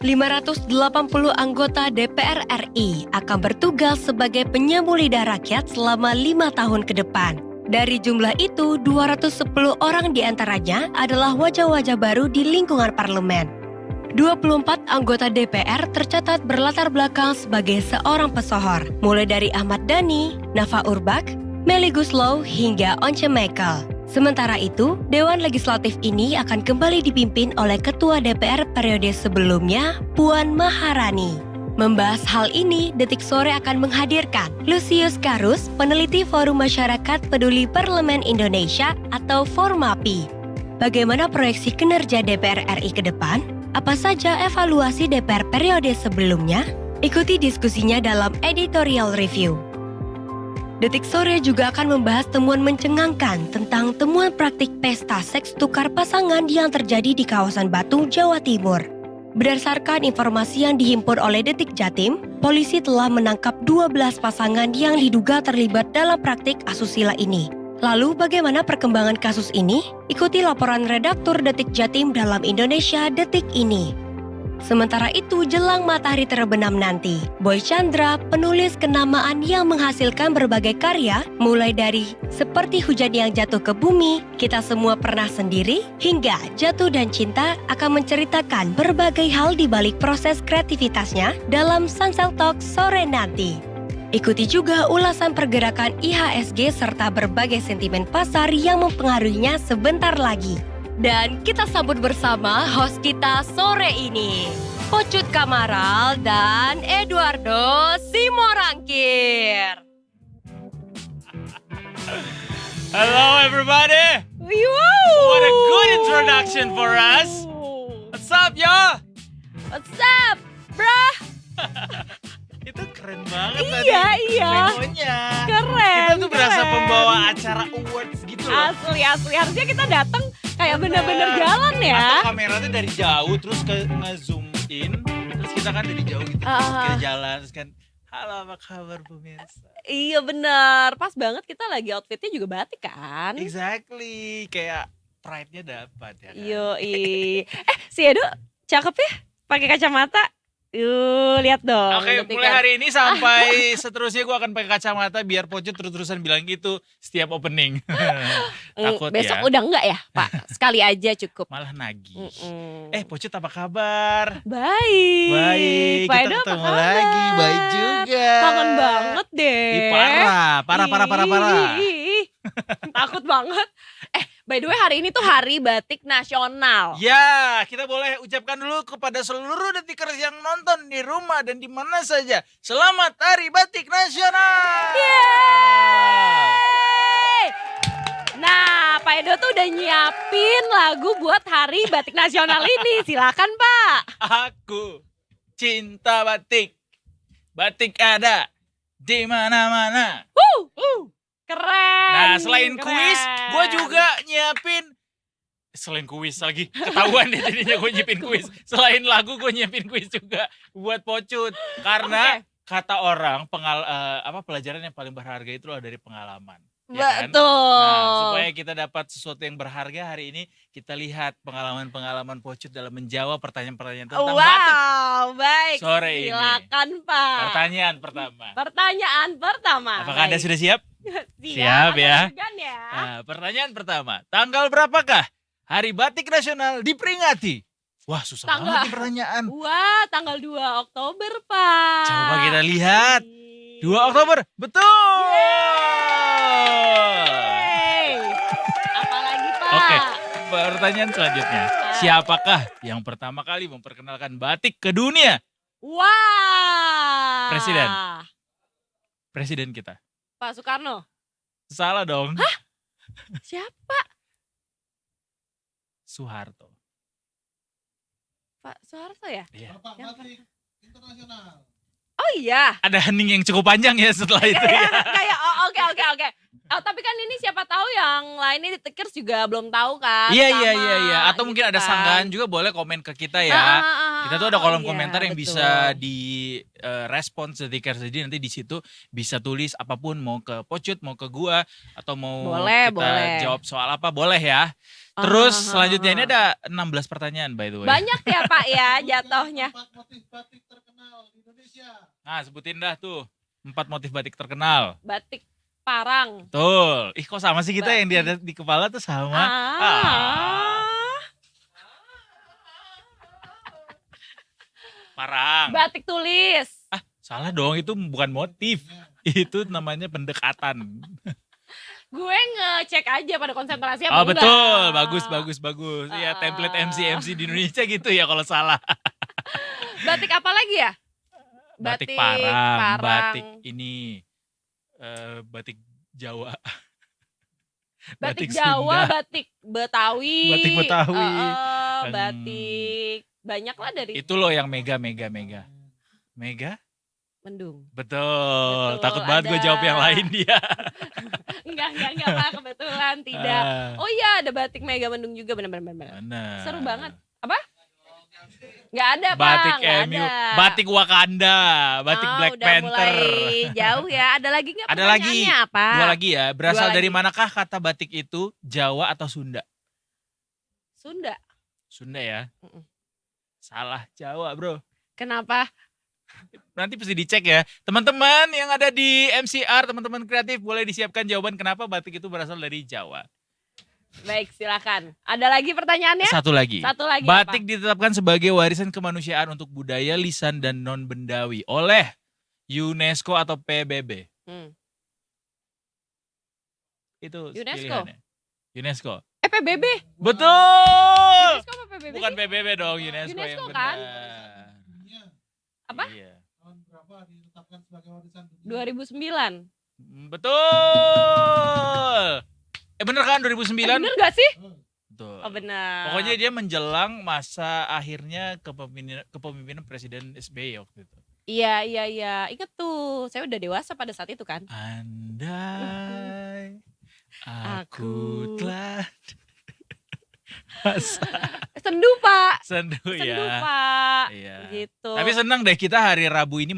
580 anggota DPR RI akan bertugas sebagai penyambung lidah rakyat selama 5 tahun ke depan. Dari jumlah itu, 210 orang diantaranya adalah wajah-wajah baru di lingkungan parlemen. 24 anggota DPR tercatat berlatar belakang sebagai seorang pesohor, mulai dari Ahmad Dhani, Nafa Urbach, Melly Goeslaw, hingga Once Mekel. Sementara itu, Dewan Legislatif ini akan kembali dipimpin oleh Ketua DPR periode sebelumnya, Puan Maharani. Membahas hal ini, Detik Sore akan menghadirkan Lucius Karus, peneliti Forum Masyarakat Peduli Parlemen Indonesia atau Formapi. Bagaimana proyeksi kinerja DPR RI ke depan? Apa saja evaluasi DPR periode sebelumnya? Ikuti diskusinya dalam editorial review. Detik Sore juga akan membahas temuan mencengangkan tentang temuan praktik pesta seks tukar pasangan yang terjadi di kawasan Batu, Jawa Timur. Berdasarkan informasi yang dihimpun oleh Detik Jatim, polisi telah menangkap 12 pasangan yang diduga terlibat dalam praktik asusila ini. Lalu bagaimana perkembangan kasus ini? Ikuti laporan redaktur Detik Jatim dalam Indonesia Detik ini. Sementara itu, jelang matahari terbenam nanti, Boy Chandra, penulis kenamaan yang menghasilkan berbagai karya, mulai dari Seperti Hujan Yang Jatuh ke Bumi, Kita Semua Pernah Sendiri, hingga Jatuh dan Cinta, akan menceritakan berbagai hal di balik proses kreativitasnya dalam Sansel Talk sore nanti. Ikuti juga ulasan pergerakan IHSG serta berbagai sentimen pasar yang mempengaruhinya sebentar lagi. Dan kita sambut bersama host kita sore ini, Pocut Kamaral dan Eduardo Simorangkir. Hello everybody! What a good introduction for us! What's up y'all? What's up, bro? Itu keren banget Iya. memonya. Keren. Kita tuh berasa keren. pembawa acara awards gitu loh. Asli. Harusnya kita datang kayak bener-bener jalan Atau ya. kamera tuh dari jauh terus ke nge-zoom in. Terus kita kan dari jauh gitu. Terus kita jalan terus kan, halo apa kabar pemirsa? Iya bener. Pas banget kita lagi outfitnya juga batik kan. Exactly. Kayak pride-nya dapat ya kan? Yoi. Si Edo cakep ya. Pakai kacamata. Yuk, lihat dong. Oke, mulai hari ini sampai seterusnya gue akan pakai kacamata biar Pocut terus-terusan bilang gitu setiap opening. Takut Besok ya. udah enggak ya, Pak? Sekali aja cukup. Malah nagih. Mm-mm. Pocut apa kabar? Baik. Baik, Pak kita Edo apa ketemu kabar? lagi. Baik juga. Kangen banget deh. Ih, parah. Ih. Takut banget. By the way hari ini tuh hari batik nasional. Ya, kita boleh ucapkan dulu kepada seluruh detikers yang nonton di rumah dan di mana saja. Selamat Hari Batik Nasional. Yeay! Nah, Pak Edo tuh udah nyiapin lagu buat hari batik nasional ini. Silakan, Pak. Aku cinta batik. Batik ada di mana-mana. Keren. Nah, selain keren. kuis, gue juga nyiapin. Selain kuis lagi, ketahuan deh jadinya gue nyiapin kuis. Selain lagu, gue nyiapin kuis juga buat Pocut. Karena kata orang, pelajaran yang paling berharga itu adalah dari pengalaman. Ya kan? Betul. Nah, supaya kita dapat sesuatu yang berharga hari ini, kita lihat pengalaman-pengalaman Pocut dalam menjawab pertanyaan-pertanyaan tentang batik. Wow, baik. Sore ini. Silakan, Pak. Pertanyaan pertama. Pertanyaan pertama. Apakah Anda Baik. sudah siap? Siap ya. ya. Nah, pertanyaan pertama, tanggal berapakah Hari Batik Nasional diperingati? Wah, susah banget nih pertanyaan. Wah, tanggal 2 Oktober, Pak. Coba kita lihat. 2 Oktober, betul. Yeay. Apalagi, Pak? Oke, pertanyaan selanjutnya. Siapakah yang pertama kali memperkenalkan batik ke dunia? Wah. Presiden kita. Pak Soekarno. Salah dong. Siapa? Soeharto. Pak Soeharto ya? Iya. Bapak Batik Internasional. Oh iya. Ada hening yang cukup panjang ya setelah itu ya. Kayak oke. Oh, tapi kan ini siapa tahu yang lainnya di Tekers juga belum tahu kan. Iya. sama, Atau mungkin gitu ada kan. sanggahan juga boleh komen ke kita ya. Kita tuh ada Oh, kolom iya, komentar yang betul. bisa di respon Tikers. Jadi nanti di situ bisa tulis apapun, mau ke Pocut, mau ke gua, atau mau Boleh, kita boleh. jawab soal apa, boleh ya. Terus selanjutnya ini ada 16 pertanyaan by the way. Banyak ya Pak ya jatuhnya. 4 motif batik terkenal di Indonesia. Nah, sebutin dah tuh 4 motif batik terkenal. Batik Parang. Betul. Ih, kok sama sih kita yang di ada di kepala tuh sama. Parang. Batik tulis. Salah dong, itu bukan motif. Itu namanya pendekatan. Gue ngecek aja pada konsentrasi Oh, apa enggak. betul. Bagus. Iya, template MC di Indonesia gitu ya kalau salah. Batik apa lagi ya? Batik Parang, batik ini batik Jawa. Batik Jawa, Sunda. batik Betawi. Batik Betawi. Batik banyak lah dari Itu loh yang mega. Mega? Mendung. Betul. Takut banget gue ada. jawab yang lain dia. Enggak Pak, kebetulan tidak. Oh iya, ada batik Mega Mendung juga benar. Benar. Seru banget. Apa? Enggak ada, Pak. Batik Nggak MU, ada. batik Wakanda, batik Black udah Panther. mulai jauh ya. Ada lagi nggak Ada lagi. pertanyaannya apa? Dua lagi ya. Berasal Dua dari lagi. manakah kata batik itu? Jawa atau Sunda? Sunda. Sunda ya. Mm-mm. Salah, Jawa bro. Kenapa? Nanti pasti dicek ya. Teman-teman yang ada di MCR, teman-teman kreatif boleh disiapkan jawaban kenapa batik itu berasal dari Jawa. Baik, silakan. Ada lagi pertanyaannya? Satu lagi. Satu lagi Batik apa? ditetapkan sebagai warisan kemanusiaan untuk budaya, lisan, dan non-bendawi oleh UNESCO atau PBB. Itu UNESCO? pilihannya. UNESCO. PBB. Betul. UNESCO apa PBB? Bukan sih? PBB dong, UNESCO yang UNESCO benar. kan? Dunia Apa? Iya. tahun berapa ditetapkan sebagai warisan dunia? 2009. Betul. Bener kan 2009? Bener gak sih? Betul. Oh benar. Pokoknya dia menjelang masa akhirnya kepemimpinan Presiden SBY waktu itu. Iya. Ingat tuh, saya udah dewasa pada saat itu kan. Andai aku Aku- telah Sendu Pak. sendu Sendu ya. Pak. Iya. Gitu. Tapi senang deh kita hari Rabu ini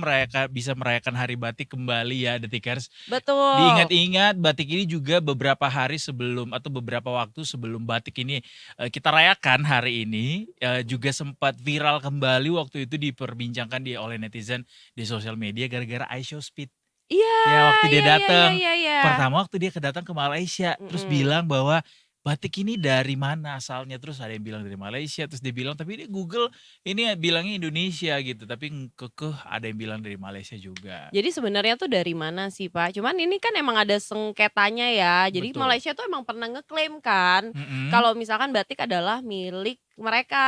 bisa merayakan Hari Batik kembali ya, Detikers. Betul. Diingat-ingat batik ini juga beberapa hari sebelum atau beberapa waktu sebelum batik ini kita rayakan hari ini juga sempat viral kembali waktu itu diperbincangkan oleh netizen di sosial media gara-gara iShow Speed. Iya. Ya waktu dia datang. Iya. Pertama waktu dia kedatang ke Malaysia terus bilang bahwa batik ini dari mana asalnya, terus ada yang bilang dari Malaysia, terus dia bilang tapi dia Google ini bilangnya Indonesia gitu, tapi kekeh ada yang bilang dari Malaysia juga. Jadi sebenarnya tuh dari mana sih Pak? Cuman ini kan emang ada sengketanya ya. Jadi Betul. Malaysia tuh emang pernah ngeklaim kan Mm-mm. kalau misalkan batik adalah milik mereka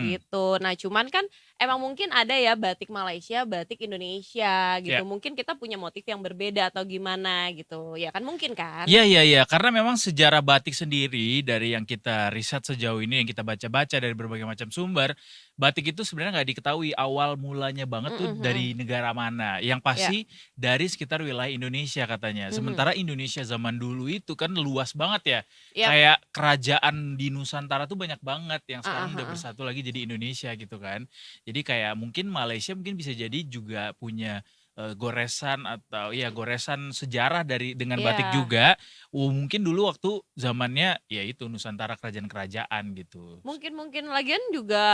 gitu. Nah cuman kan emang mungkin ada ya batik Malaysia, batik Indonesia gitu. Ya. Mungkin kita punya motif yang berbeda atau gimana gitu. Ya kan mungkin kan? Iya, karena memang sejarah batik sendiri dari yang kita riset sejauh ini, yang kita baca-baca dari berbagai macam sumber, batik itu sebenarnya nggak diketahui awal mulanya banget tuh dari negara mana. Yang pasti dari sekitar wilayah Indonesia katanya. Sementara Indonesia zaman dulu itu kan luas banget ya. Yap. Kayak kerajaan di Nusantara tuh banyak banget yang sekarang udah bersatu lagi jadi Indonesia gitu kan. Jadi kayak mungkin Malaysia mungkin bisa jadi juga punya goresan atau goresan sejarah dengan batik Iya. juga. Mungkin dulu waktu zamannya ya itu Nusantara kerajaan-kerajaan gitu. Mungkin lagian juga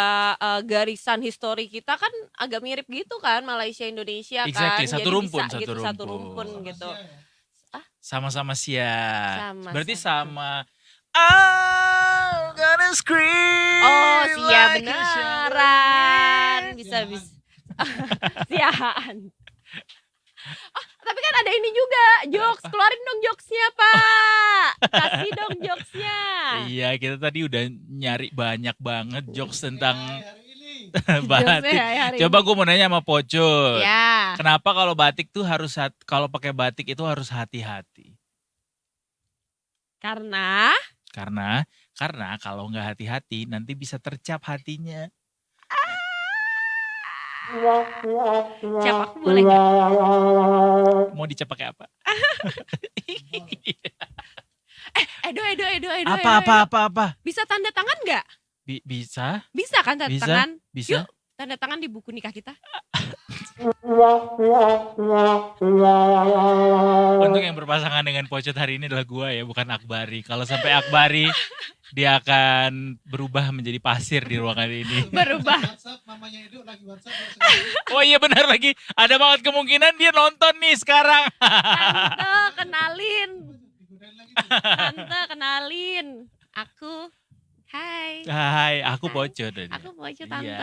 garisan histori kita kan agak mirip gitu kan Malaysia Indonesia Exactly, kan. satu Jadi rumpun, bisa gitu, satu satu rumpun. rumpun gitu. Sama-sama siap. Sama, Berarti sama. sama I'm gonna scream. Oh siap like a beneran. Siaan. Bisa. Siaan. Oh, tapi kan ada ini juga jokes. Keluarin dong jokesnya Pak. Kasih dong jokesnya. Iya, kita tadi udah nyari banyak banget jokes tentang Hari ini batik. Jokesnya hari Coba ini. gue mau nanya sama Pocut. Ya. Kenapa kalau batik tuh kalau pakai batik itu harus hati-hati? Karena Karena kalau nggak hati-hati nanti bisa tercap hatinya. Siapa aku boleh nggak? Mau dicap pakai apa? Edo. Apa? Bisa tanda tangan nggak? Bisa? Bisa kan tanda Bisa? tangan? Bisa? Yuk, tanda tangan di buku nikah kita. Untuk yang berpasangan dengan Pocot hari ini adalah gua ya, bukan Akbari. Kalau sampai Akbari, dia akan berubah menjadi pasir di ruangan ini. Berubah. WhatsApp, mamanya Edo lagi WhatsApp. dia sekarang. Oh iya benar lagi, ada banget kemungkinan dia nonton nih sekarang. Tante, kenalin. Digodain lagi. Tante, kenalin. Aku. Hai. Hai, aku Hai. Pocot. Aku mau Iya. tante.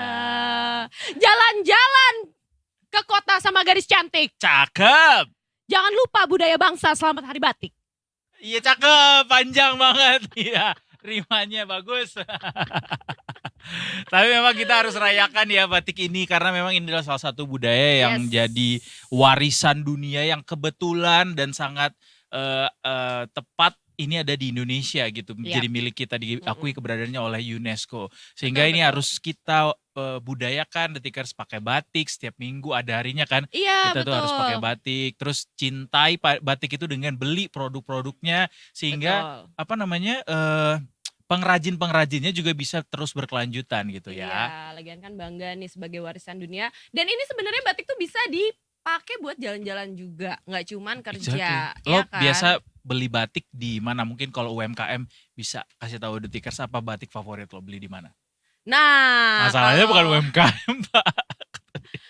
Jalan-jalan ke kota sama gadis cantik. Cakep. Jangan lupa budaya bangsa, selamat hari batik. Iya cakep, panjang banget. Iya, rimanya bagus. Tapi memang kita harus rayakan ya batik ini karena memang ini adalah salah satu budaya yang Yes. jadi warisan dunia yang kebetulan dan sangat tepat ini ada di Indonesia gitu, Iya. jadi milik kita, diakui keberadaannya oleh UNESCO. Sehingga Betul, ini betul. harus kita budayakan, Detikers pakai batik setiap minggu ada harinya kan. Iya, Kita tuh harus betul. pakai batik, terus cintai batik itu dengan beli produk-produknya sehingga Betul. apa namanya pengrajin-pengrajinnya juga bisa terus berkelanjutan gitu ya. Iya, lagian kan bangga nih sebagai warisan dunia. Dan ini sebenarnya batik tuh bisa dipakai buat jalan-jalan juga, nggak cuman kerja. Exactly. Lo ya kan? biasa beli batik di mana? Mungkin kalau UMKM bisa kasih tahu Detikers apa batik favorit lo beli di mana? Nah, Masalahnya bukan kalau- UMKM, Pak.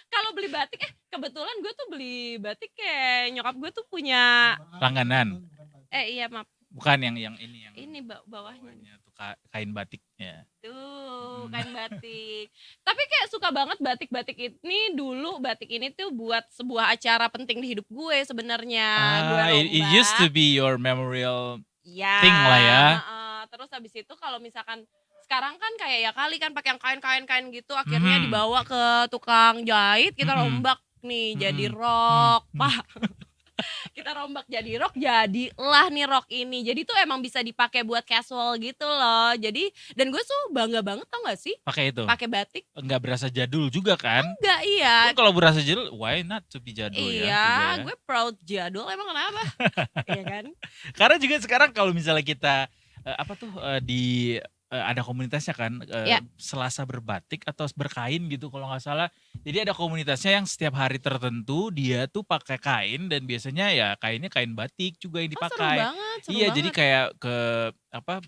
Kalau beli batik, kebetulan gue tuh beli batik kayak nyokap gue tuh punya. Maaf, Langganan. bukan. Iya maaf, Bukan yang ini yang ini bawahnya. bawahnya tuh kain batiknya. Tuh, kain batik. Tapi kayak suka banget batik-batik ini dulu. Batik ini tuh buat sebuah acara penting di hidup gue sebenarnya. Gue It used to be your memorial. ya, thing lah ya. Terus habis itu kalau misalkan sekarang kan kayak ya kali kan pakai yang kain-kain gitu, akhirnya Mhm. dibawa ke tukang jahit, kita Mhm. rombak nih jadi Mhm. rok, Mhm. Pak. Kita rombak jadi rok, jadilah nih rok ini. Jadi tuh emang bisa dipakai buat casual gitu loh. Jadi dan gue tuh bangga banget tau gak sih Pakai itu. pakai batik. Nggak berasa jadul juga kan? Enggak, iya. Kan kalau berasa jadul, why not to be jadul ya? Iya, juga ya. gue proud jadul emang kenapa? Iya kan? Karena juga sekarang kalau misalnya kita ada komunitasnya kan Ya. Selasa berbatik atau berkain gitu kalau nggak salah. Jadi ada komunitasnya yang setiap hari tertentu dia tuh pakai kain dan biasanya ya kainnya kain batik juga yang Oh, seru dipakai. banget, seru Iya, banget. jadi kayak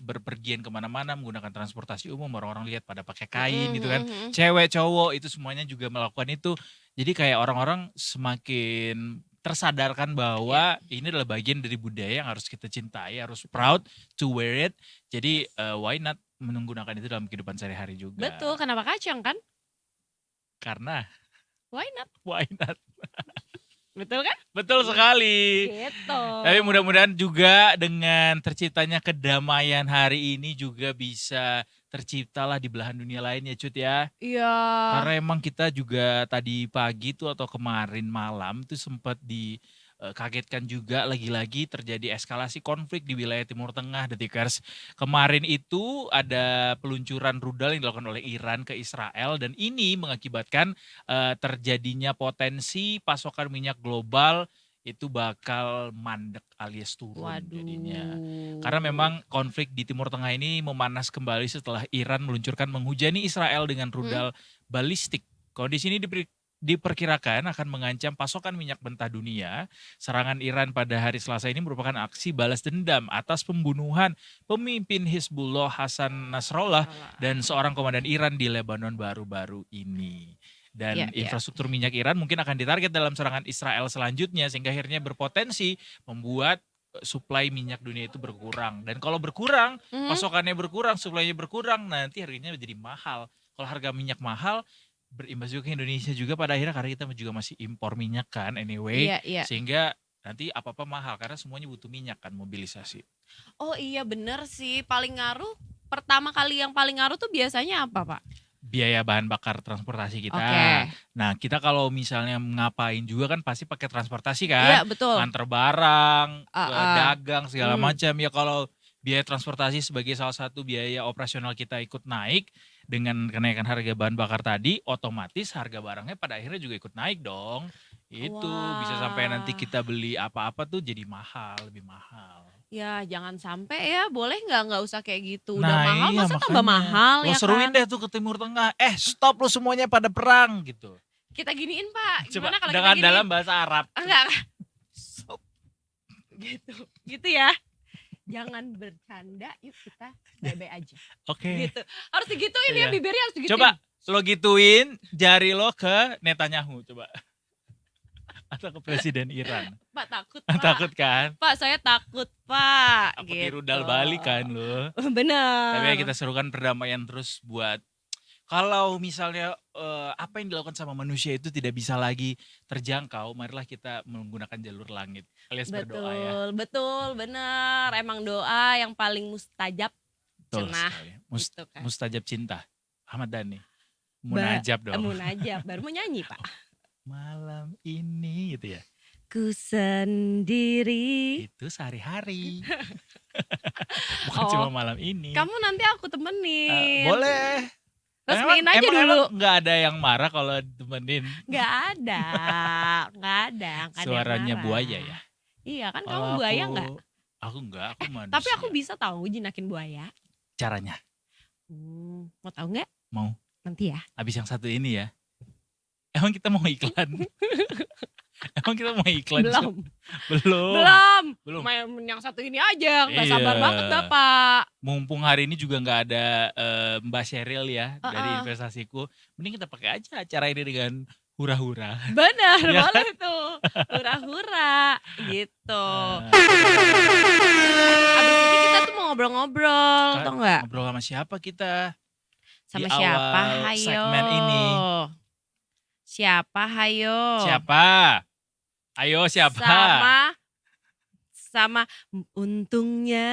berpergian kemana-mana menggunakan transportasi umum, orang-orang lihat pada pakai kain Mhm, gitu kan. mhm. Cewek, cowok itu semuanya juga melakukan itu. Jadi kayak orang-orang semakin tersadarkan bahwa ini adalah bagian dari budaya yang harus kita cintai, harus proud to wear it. Jadi why not menggunakan itu dalam kehidupan sehari-hari juga. Betul, kenapa kacang kan? Karena Why not? why not? Betul kan? Betul sekali. Gitu. Tapi mudah-mudahan juga dengan terciptanya kedamaian hari ini juga bisa terciptalah di belahan dunia lain ya Cut ya. Iya. Karena emang kita juga tadi pagi tuh atau kemarin malam tuh sempat dikagetkan juga lagi-lagi terjadi eskalasi konflik di wilayah Timur Tengah, Detikers. Kemarin itu ada peluncuran rudal yang dilakukan oleh Iran ke Israel dan ini mengakibatkan terjadinya potensi pasokan minyak global itu bakal mandek alias turun Waduh. jadinya. Karena memang konflik di Timur Tengah ini memanas kembali setelah Iran meluncurkan menghujani Israel dengan rudal balistik. Kondisi ini diperkirakan akan mengancam pasokan minyak mentah dunia. Serangan Iran pada hari Selasa ini merupakan aksi balas dendam atas pembunuhan pemimpin Hizbullah Hasan Nasrallah dan seorang komandan Iran di Lebanon baru-baru ini. Dan Iya, iya. infrastruktur minyak Iran mungkin akan ditarget dalam serangan Israel selanjutnya sehingga akhirnya berpotensi membuat suplai minyak dunia itu berkurang. Dan kalau berkurang, Mhm. pasokannya berkurang, suplainya berkurang, nanti harganya menjadi mahal. Kalau harga minyak mahal, berimbas juga ke Indonesia juga pada akhirnya karena kita juga masih impor minyak kan anyway. Iya, iya. Sehingga nanti apa-apa mahal karena semuanya butuh minyak kan mobilisasi. Oh iya bener sih, paling ngaruh pertama kali yang paling ngaruh tuh biasanya apa, Pak? Biaya bahan bakar transportasi kita. Oke. Nah kita kalau misalnya ngapain juga kan pasti pakai transportasi Iya, kan. betul. Nganter barang, dagang segala Hmm. macam. Ya kalau biaya transportasi sebagai salah satu biaya operasional kita ikut naik dengan kenaikan harga bahan bakar tadi, otomatis harga barangnya pada akhirnya juga ikut naik dong. Itu bisa sampai nanti Wah. kita beli apa-apa tuh jadi mahal, lebih mahal. Ya jangan sampai ya, boleh nggak usah kayak gitu. Udah Nah mahal iya masa tambah makanya. mahal Lo ya seruin kan? deh tuh ke Timur Tengah. Stop lo semuanya pada perang gitu. Kita giniin Pak, Coba gimana kalau kita dengan giniin? dalam bahasa Arab. Enggak, Stop. gitu. Gitu ya. Jangan bercanda, yuk kita bye-bye aja. Oke. Gitu. Harus digituin ya, Iya. bibirnya harus digituin. Coba lo gituin jari lo ke Netanyahu coba. Atau ke Presiden Iran. Pak takut Pak. Takut kan? Pak saya takut Pak. Apa rudal balik kan lo. Bener. Tapi ya kita serukan perdamaian terus buat kalau misalnya apa yang dilakukan sama manusia itu tidak bisa lagi terjangkau, marilah kita menggunakan jalur langit alias berdoa ya. Betul, bener. Emang doa yang paling mustajab. Betul Cenah, sekali. gitu kan. Mustajab cinta. Ahmad Dhani. Munajab dong. Munajab, baru mau nyanyi Pak. Malam ini gitu ya. Ku sendiri. Itu sehari-hari. Bukan Oh, cuma malam ini. kamu nanti aku temenin. Boleh. Resmiin aja dulu. Nggak ada yang marah kalau temenin. Nggak ada. Nggak ada yang Suaranya marah. buaya ya? Iya kan, Kalau kamu buaya aku- nggak? Aku enggak, aku manusia. Tapi aku bisa tahu jinakin buaya. Caranya. Mau tahu nggak? Mau. Nanti ya. Habis yang satu ini ya. Emang kita mau iklan? Emang kita mau iklan? Belum. Belum. Belum. Main yang satu ini aja. Nggak Iya. sabar banget Bapak. Mumpung hari ini juga nggak ada Mbak Sheryl ya dari Uh-uh. investasiku. Mending kita pakai aja acara ini dengan hura-hura. Benar, Ya boleh tuh. Hura-hura gitu. Abis ini kita tuh mau ngobrol-ngobrol, Kak, tau nggak? Ngobrol sama siapa kita? Sama di siapa? awal Hayo. segmen ini. Siapa? Hayo. Siapa? Ayo siapa? Sama untungnya.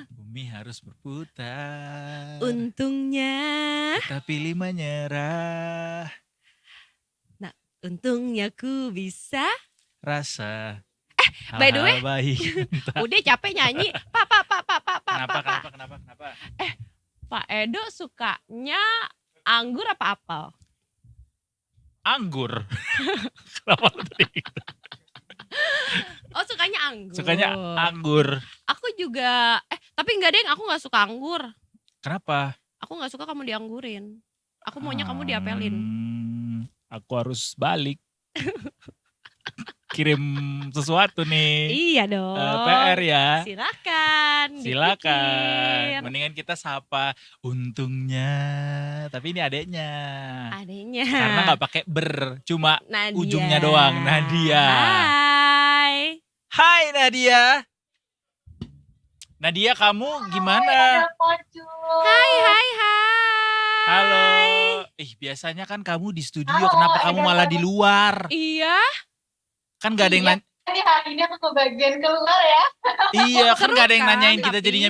Bumi harus berputar. Untungnya. Kita pilih menyerah. Untungnya ku bisa. Rasa. By the way, hal-hal baik. udah capek nyanyi. Pak. Kenapa? Pak Edo sukanya anggur apa apel? Anggur. Kenapa lu tadi gitu? Oh sukanya anggur. Sukanya anggur. Aku juga, tapi enggak deng, aku gak suka anggur. Kenapa? Aku gak suka kamu dianggurin. Aku maunya kamu diapelin. Aku harus balik. Kirim sesuatu nih. Iya dong. PR ya. Silakan. Silakan. dipikir. Mendingan kita sapa untungnya. Tapi ini adeknya. Adanya. Karena nggak pakai ber, cuma Nadia. ujungnya doang. Nadia. Hai. Hai Nadia. Nadia kamu gimana? Hai. Halo. Biasanya kan kamu di studio, kenapa kamu malah di luar? Iya. Kan gak ada yang nanya. Ini hari ini aku kebagian keluar ya. Iya, kan Seru gak ada yang kan, nanyain kita tapi- jadinya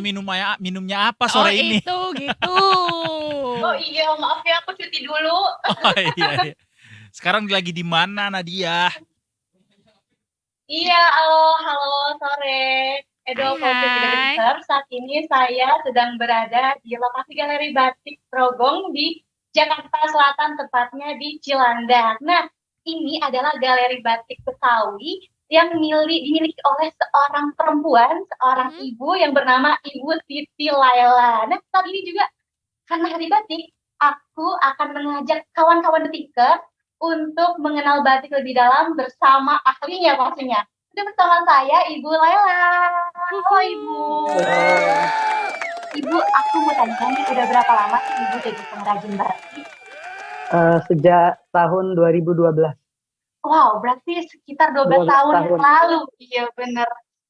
minumnya apa sore ini. Itu gitu. Oh iya, maaf ya aku cuti dulu. Oh iya. Sekarang lagi di mana Nadia? Iya, halo sore. Edo Hai, hai. Fotografer. Saat ini saya sedang berada di lokasi Galeri Batik Trogong di Jakarta Selatan, tepatnya di Cilandak. Nah, ini adalah Galeri Batik Betawi yang dimiliki oleh seorang perempuan, seorang ibu yang bernama Ibu Siti Laila. Nah, saat ini juga karena Hari Batik, aku akan mengajak kawan-kawan Betiker untuk mengenal batik lebih dalam bersama ahlinya pastinya. Sudah bersama saya Ibu Laila. Halo Ibu. Ibu, aku mau tanya nih, udah berapa lama sih Ibu jadi pengrajin batik? Sejak tahun 2012. Wow, berarti sekitar 12 tahun yang lalu. Iya bener.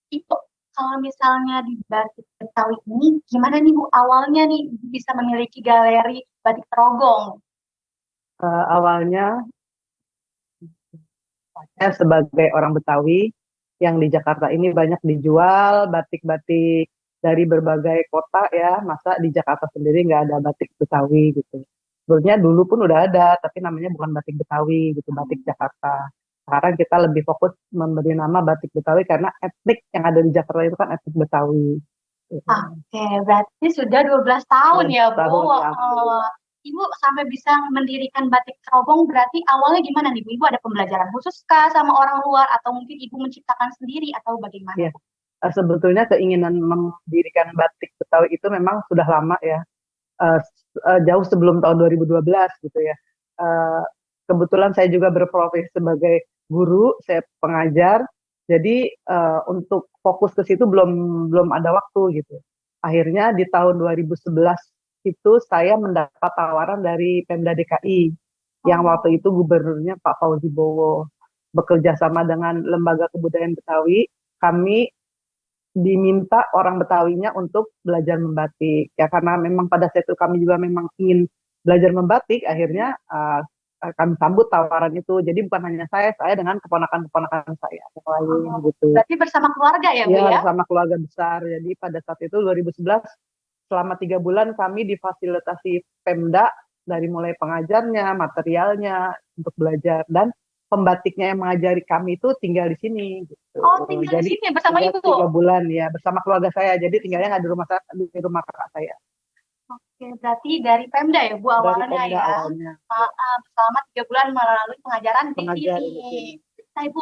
Ibu, kalau misalnya di batik Betawi ini, gimana nih Bu awalnya nih bisa memiliki galeri batik Trogong? Awalnya saya sebagai orang Betawi yang di Jakarta ini banyak dijual batik-batik dari berbagai kota ya, masa di Jakarta sendiri nggak ada batik Betawi gitu. Sebenarnya dulu pun udah ada, tapi namanya bukan batik Betawi gitu, batik Jakarta. Sekarang kita lebih fokus memberi nama batik Betawi karena etnik yang ada di Jakarta itu kan etnik Betawi. Oke, berarti sudah 12 tahun 12 ya, Bu. tahun ya. Ibu sampai bisa mendirikan batik terobong berarti awalnya gimana nih, Bu? Ibu ada pembelajaran khusus kah sama orang luar atau mungkin Ibu menciptakan sendiri atau bagaimana, Iya. Bu? Sebetulnya keinginan mendirikan batik Betawi itu memang sudah lama ya. Jauh sebelum tahun 2012 gitu ya. Eh, Kebetulan saya juga berprofesi sebagai guru, saya pengajar. Jadi untuk fokus ke situ belum belum ada waktu gitu. Akhirnya di tahun 2011 itu saya mendapat tawaran dari Pemda DKI yang Oh, waktu itu gubernurnya Pak Fauzi Bowo, bekerja sama dengan Lembaga Kebudayaan Betawi. Kami diminta orang Betawinya untuk belajar membatik ya, karena memang pada saat itu kami juga memang ingin belajar membatik. Akhirnya kami sambut tawaran itu, jadi bukan hanya saya dengan keponakan-keponakan saya yang lain oh, gitu berarti bersama keluarga ya, Bu ya, ya? bersama keluarga besar. Jadi pada saat itu 2011 selama 3 bulan kami difasilitasi Pemda dari mulai pengajarnya, materialnya untuk belajar, dan pembatiknya yang mengajari kami itu tinggal di sini gitu. Oh, tinggal di Jadi sini bersama tinggal Ibu. 3 bulan ya bersama keluarga saya. Jadi tinggalnya nggak di rumah kakak saya. Oke, berarti dari Pemda ya, Bu, Dari awalnya Pemda ya. awalnya Selama 3 bulan melalui pengajaran di pengajar sini. di sini. Nah, Ibu,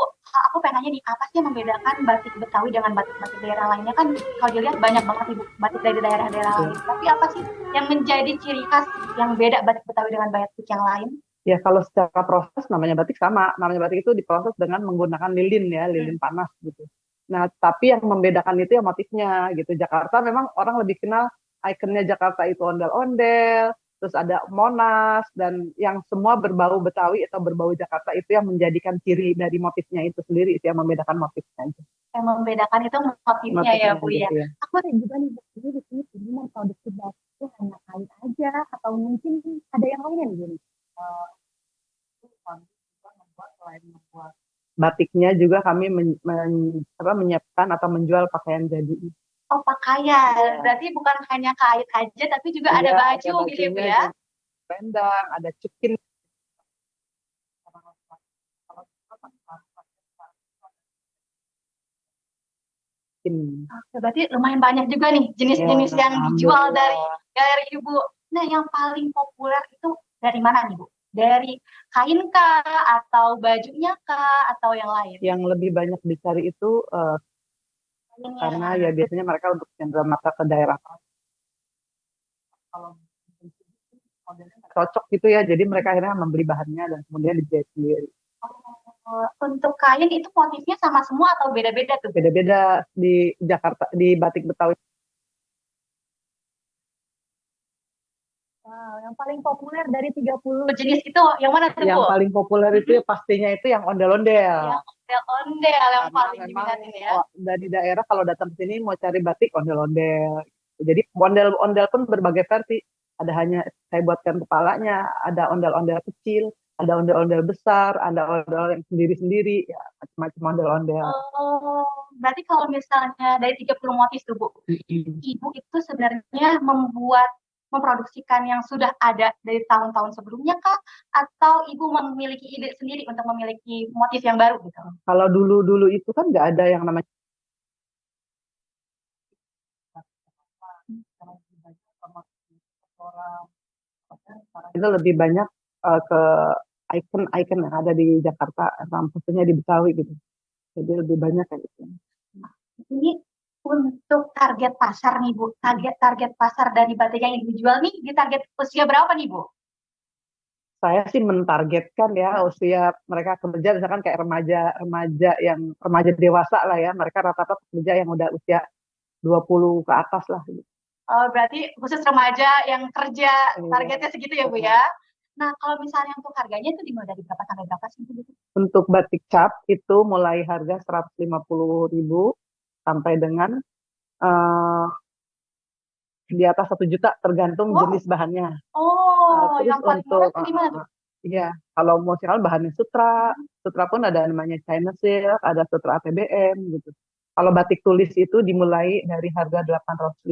aku pengen nanya nih, apa sih yang membedakan batik Betawi dengan batik-batik daerah lainnya? Kan kalau dilihat banyak banget Ibu, batik dari daerah-daerah Ya. lain. Tapi apa sih yang menjadi ciri khas yang beda batik Betawi dengan batik yang lain? Ya kalau secara proses namanya batik sama, namanya batik itu diproses dengan menggunakan lilin ya, lilin panas gitu. Nah, tapi yang membedakan itu ya motifnya gitu. Jakarta memang orang lebih kenal ikonnya Jakarta itu ondel-ondel, terus ada Monas, dan yang semua berbau Betawi atau berbau Jakarta itu yang menjadikan ciri dari motifnya itu sendiri, itu yang membedakan motifnya itu. Yang membedakan itu motifnya ya, Motifnya Bu ya. gitu ya. Aku ada juga nih, Bu, ini di sini sebenarnya produksi batik itu hanya kain aja atau mungkin ada yang lainnya nih, Bu? Batiknya juga kami menyiapkan atau menjual pakaian jadi. Oh, pakaian. Berarti bukan hanya kain aja, tapi juga ada Iya, baju ada gitu ya, Bu bajunya, ya. ada rendang, ada cekin. Oke, berarti lumayan banyak juga nih jenis-jenis Ya, yang dijual dari alhamdulillah. galeri Ibu. Nah, yang paling populer itu dari mana nih, Bu? Dari kain kah, atau bajunya kah, atau yang lain? Yang lebih banyak dicari itu Kainnya. karena ya biasanya mereka untuk cenderamata ke daerah. Kalau modelnya nggak cocok gitu ya, jadi mereka akhirnya membeli bahannya dan kemudian dijahit sendiri. Untuk kain itu motifnya sama semua atau beda-beda tuh? Beda-beda di Jakarta, di batik Betawi. Wow, yang paling populer dari 30 jenis itu yang mana tuh, Yang Bu? paling populer itu pastinya itu yang ondel-ondel. Yang ondel-ondel yang Karena paling memang diminatin ya. dari daerah kalau datang ke sini mau cari batik ondel-ondel. Jadi ondel-ondel pun berbagai versi. Ada hanya saya buatkan kepalanya, ada ondel-ondel kecil, ada ondel-ondel besar, ada ondel yang sendiri-sendiri, ya macam-macam ondel-ondel. Oh, berarti kalau misalnya dari 30 motif tuh, Bu, Ibu itu sebenarnya memproduksikan yang sudah ada dari tahun-tahun sebelumnya kah? Atau Ibu memiliki ide sendiri untuk memiliki motif yang baru gitu? Kalau dulu-dulu itu kan nggak ada yang namanya itu, lebih banyak ke ikon-ikon yang ada di Jakarta, khususnya di Betawi gitu. Jadi lebih banyak kayak gitu. Ini untuk target pasar nih, Bu. Target pasar dari batik yang Ibu jual nih di target usia berapa nih, Bu? Saya sih mentargetkan ya usia mereka kerja, misalkan kayak remaja dewasa lah ya, mereka rata-rata kerja yang udah usia 20 ke atas lah gitu. Oh, berarti khusus remaja yang kerja targetnya segitu ya, Bu ya. Nah, kalau misalnya untuk harganya itu dimulai dari berapa sampai berapa sih, Bu? Untuk batik cap itu mulai harga 150.000 sampai dengan di atas 1 juta tergantung jenis bahannya. Oh, Terus yang paling murah itu gimana tuh? Iya, kalau misalkan bahannya sutra pun ada namanya China silk, ada sutra ATBM gitu. Kalau batik tulis itu dimulai dari harga 850.000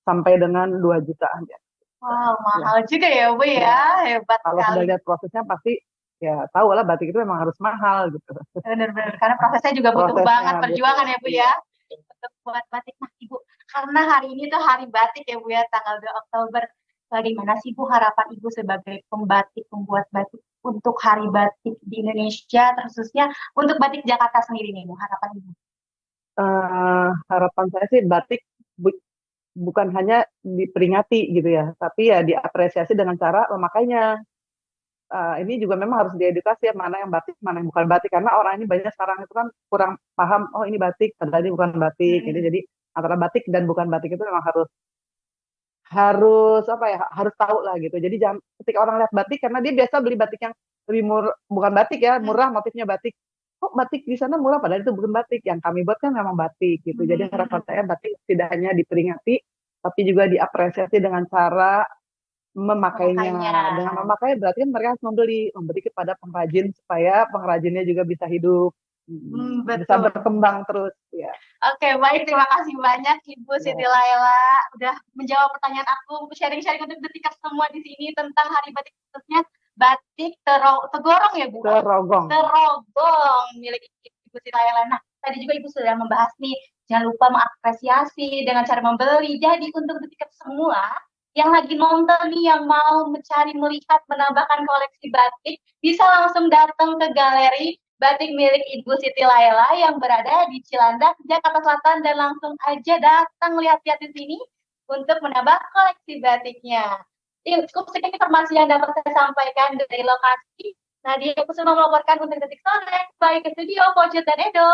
sampai dengan 2 jutaan ya. Wow, mahal juga ya, Bu ya. Hebat Kalau sudah sekali. lihat prosesnya pasti ya tahu lah batik itu memang harus mahal gitu. Benar-benar, karena prosesnya juga butuh banget perjuangan ya, Bu ya. Untuk buat batik. Nah, Ibu, karena hari ini tuh hari batik ya Bu ya, tanggal 2 Oktober. Bagaimana sih Bu harapan Ibu sebagai pembuat batik untuk hari batik di Indonesia, khususnya untuk batik Jakarta sendiri nih Bu, harapan Ibu? Harapan saya sih batik bukan hanya diperingati gitu ya, tapi ya diapresiasi dengan cara memakainya. Ini juga memang harus diedukasi ya, mana yang batik, mana yang bukan batik. Karena orang ini banyak sekarang itu kan kurang paham, oh ini batik, padahal ini bukan batik. Jadi antara batik dan bukan batik itu memang harus apa ya, harus tahu lah gitu. Jadi jangan ketika orang lihat batik, karena dia biasa beli batik yang lebih murah, bukan batik ya, murah motifnya batik. Kok batik di sana murah, padahal itu bukan batik. Yang kami buat kan memang batik gitu. Jadi harapan saya batik tidak hanya diperingati, tapi juga diapresiasi dengan cara memakainya. Dengan memakai berarti kan mereka harus membeli kepada pengrajin supaya pengrajinnya juga bisa hidup, bisa berkembang terus ya. Oke, baik, terima kasih banyak Ibu Siti Laila udah menjawab pertanyaan aku, sharing-sharing untuk Detikers semua di sini tentang Hari Batik, khususnya batik Terogong ya Bu? Terogong milik Ibu Siti Laila. Nah, tadi juga Ibu sudah membahas nih, jangan lupa mengapresiasi dengan cara membeli. Jadi untuk Detikers semua yang lagi nonton nih, yang mau mencari, melihat, menambahkan koleksi batik, bisa langsung datang ke galeri batik milik Ibu Siti Laila yang berada di Cilandak, Jakarta Selatan, dan langsung aja datang lihat-lihat di sini untuk menambah koleksi batiknya. Cukup sekian informasi yang dapat saya sampaikan dari lokasi. Nadia Kusuma melaporkan untuk Detik Sore, baik ke studio Pocut dan Edo.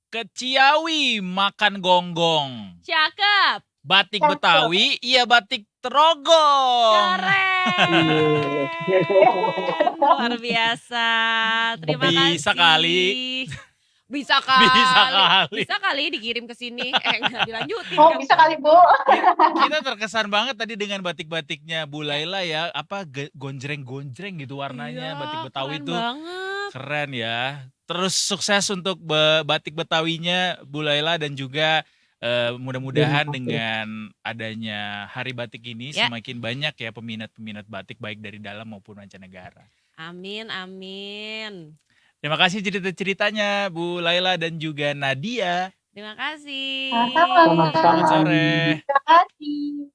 Ke Ciawi makan gonggong. Cakep. Batik Betawi, iya batik Terogong. Keren. Luar biasa. Terima kasih. Bisa kali. Bisa kali. Bisa kali. Bisa kali dikirim ke sini. Enggak dilanjutin. Oh, kan. bisa kali Bu. Kita terkesan banget tadi dengan batik-batiknya Bu Laila ya. Apa gonjreng-gonjreng gitu warnanya. Iya, batik Betawi keren itu banget. keren ya. Terus sukses untuk batik Betawinya Bu Laila, dan juga mudah-mudahan dengan adanya Hari Batik ini semakin banyak ya peminat-peminat batik baik dari dalam maupun mancanegara. Amin, amin. Terima kasih cerita-ceritanya Bu Laila dan juga Nadia. Terima kasih. Selamat sore. Terima kasih.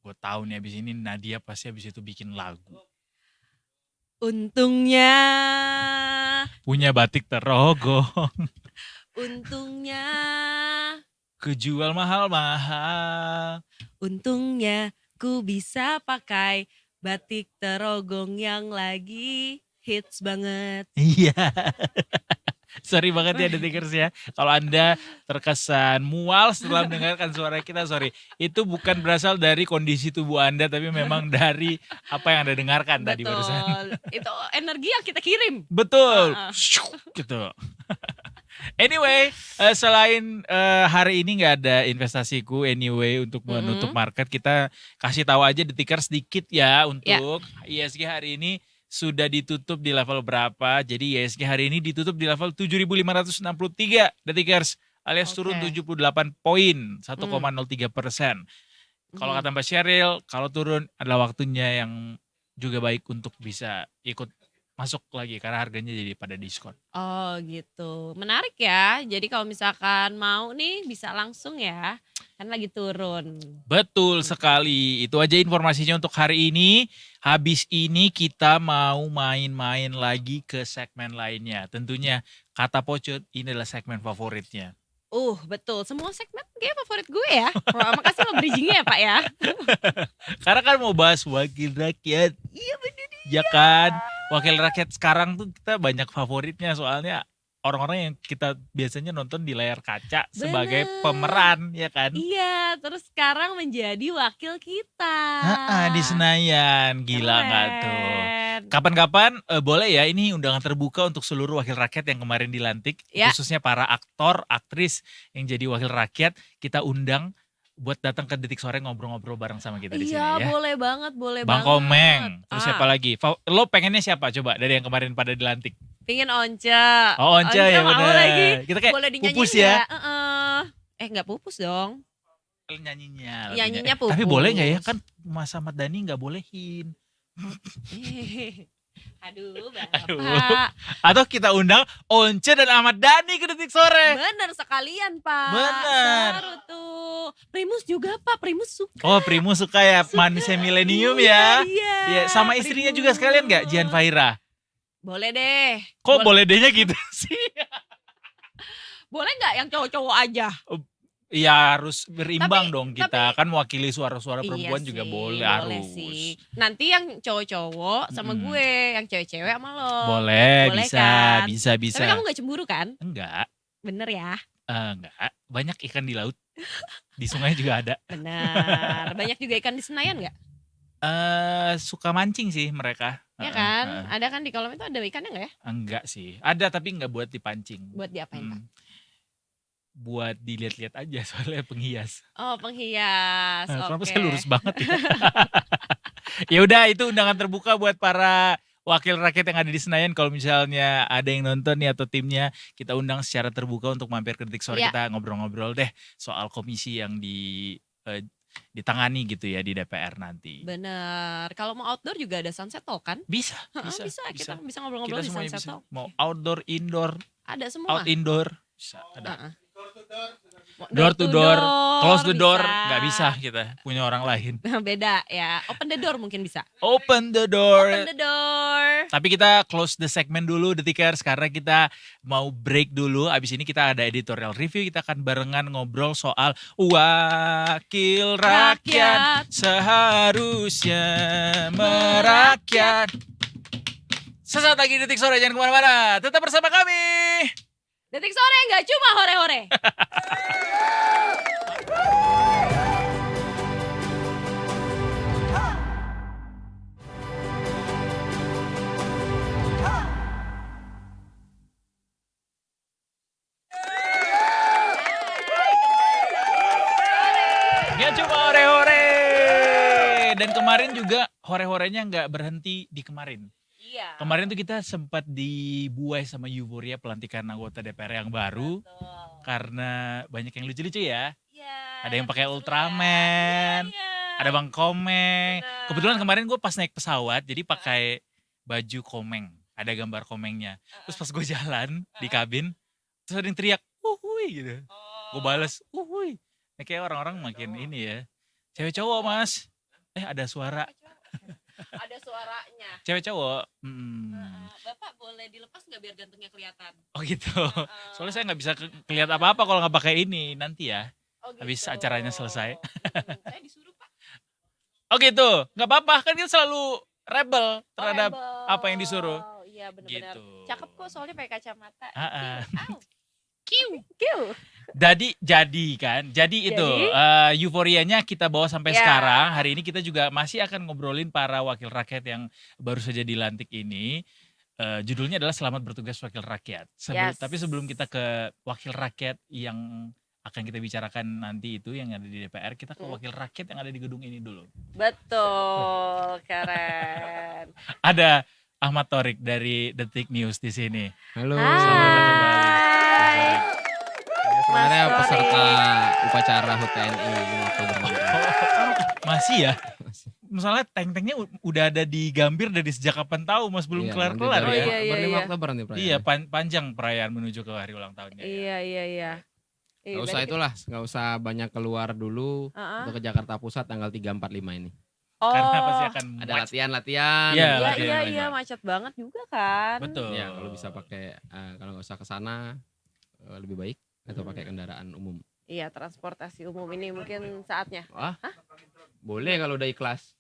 Gue tahu nih abis ini Nadia pasti abis itu bikin lagu. Untungnya. Punya batik Terogong. Untungnya. Kejual mahal-mahal. Untungnya ku bisa pakai batik Terogong yang lagi hits banget. Iya. Sorry banget ya Detikers ya. Kalau Anda terkesan mual setelah mendengarkan suara kita, sorry. Itu bukan berasal dari kondisi tubuh Anda, tapi memang dari apa yang Anda dengarkan tadi barusan. Itu energi yang kita kirim. Betul. Gitu. Anyway, selain hari ini nggak ada investasiku anyway untuk menutup market, kita kasih tahu aja Detikers sedikit ya untuk ISG hari ini sudah ditutup di level berapa. Jadi ISG hari ini ditutup di level 7.563 Detikers, alias turun 78 poin, 1,03%. Kalau kata Mbak Sheryl, kalau turun adalah waktunya yang juga baik untuk bisa ikut masuk lagi karena harganya jadi pada diskon. Oh gitu, menarik ya. Jadi kalau misalkan mau nih bisa langsung ya, kan lagi turun. Betul sekali, itu aja informasinya untuk hari ini. Habis ini kita mau main-main lagi ke segmen lainnya. Tentunya Kata Pocut ini adalah segmen favoritnya. Betul, semua segmen kayak favorit gue ya. Makasih lo bridgingnya ya Pak ya. Karena kan mau bahas wakil rakyat. Iya bener. Ya kan, wakil rakyat sekarang tuh kita banyak favoritnya, soalnya orang-orang yang kita biasanya nonton di layar kaca sebagai pemeran, ya kan? Iya, terus sekarang menjadi wakil kita. Di Senayan, gila nggak tuh? Kapan-kapan boleh ya, ini undangan terbuka untuk seluruh wakil rakyat yang kemarin dilantik, khususnya para aktor, aktris yang jadi wakil rakyat, kita undang buat datang ke Detik Sore ngobrol-ngobrol bareng sama kita di sini ya. Iya, boleh banget, Bang Komeng, terus siapa lagi? Lo pengennya siapa coba dari yang kemarin pada dilantik? Pingin Once. Oh Once ya mau bener. lagi. Kita kayak boleh pupus ya. Nggak pupus dong. Nyanyinya. Nyanyinya pupus. Tapi boleh gak ya? Kan Mas Ahmad Dhani gak bolehin. Aduh, Bapak. Aduh. Atau kita undang Once dan Ahmad Dhani ke Detik Sore. Bener sekalian, Pak. Bener. Seru tuh. Primus juga, Pak. Primus suka. Oh, Primus suka ya manisnya milenium ya. Iya. Iya, sama istrinya juga sekalian gak? Jihan Fahira. Boleh deh. Kok boleh dehnya gitu sih? Boleh nggak yang cowok-cowok aja? Ya harus berimbang Tapi- dong kita. Kan mewakili suara-suara perempuan Iya juga sih, boleh, boleh harus. sih. Nanti yang cowok-cowok sama Mm-mm. gue, yang cewek-cewek sama lo. Boleh, Boleh bisa, kan? bisa, bisa. Tapi kamu gak cemburu kan? Enggak, Bener ya? enggak. Banyak ikan di laut. Di sungai juga ada. Benar. Banyak juga ikan di Senayan gak? Suka mancing sih mereka. Ya kan? Ada kan di kolam itu ada ikannya gak ya? Enggak sih. Ada tapi enggak buat dipancing. Buat diapain, Pak? Buat dilihat-lihat aja soalnya penghias. Oh, penghias. Kenapa Oke. saya lurus banget ya? Ya udah, itu undangan terbuka buat para wakil rakyat yang ada di Senayan. Kalau misalnya ada yang nonton nih atau timnya, kita undang secara terbuka untuk mampir ke Detik Sore. Iya. Kita ngobrol-ngobrol deh soal komisi yang ditangani gitu ya di DPR nanti. Bener. Kalau mau outdoor juga ada Sunset Talk kan? Bisa, Heeh, bisa, Kita bisa Kita ngobrol-ngobrol di semuanya Sunset bisa. Talk. Mau outdoor, indoor, Ada semua. out indoor, bisa. Ada. Heeh. Mau Door to door, close the door, bisa. nggak bisa kita punya orang lain. Beda ya. Open the door mungkin bisa. Open the door. Open the door. Tapi kita close the segment dulu Detikers karena kita mau break dulu. Abis ini kita ada editorial review. Kita akan barengan ngobrol soal wakil rakyat seharusnya merakyat. Sesaat lagi Detik Sore, jangan kemana-mana. Tetap bersama kami. Detik Sore nggak cuma hore-hore. Ya cuma hore-hore. Dan kemarin juga hore-horenya nggak berhenti di kemarin. Iya. Kemarin tuh kita sempat dibuai sama euforia pelantikan anggota DPR yang baru. Karena banyak yang lucu-lucu ya. Iya. Ada yang pakai seru ya. Ultraman, Iya. ada Bang Komeng. Benar. Kebetulan kemarin gue pas naik pesawat jadi pakai baju Komeng. Ada gambar Komengnya. Terus pas gue jalan di kabin, terus ada yang teriak, uhui gitu. Gue bales, uhui. Ini kayak orang-orang makin ini ya. Cewek cowok mas. Ada suara. Ada suaranya. Cewek cowok. Bapak boleh dilepas nggak biar gantengnya kelihatan? Oh gitu. Soalnya saya nggak bisa kelihatan apa-apa kalau nggak pakai ini nanti ya. Oh, gitu. Habis acaranya selesai. Saya disuruh Pak. Oh gitu. Nggak apa-apa kan kita selalu rebel terhadap rebel. apa yang disuruh. Iya benar-benar. Gitu. Cakep kok soalnya pakai kacamata. Ah. Au. Kiu. Jadi itu euforianya kita bawa sampai Ya. sekarang. Hari ini kita juga masih akan ngobrolin para wakil rakyat yang baru saja dilantik ini. Judulnya adalah Selamat Bertugas Wakil Rakyat. Yes. Tapi sebelum kita ke wakil rakyat yang akan kita bicarakan nanti itu yang ada di DPR, kita ke wakil rakyat yang ada di gedung ini dulu. Betul, keren. Ada Ahmad Thorik dari Detik News di sini. Halo. Hai. Selamat datang kembali. Sebenarnya Mas peserta Thorik. upacara HUT TNI 5 Oktober nanti. Masih ya? Misalnya tank-tanknya udah ada di Gambir dari sejak kapan tahu Mas belum Iya, kelar-kelar nanti ya? Oh, iya, 5 iya. Oktober nanti perayaan. Iya, panjang perayaan menuju ke hari ulang tahunnya. ya. Iya. Gak usah itulah, gak usah banyak keluar dulu untuk ke Jakarta Pusat tanggal 3, 4, 5 ini. Oh. Karena pasti akan Ada macet. latihan-latian. Iya, Iya, latihan. iya, macet banget juga kan. Betul. Ya, kalau bisa pakai kalau nggak usah ke sana lebih baik atau pakai kendaraan umum. Iya, transportasi umum ini mungkin saatnya. Wah. Boleh kalau udah ikhlas.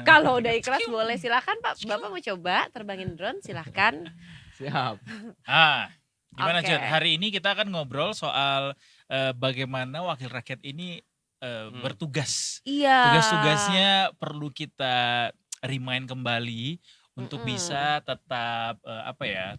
Kalau udah ikhlas boleh, silakan Pak. Bapak mau coba terbangin drone, silakan. Siap. Gimana Oke. Cud? Hari ini kita akan ngobrol soal bagaimana wakil rakyat ini bertugas. Iya. Tugas-tugasnya perlu kita remind kembali untuk bisa tetap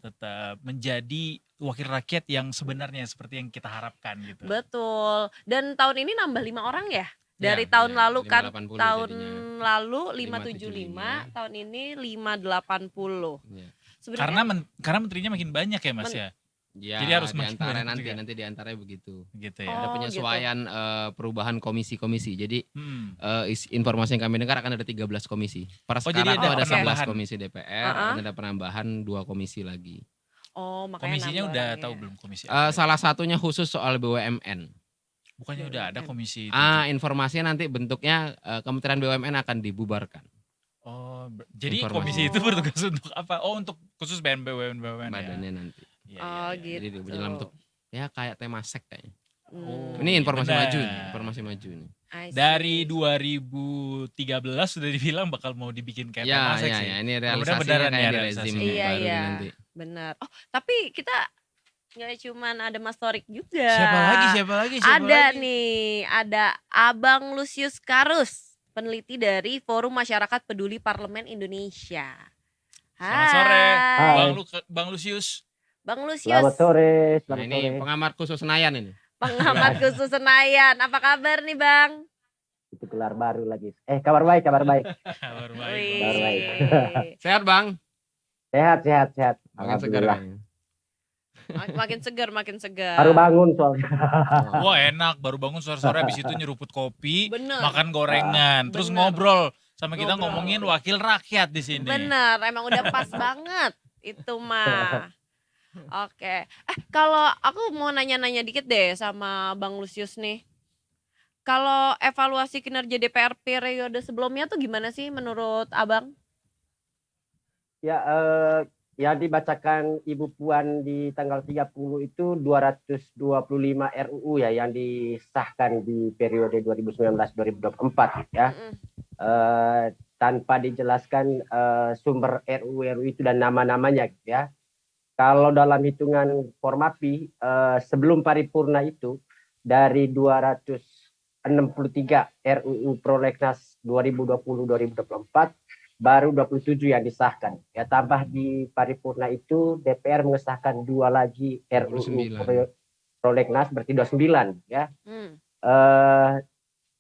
tetap menjadi wakil rakyat yang sebenarnya seperti yang kita harapkan gitu. Betul. Dan tahun ini nambah 5 orang ya? Dari Ya, tahun ya, lalu kan, 580 tahun jadinya. lalu 575, tahun ini 580. Iya. Sebenarnya Karena menterinya makin banyak ya Mas ya. Ya, Jadi harus di makin antara banyak juga. nanti di antaranya begitu. Gitu Oh, ya. Ada penyesuaian perubahan komisi-komisi. Jadi Hmm. informasi yang kami dengar akan ada 13 komisi. Per Oh, jadi sekarang tuh ada ada 11 penambahan. komisi DPR, akan ada penambahan 2 komisi lagi. Oh, makanya Komisinya nambah udah orangnya. tahu belum komisi apa? Salah satunya khusus soal BUMN. Bukannya udah ada BUMN. komisi itu? Informasinya nanti bentuknya Kementerian BUMN akan dibubarkan. Oh, jadi Informasi. komisi itu bertugas untuk apa? Oh, untuk khusus BUMN ya. Badannya nanti. Iya, Oh, iya, iya. Jadi dalam bentuk ya kayak Temasek kayaknya. Oh, Ini iya informasi benar. maju nih, informasi maju nih. I see. Dari 2013 sudah dibilang bakal mau dibikin kayak Ya, Temasek ya, sih. ya, ini Mudah-mudahan realisasinya beneran kayak ya di realisasi. rezim Iya, baru ini iya. nanti. Benar. Oh, tapi kita nggak cuman ada Mas Torik juga. Siapa lagi? Ada nih, ada Abang Lusius Karus, peneliti dari Forum Masyarakat Peduli Parlemen Indonesia. Selamat sore, Hai. Bang Lusius. Bang Lusius, Selamat sore, Nah, ini pengamat khusus Senayan ini. pengamat khusus Senayan. Apa kabar nih Bang? Itu gelar baru lagi. Kabar baik, kabar baik. Kabar baik. Wih. Kabar baik. Sehat, Bang? Sehat, sehat, sehat. Makin segar Alhamdulillah. kayaknya. Makin segar, makin segar. Baru bangun soalnya. Wah, enak, baru bangun sore-sore habis itu nyeruput kopi, Bener. makan gorengan, terus Bener. ngobrol sama kita Ngobrol. ngomongin wakil rakyat di sini. Bener, emang udah pas banget itu mah. Oke, kalau aku mau nanya-nanya dikit deh sama Bang Lusius nih. Kalau evaluasi kinerja DPR periode sebelumnya tuh gimana sih menurut Abang? Ya, yang dibacakan Ibu Puan di tanggal 30 itu 225 RUU ya yang disahkan di periode 2019-2024 ya. Mm-mm. Tanpa dijelaskan sumber RUU itu dan nama-namanya gitu ya. Kalau dalam hitungan Formapi sebelum paripurna itu dari 263 RUU Prolegnas 2020-2024 baru 27 yang disahkan. Ya, tambah di paripurna itu DPR mengesahkan 2 lagi RUU 29. Prolegnas berarti 29 ya. Hmm.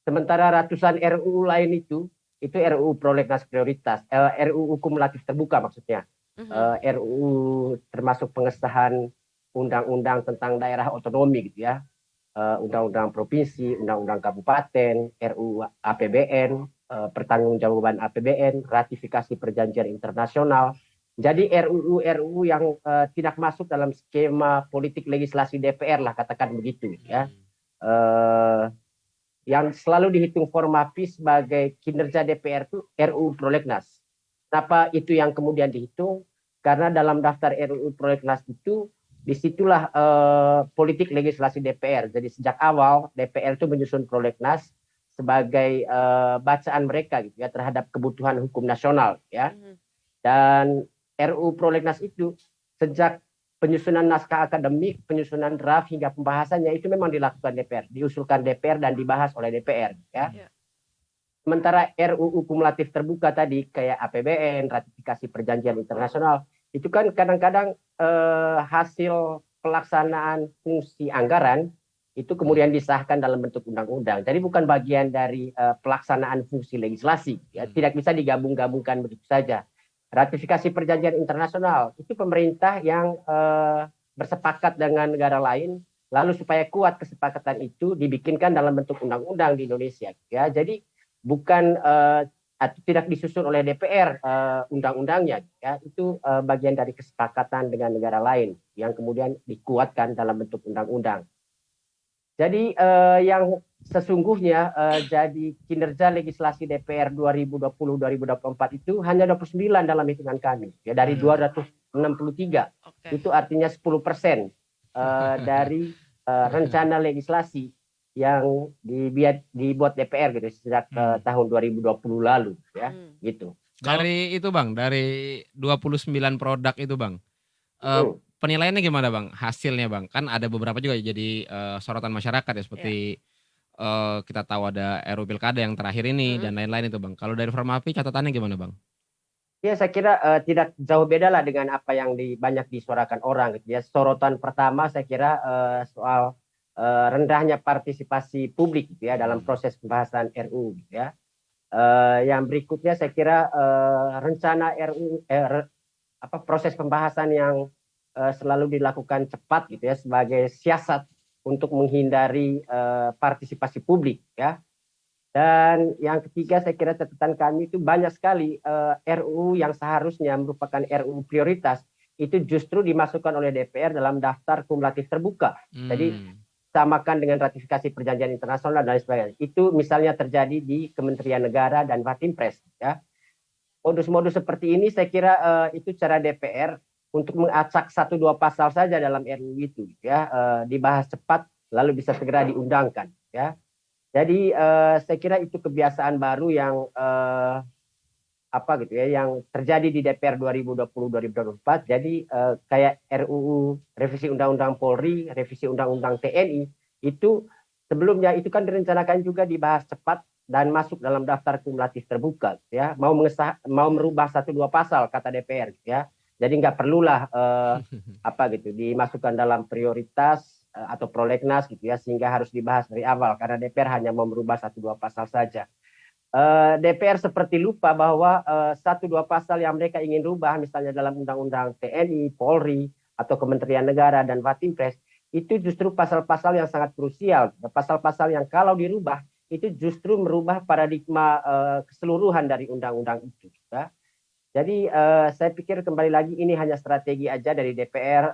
Sementara ratusan RUU lain itu RUU Prolegnas prioritas, RUU kumulatif terbuka maksudnya. RUU termasuk pengesahan undang-undang tentang daerah otonomi gitu ya. Undang-undang provinsi, undang-undang kabupaten, RUU APBN, pertanggungjawaban APBN, ratifikasi perjanjian internasional. Jadi RUU yang tidak masuk dalam skema politik legislasi DPR lah katakan begitu ya. Yang selalu dihitung Formapi sebagai kinerja DPR itu RUU Prolegnas. Kenapa itu yang kemudian dihitung? Karena dalam daftar RUU Prolegnas itu disitulah politik legislasi DPR. Jadi sejak awal DPR itu menyusun Prolegnas sebagai bacaan mereka gitu ya terhadap kebutuhan hukum nasional ya. Dan RUU Prolegnas itu sejak penyusunan naskah akademik, penyusunan draft hingga pembahasannya itu memang dilakukan DPR, diusulkan DPR dan dibahas oleh DPR ya. Sementara RUU kumulatif terbuka tadi kayak APBN, ratifikasi perjanjian internasional itu kan kadang-kadang hasil pelaksanaan fungsi anggaran itu kemudian disahkan dalam bentuk undang-undang. Jadi bukan bagian dari pelaksanaan fungsi legislasi, ya. Tidak bisa digabung-gabungkan begitu saja. Ratifikasi perjanjian internasional itu pemerintah yang bersepakat dengan negara lain, lalu supaya kuat kesepakatan itu dibikinkan dalam bentuk undang-undang di Indonesia. Ya, jadi bukan atau tidak disusun oleh DPR undang-undangnya, ya itu bagian dari kesepakatan dengan negara lain yang kemudian dikuatkan dalam bentuk undang-undang. Jadi yang sesungguhnya jadi kinerja legislasi DPR 2020-2024 itu hanya 29 dalam hitungan kami, ya dari 263. Itu artinya 10% dari rencana legislasi yang dibuat DPR gitu sejak tahun 2020 lalu ya gitu. Dari itu Bang, dari 29 produk itu Bang. Penilaiannya gimana Bang? Hasilnya Bang. Kan ada beberapa juga jadi sorotan masyarakat ya seperti kita tahu ada RUU Pilkada yang terakhir ini dan lain-lain itu Bang. Kalau dari Formapi catatannya gimana Bang? Ya saya kira tidak jauh beda lah dengan apa yang banyak disuarakan orang gitu ya. Sorotan pertama saya kira soal rendahnya partisipasi publik gitu ya dalam proses pembahasan RUU gitu ya. Yang berikutnya saya kira rencana RUU proses pembahasan yang selalu dilakukan cepat gitu ya sebagai siasat untuk menghindari partisipasi publik ya. Dan yang ketiga saya kira catatan kami itu banyak sekali RUU yang seharusnya merupakan RUU prioritas itu justru dimasukkan oleh DPR dalam daftar kumulatif terbuka. Jadi samakan dengan ratifikasi perjanjian internasional dan lain sebagainya. Itu misalnya terjadi di Kementerian Negara dan Batimpres ya. Modus-modus seperti ini saya kira itu cara DPR untuk mengacak 1-2 pasal saja dalam RUU itu ya, dibahas cepat lalu bisa segera diundangkan ya. Jadi saya kira itu kebiasaan baru yang yang terjadi di DPR 2020-2024. Jadi kayak RUU revisi Undang-Undang Polri, revisi Undang-Undang TNI itu sebelumnya itu kan direncanakan juga dibahas cepat dan masuk dalam daftar kumulatif terbuka ya. Mau merubah 1-2 pasal kata DPR ya. Jadi nggak perlulah dimasukkan dalam prioritas atau prolegnas gitu ya, sehingga harus dibahas dari awal karena DPR hanya mau merubah 1-2 pasal saja. DPR seperti lupa bahwa 1-2 pasal yang mereka ingin rubah misalnya dalam Undang-Undang TNI, Polri atau Kementerian Negara dan Batimpres itu justru pasal-pasal yang sangat krusial, pasal-pasal yang kalau dirubah itu justru merubah paradigma keseluruhan dari undang-undang itu ya. Jadi saya pikir kembali lagi ini hanya strategi aja dari DPR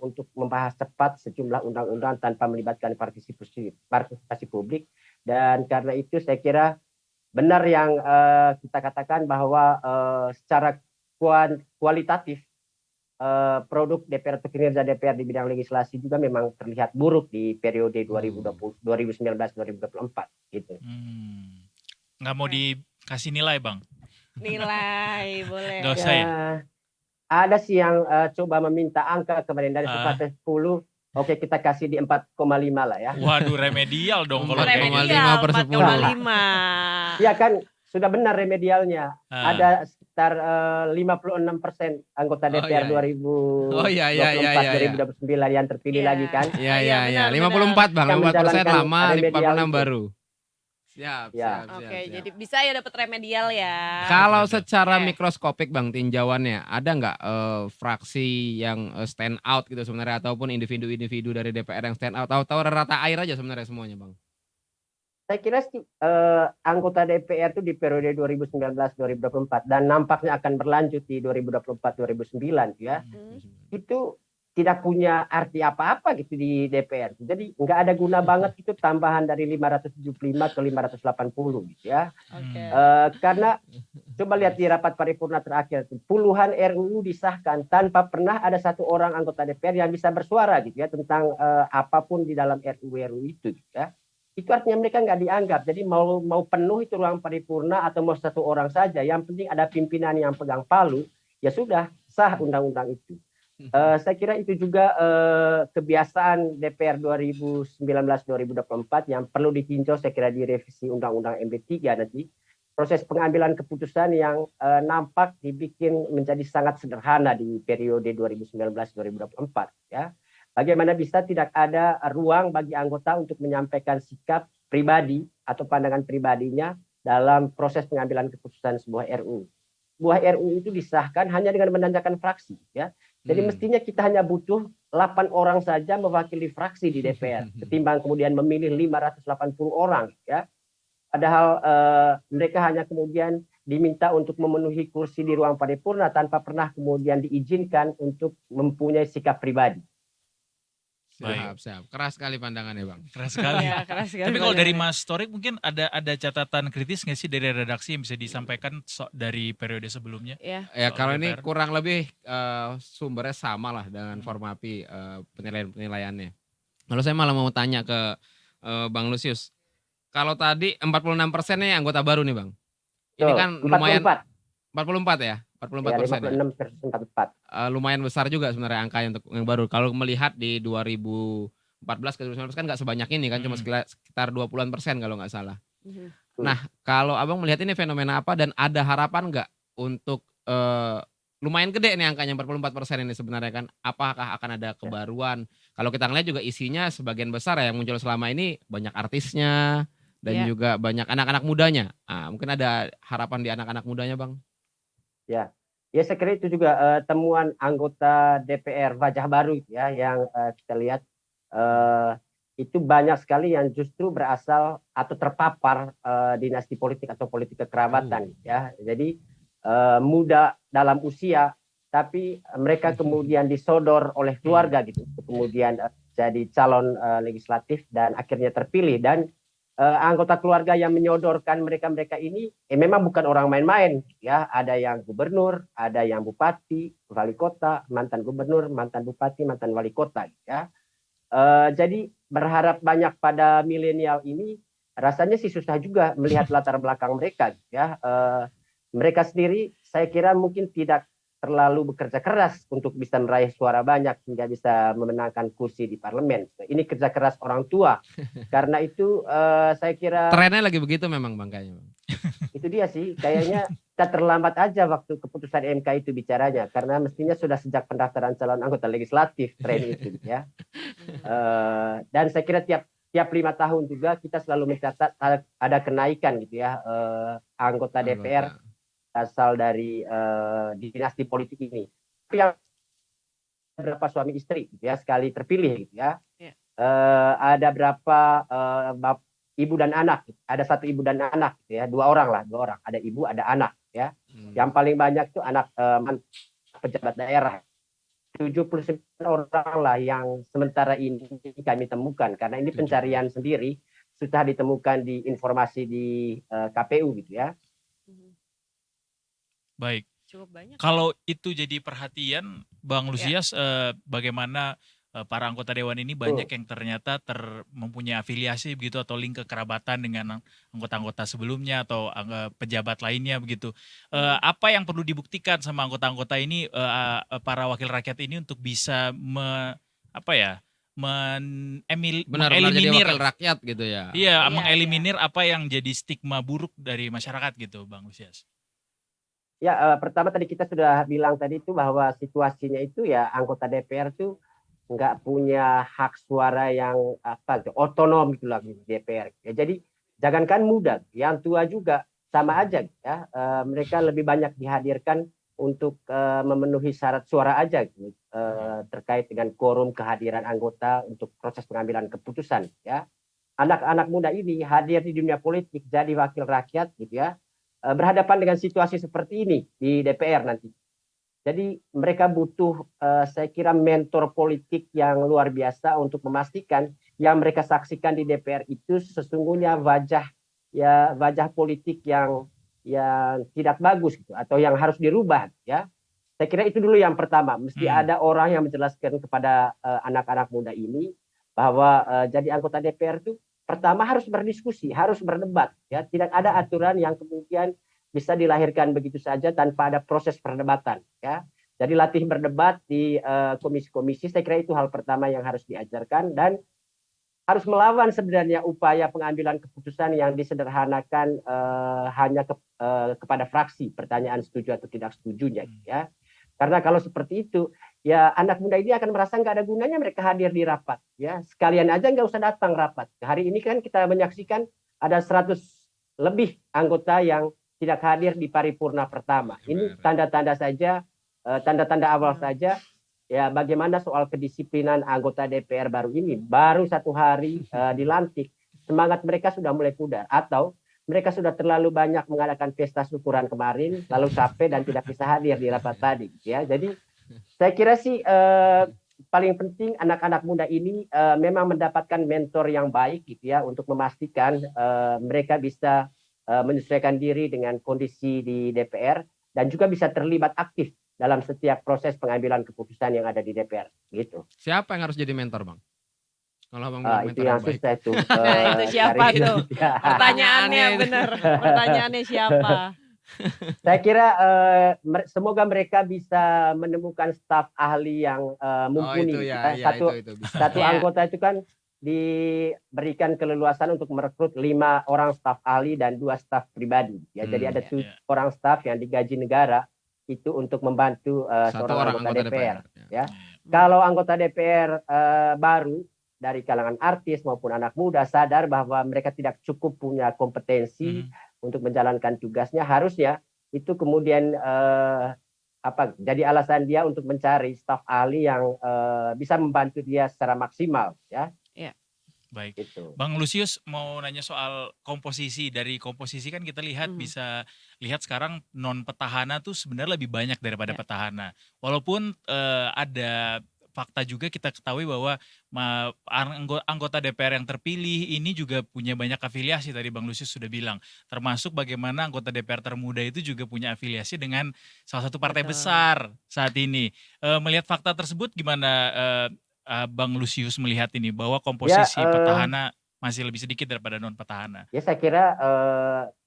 untuk membahas cepat sejumlah undang-undang tanpa melibatkan partisipasi publik. Dan karena itu saya kira benar yang kita katakan bahwa secara kualitatif produk DPR atau kinerja DPR di bidang legislasi juga memang terlihat buruk di periode 2019-2024 gitu. Nggak mau dikasih nilai Bang? Nilai boleh. Nggak usah ya? Ada sih yang coba meminta angka kemarin dari 1 sampai 10. Oke, kita kasih di 4,5 lah ya. Waduh, remedial dong kalau kayak gitu. 4,5/10. Iya kan, sudah benar remedialnya. Ada sekitar 56% anggota DPR 2024-2029 yang terpilih lagi kan. Iya. 54 Bang, 54% lama, 46 baru. Siap. Jadi bisa ya dapat remedial ya. Kalau secara mikroskopik Bang tinjauannya, ada nggak fraksi yang stand out gitu sebenarnya ataupun individu-individu dari DPR yang stand out? Tahu-tahu rata air aja sebenarnya semuanya Bang. Saya kira sih anggota DPR itu di periode 2019-2024 dan nampaknya akan berlanjut di 2024-2029 ya. Itu tidak punya arti apa-apa gitu di DPR. Jadi nggak ada guna banget itu tambahan dari 575 ke 580 gitu ya. Karena coba lihat di rapat paripurna terakhir, puluhan RUU disahkan tanpa pernah ada satu orang anggota DPR yang bisa bersuara gitu ya tentang apapun di dalam RUU itu gitu ya. Itu artinya mereka nggak dianggap. Jadi mau penuh itu ruang paripurna atau mau satu orang saja, yang penting ada pimpinan yang pegang palu, ya sudah sah undang-undang itu. Saya kira itu juga kebiasaan DPR 2019-2024 yang perlu ditinjau saya kira di revisi Undang-Undang MD3 nanti. Proses pengambilan keputusan yang nampak dibikin menjadi sangat sederhana di periode 2019-2024 ya. Bagaimana bisa tidak ada ruang bagi anggota untuk menyampaikan sikap pribadi atau pandangan pribadinya dalam proses pengambilan keputusan sebuah RUU. Sebuah RUU itu disahkan hanya dengan menandakan fraksi ya. Jadi mestinya kita hanya butuh 8 orang saja mewakili fraksi di DPR ketimbang kemudian memilih 580 orang ya. Padahal mereka hanya kemudian diminta untuk memenuhi kursi di ruang paripurna tanpa pernah kemudian diizinkan untuk mempunyai sikap pribadi. Siap. Keras sekali pandangannya Bang. Keras sekali. Ya, keras sekali Tapi kalau dari pandangannya. Mas Torik mungkin ada catatan kritis nggak sih dari redaksi yang bisa disampaikan dari periode sebelumnya? Ya. Ya Soal kalau ini DPR. kurang lebih sumbernya sama lah dengan Formapi penilaiannya. Lalu saya malah mau tanya ke Bang Lusius. Kalau tadi 46% nih anggota baru nih Bang. Ini kan lumayan 44 ya? 44%. 56 versus 44. Lumayan besar juga sebenarnya angka untuk yang baru. Kalau melihat di 2014 ke 2019 kan nggak sebanyak ini kan, cuma sekitar 20% kalau nggak salah. Nah, kalau Abang melihat ini fenomena apa dan ada harapan nggak untuk lumayan gede nih angkanya 44% ini sebenarnya kan. Apakah akan ada kebaruan? Kalau kita ngeliat juga isinya sebagian besar ya yang muncul selama ini banyak artisnya dan juga banyak anak-anak mudanya. Mungkin ada harapan di anak-anak mudanya Bang? Ya, Ya saya kira itu juga temuan anggota DPR wajah baru ya yang kita lihat itu banyak sekali yang justru berasal atau terpapar dinasti politik atau politik kekerabatan ya. Jadi muda dalam usia tapi mereka kemudian disodor oleh keluarga gitu. Kemudian jadi calon legislatif dan akhirnya terpilih dan anggota keluarga yang menyodorkan mereka-mereka ini memang bukan orang main-main ya, ada yang gubernur, ada yang bupati, wali kota, mantan gubernur, mantan bupati, mantan wali kota ya. Jadi berharap banyak pada milenial ini rasanya sih susah juga melihat latar belakang mereka ya. Mereka sendiri saya kira mungkin tidak terlalu bekerja keras untuk bisa meraih suara banyak hingga bisa memenangkan kursi di parlemen. Ini kerja keras orang tua. Karena itu saya kira Trennya lagi begitu memang Bang kayaknya. Bang. itu dia sih. Kayaknya kita terlambat aja waktu keputusan MK itu bicaranya. Karena mestinya sudah sejak pendaftaran calon anggota legislatif tren itu ya. Dan saya kira tiap 5 tahun juga kita selalu mencatat ada kenaikan gitu ya anggota DPR asal dari dinasti politik ini. Tapi yang berapa suami istri gitu ya sekali terpilih gitu ya. Ada berapa ibu dan anak? Ada 1 ibu dan anak gitu ya, 2 orang. Ada ibu, ada anak ya. Yang paling banyak itu anak pejabat daerah. 79 orang lah yang sementara ini kami temukan karena ini pencarian sendiri sudah ditemukan di informasi di KPU gitu ya. Baik. Cukup banyak. Kalau itu jadi perhatian, Bang Lusias, bagaimana para anggota dewan ini banyak yang ternyata mempunyai afiliasi begitu atau link kekerabatan dengan anggota-anggota sebelumnya atau pejabat lainnya begitu. Apa yang perlu dibuktikan sama anggota-anggota ini, para wakil rakyat ini untuk bisa Benar-benar jadi mengeliminir wakil rakyat gitu ya. Iya, mengeliminir apa yang jadi stigma buruk dari masyarakat gitu, Bang Lusias. Ya, pertama tadi kita sudah bilang tadi itu bahwa situasinya itu ya anggota DPR tuh nggak punya hak suara yang otonom gitu lah di DPR. Ya, jadi jangankan muda, yang tua juga sama aja ya. Mereka lebih banyak dihadirkan untuk memenuhi syarat suara aja gitu, terkait dengan quorum kehadiran anggota untuk proses pengambilan keputusan ya. Anak-anak muda ini hadir di dunia politik jadi wakil rakyat gitu ya. Berhadapan dengan situasi seperti ini di DPR nanti. Jadi mereka butuh saya kira mentor politik yang luar biasa untuk memastikan yang mereka saksikan di DPR itu sesungguhnya wajah politik yang tidak bagus gitu atau yang harus dirubah ya. Saya kira itu dulu yang pertama, mesti ada orang yang menjelaskan kepada anak-anak muda ini bahwa jadi anggota DPR itu pertama harus berdiskusi, harus berdebat ya. Tidak ada aturan yang kemudian bisa dilahirkan begitu saja tanpa ada proses perdebatan ya. Jadi latih berdebat di komisi-komisi, saya kira itu hal pertama yang harus diajarkan dan harus melawan sebenarnya upaya pengambilan keputusan yang disederhanakan hanya kepada fraksi, pertanyaan setuju atau tidak setujunya ya. Karena kalau seperti itu ya anak muda ini akan merasa nggak ada gunanya mereka hadir di rapat ya, sekalian aja nggak usah datang rapat. Hari ini kan kita menyaksikan ada 100 lebih anggota yang tidak hadir di paripurna pertama. Ini tanda-tanda saja, tanda-tanda awal saja ya bagaimana soal kedisiplinan anggota DPR baru ini. Baru 1 hari dilantik, semangat mereka sudah mulai pudar atau mereka sudah terlalu banyak mengadakan pesta syukuran kemarin lalu capek dan tidak bisa hadir di rapat tadi ya. Jadi saya kira sih paling penting anak-anak muda ini memang mendapatkan mentor yang baik gitu ya untuk memastikan mereka bisa menyesuaikan diri dengan kondisi di DPR dan juga bisa terlibat aktif dalam setiap proses pengambilan keputusan yang ada di DPR gitu. Siapa yang harus jadi mentor, Bang? Kalau Bang itu yang susah itu. Nah, itu siapa tuh? Ya. Pertanyaannya benar. Pertanyaannya siapa? Saya kira semoga mereka bisa menemukan staf ahli yang mumpuni. Itu ya, itu bisa. Satu anggota itu kan diberikan keleluasan untuk merekrut 5 orang staf ahli dan 2 staf pribadi. Ya, jadi ada 7 orang staf yang digaji negara itu untuk membantu seorang anggota DPR. Ya. Kalau anggota DPR baru dari kalangan artis maupun anak muda sadar bahwa mereka tidak cukup punya kompetensi untuk menjalankan tugasnya, harusnya itu kemudian jadi alasan dia untuk mencari staf ahli yang bisa membantu dia secara maksimal ya. Baik. Gitu. Bang Lusius mau nanya soal komposisi. Dari komposisi kan kita lihat bisa lihat sekarang non petahana tuh sebenarnya lebih banyak daripada petahana. Walaupun ada fakta juga kita ketahui bahwa anggota DPR yang terpilih ini juga punya banyak afiliasi, tadi Bang Lusius sudah bilang. Termasuk bagaimana anggota DPR termuda itu juga punya afiliasi dengan salah satu partai besar saat ini. Melihat fakta tersebut gimana Bang Lusius melihat ini bahwa komposisi petahana masih lebih sedikit daripada non petahana? Ya saya kira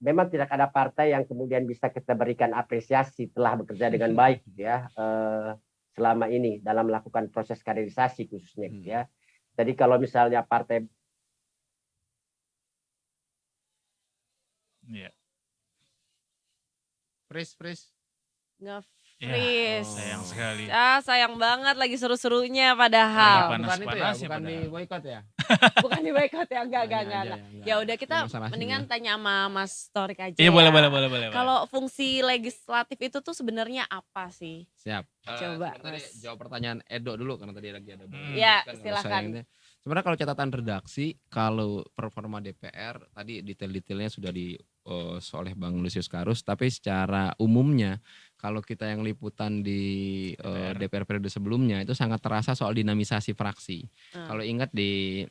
memang tidak ada partai yang kemudian bisa kita berikan apresiasi telah bekerja dengan baik gitu ya selama ini dalam melakukan proses kaderisasi khususnya gitu ya. Jadi kalau misalnya partai Freeze. Nge-freeze. Sayang sekali. Sayang banget lagi seru-serunya padahal. Bukan di boykot ya? Bukan di boykot ya, enggak. Enggak. Ya udah kita Masalah mendingan sih, tanya sama Mas Torik aja. Iya ya. boleh. Kalau fungsi legislatif itu tuh sebenarnya apa sih? Siap. Coba, Tadi Mas. jawab pertanyaan Edo dulu karena tadi lagi ada. Ya, Kan kalau silakan. saya ini, sebenarnya kalau catatan redaksi, kalau performa DPR tadi detail-detailnya sudah oleh Bang Lusius Karus, tapi secara umumnya kalau kita yang liputan di DPR periode sebelumnya itu sangat terasa soal dinamisasi fraksi. Kalau ingat di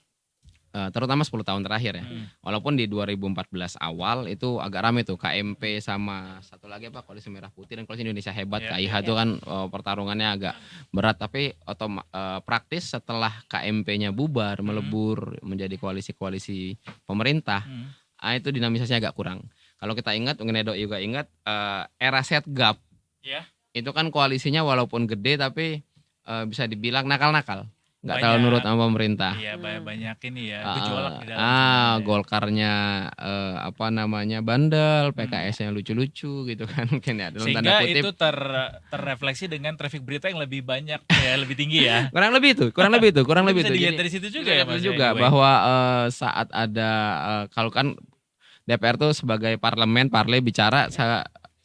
terutama 10 tahun terakhir ya. Walaupun di 2014 awal itu agak rame tuh KMP sama satu lagi apa Koalisi Merah Putih dan Koalisi Indonesia Hebat KIH itu kan pertarungannya agak berat, tapi praktis setelah KMP-nya bubar melebur menjadi koalisi-koalisi pemerintah, itu dinamisasinya agak kurang. Kalau kita ingat, mungkin Edo juga ingat era Setgap. Itu kan koalisinya walaupun gede tapi bisa dibilang nakal-nakal. Nggak terlalu nurut sama pemerintah. Iya, banyak ini ya, gejolak di dalam. Golkarnya bandel, PKS-nya lucu-lucu gitu kan mungkin ya. Dalam tanda Sehingga kutip, itu terrefleksi dengan traffic berita yang lebih banyak ya, lebih tinggi ya. kurang lebih itu. Bisa dilihat dari situ juga ya Mas. Juga bahwa saat ada kalau kan DPR tuh sebagai parle bicara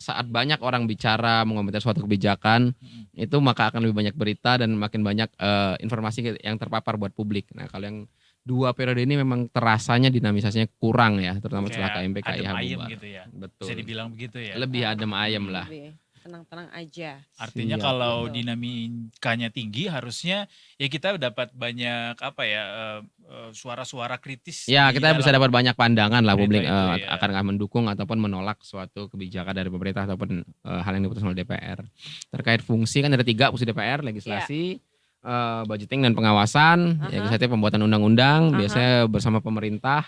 saat banyak orang bicara mengomentari suatu kebijakan itu maka akan lebih banyak berita dan makin banyak informasi yang terpapar buat publik. Nah kalau yang 2 periode ini memang terasanya dinamisasinya kurang ya, terutama setelah KMP KIH bubar. Gitu ya. Betul. Bisa dibilang begitu ya. Lebih adem ayem lah. Tenang-tenang aja. Artinya kalau dinamikanya tinggi harusnya ya kita dapat banyak suara-suara kritis. Ya kita bisa dapat banyak pandangan lah publik ya. akan mendukung ataupun menolak suatu kebijakan dari pemerintah ataupun hal yang diputuskan oleh DPR. Terkait fungsi kan ada 3 fungsi DPR, legislasi, budgeting dan pengawasan, legislatif pembuatan undang-undang, biasanya bersama pemerintah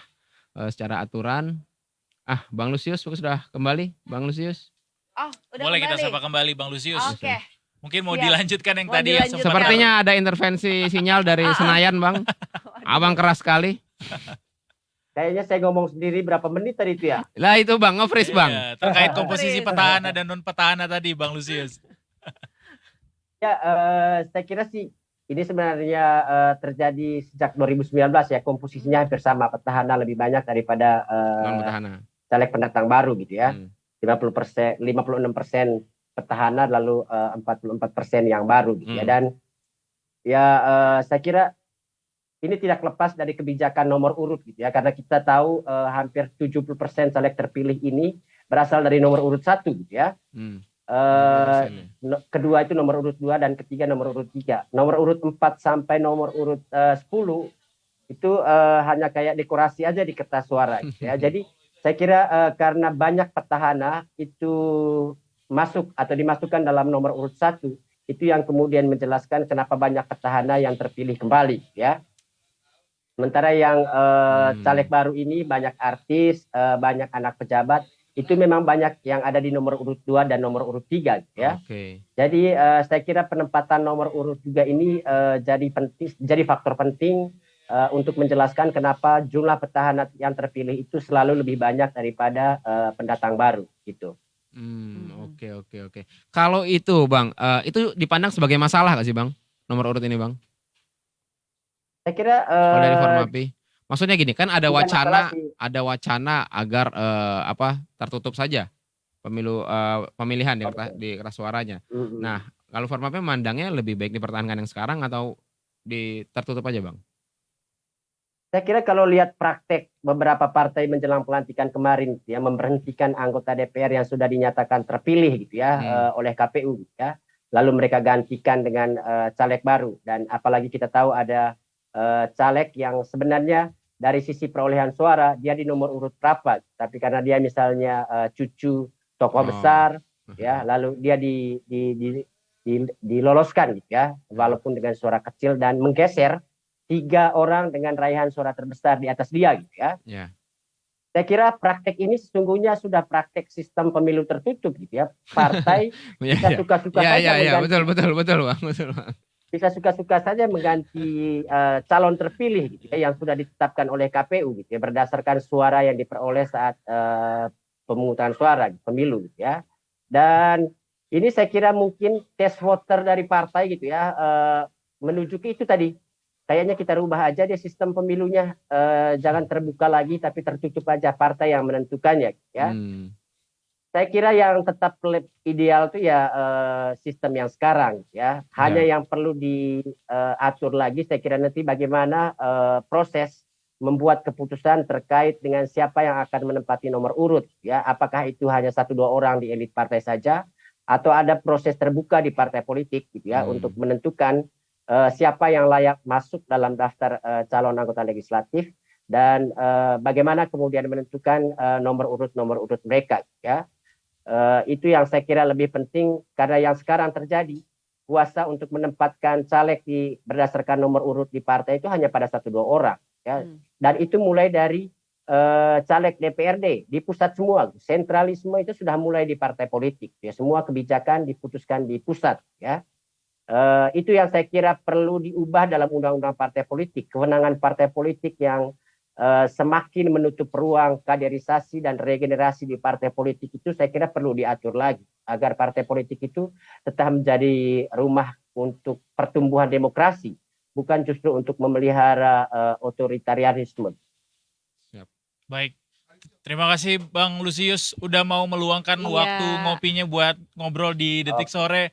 secara aturan. Bang Lusius sudah kembali, Bang Lusius. Udah boleh kembali. kita sapa kembali Bang Lusius. Oke. Mungkin mau Siap. dilanjutkan yang Mau tadi. dilanjutkan. Sepertinya ada intervensi sinyal dari Senayan, Bang. Abang keras sekali. kayaknya saya ngomong sendiri berapa menit tadi itu ya. Lah itu Bang, nge-freeze Bang. Iya, terkait komposisi petahana dan non petahana tadi Bang Lusius. Ya, saya kira sih ini sebenarnya terjadi sejak 2019 ya, komposisinya hampir sama, petahana lebih banyak daripada Non petahana. caleg pendatang baru gitu ya. 56% petahana lalu 44% yang baru gitu ya. Dan ya saya kira ini tidak lepas dari kebijakan nomor urut gitu ya, karena kita tahu hampir 70% caleg terpilih ini berasal dari nomor urut 1 gitu ya. Kedua itu nomor urut 2 dan ketiga nomor urut 3. Nomor urut 4 sampai nomor urut 10 itu hanya kayak dekorasi aja di kertas suara gitu ya. Jadi saya kira karena banyak petahana itu masuk atau dimasukkan dalam nomor urut 1, itu yang kemudian menjelaskan kenapa banyak petahana yang terpilih kembali ya. Sementara yang caleg baru ini banyak artis, banyak anak pejabat, itu memang banyak yang ada di nomor urut 2 dan nomor urut 3 ya. Jadi saya kira penempatan nomor urut 3 ini jadi faktor penting untuk menjelaskan kenapa jumlah petahana yang terpilih itu selalu lebih banyak daripada pendatang baru gitu. Oke. Kalau itu Bang, itu dipandang sebagai masalah nggak sih Bang, nomor urut ini Bang? Saya kira kalau dari Formapi, maksudnya gini kan ada bukan wacana, masalah sih. agar tertutup saja pemilihan di, Oke. di kertas suaranya. Mm-mm. Nah, kalau formatnya mandangnya lebih baik dipertahankan yang sekarang atau tertutup aja, Bang? Saya kira kalau lihat praktek beberapa partai menjelang pelantikan kemarin gitu ya, memberhentikan anggota DPR yang sudah dinyatakan terpilih gitu ya oleh KPU gitu ya. Lalu mereka gantikan dengan caleg baru, dan apalagi kita tahu ada caleg yang sebenarnya dari sisi perolehan suara dia di nomor urut berapa, tapi karena dia misalnya cucu tokoh besar ya, lalu dia diloloskan gitu ya, walaupun dengan suara kecil, dan menggeser 3 orang dengan raihan suara terbesar di atas dia gitu ya. Ya. Saya kira praktek ini sesungguhnya sudah praktek sistem pemilu tertutup gitu ya. Partai bisa suka-suka saja betul Bang, betul Bang. Bisa suka-suka saja mengganti calon terpilih gitu ya, yang sudah ditetapkan oleh KPU gitu ya, berdasarkan suara yang diperoleh saat pemungutan suara pemilu gitu ya. Dan ini saya kira mungkin test voter dari partai gitu ya, menuju ke itu tadi. Kayaknya kita rubah aja deh sistem pemilunya, jangan terbuka lagi tapi tertutup aja, partai yang menentukannya ya. Saya kira yang tetap ideal itu ya sistem yang sekarang ya. Hanya yang perlu diatur lagi saya kira nanti bagaimana proses membuat keputusan terkait dengan siapa yang akan menempati nomor urut ya. Apakah itu hanya 1-2 orang di elit partai saja, atau ada proses terbuka di partai politik gitu ya, untuk menentukan siapa yang layak masuk dalam daftar calon anggota legislatif, dan bagaimana kemudian menentukan nomor urut mereka ya. Itu yang saya kira lebih penting, karena yang sekarang terjadi kuasa untuk menempatkan caleg berdasarkan nomor urut di partai itu hanya pada 1-2 orang ya. Dan itu mulai dari caleg DPRD di pusat semua. Sentralisme itu sudah mulai di partai politik ya, semua kebijakan diputuskan di pusat ya. Itu yang saya kira perlu diubah dalam undang-undang partai politik. Kewenangan partai politik yang semakin menutup ruang kaderisasi dan regenerasi di partai politik itu saya kira perlu diatur lagi, agar partai politik itu tetap menjadi rumah untuk pertumbuhan demokrasi, bukan justru untuk memelihara otoritarianisme. Baik. Terima kasih Bang Lusius udah mau meluangkan waktu ngopinya buat ngobrol di Detik Sore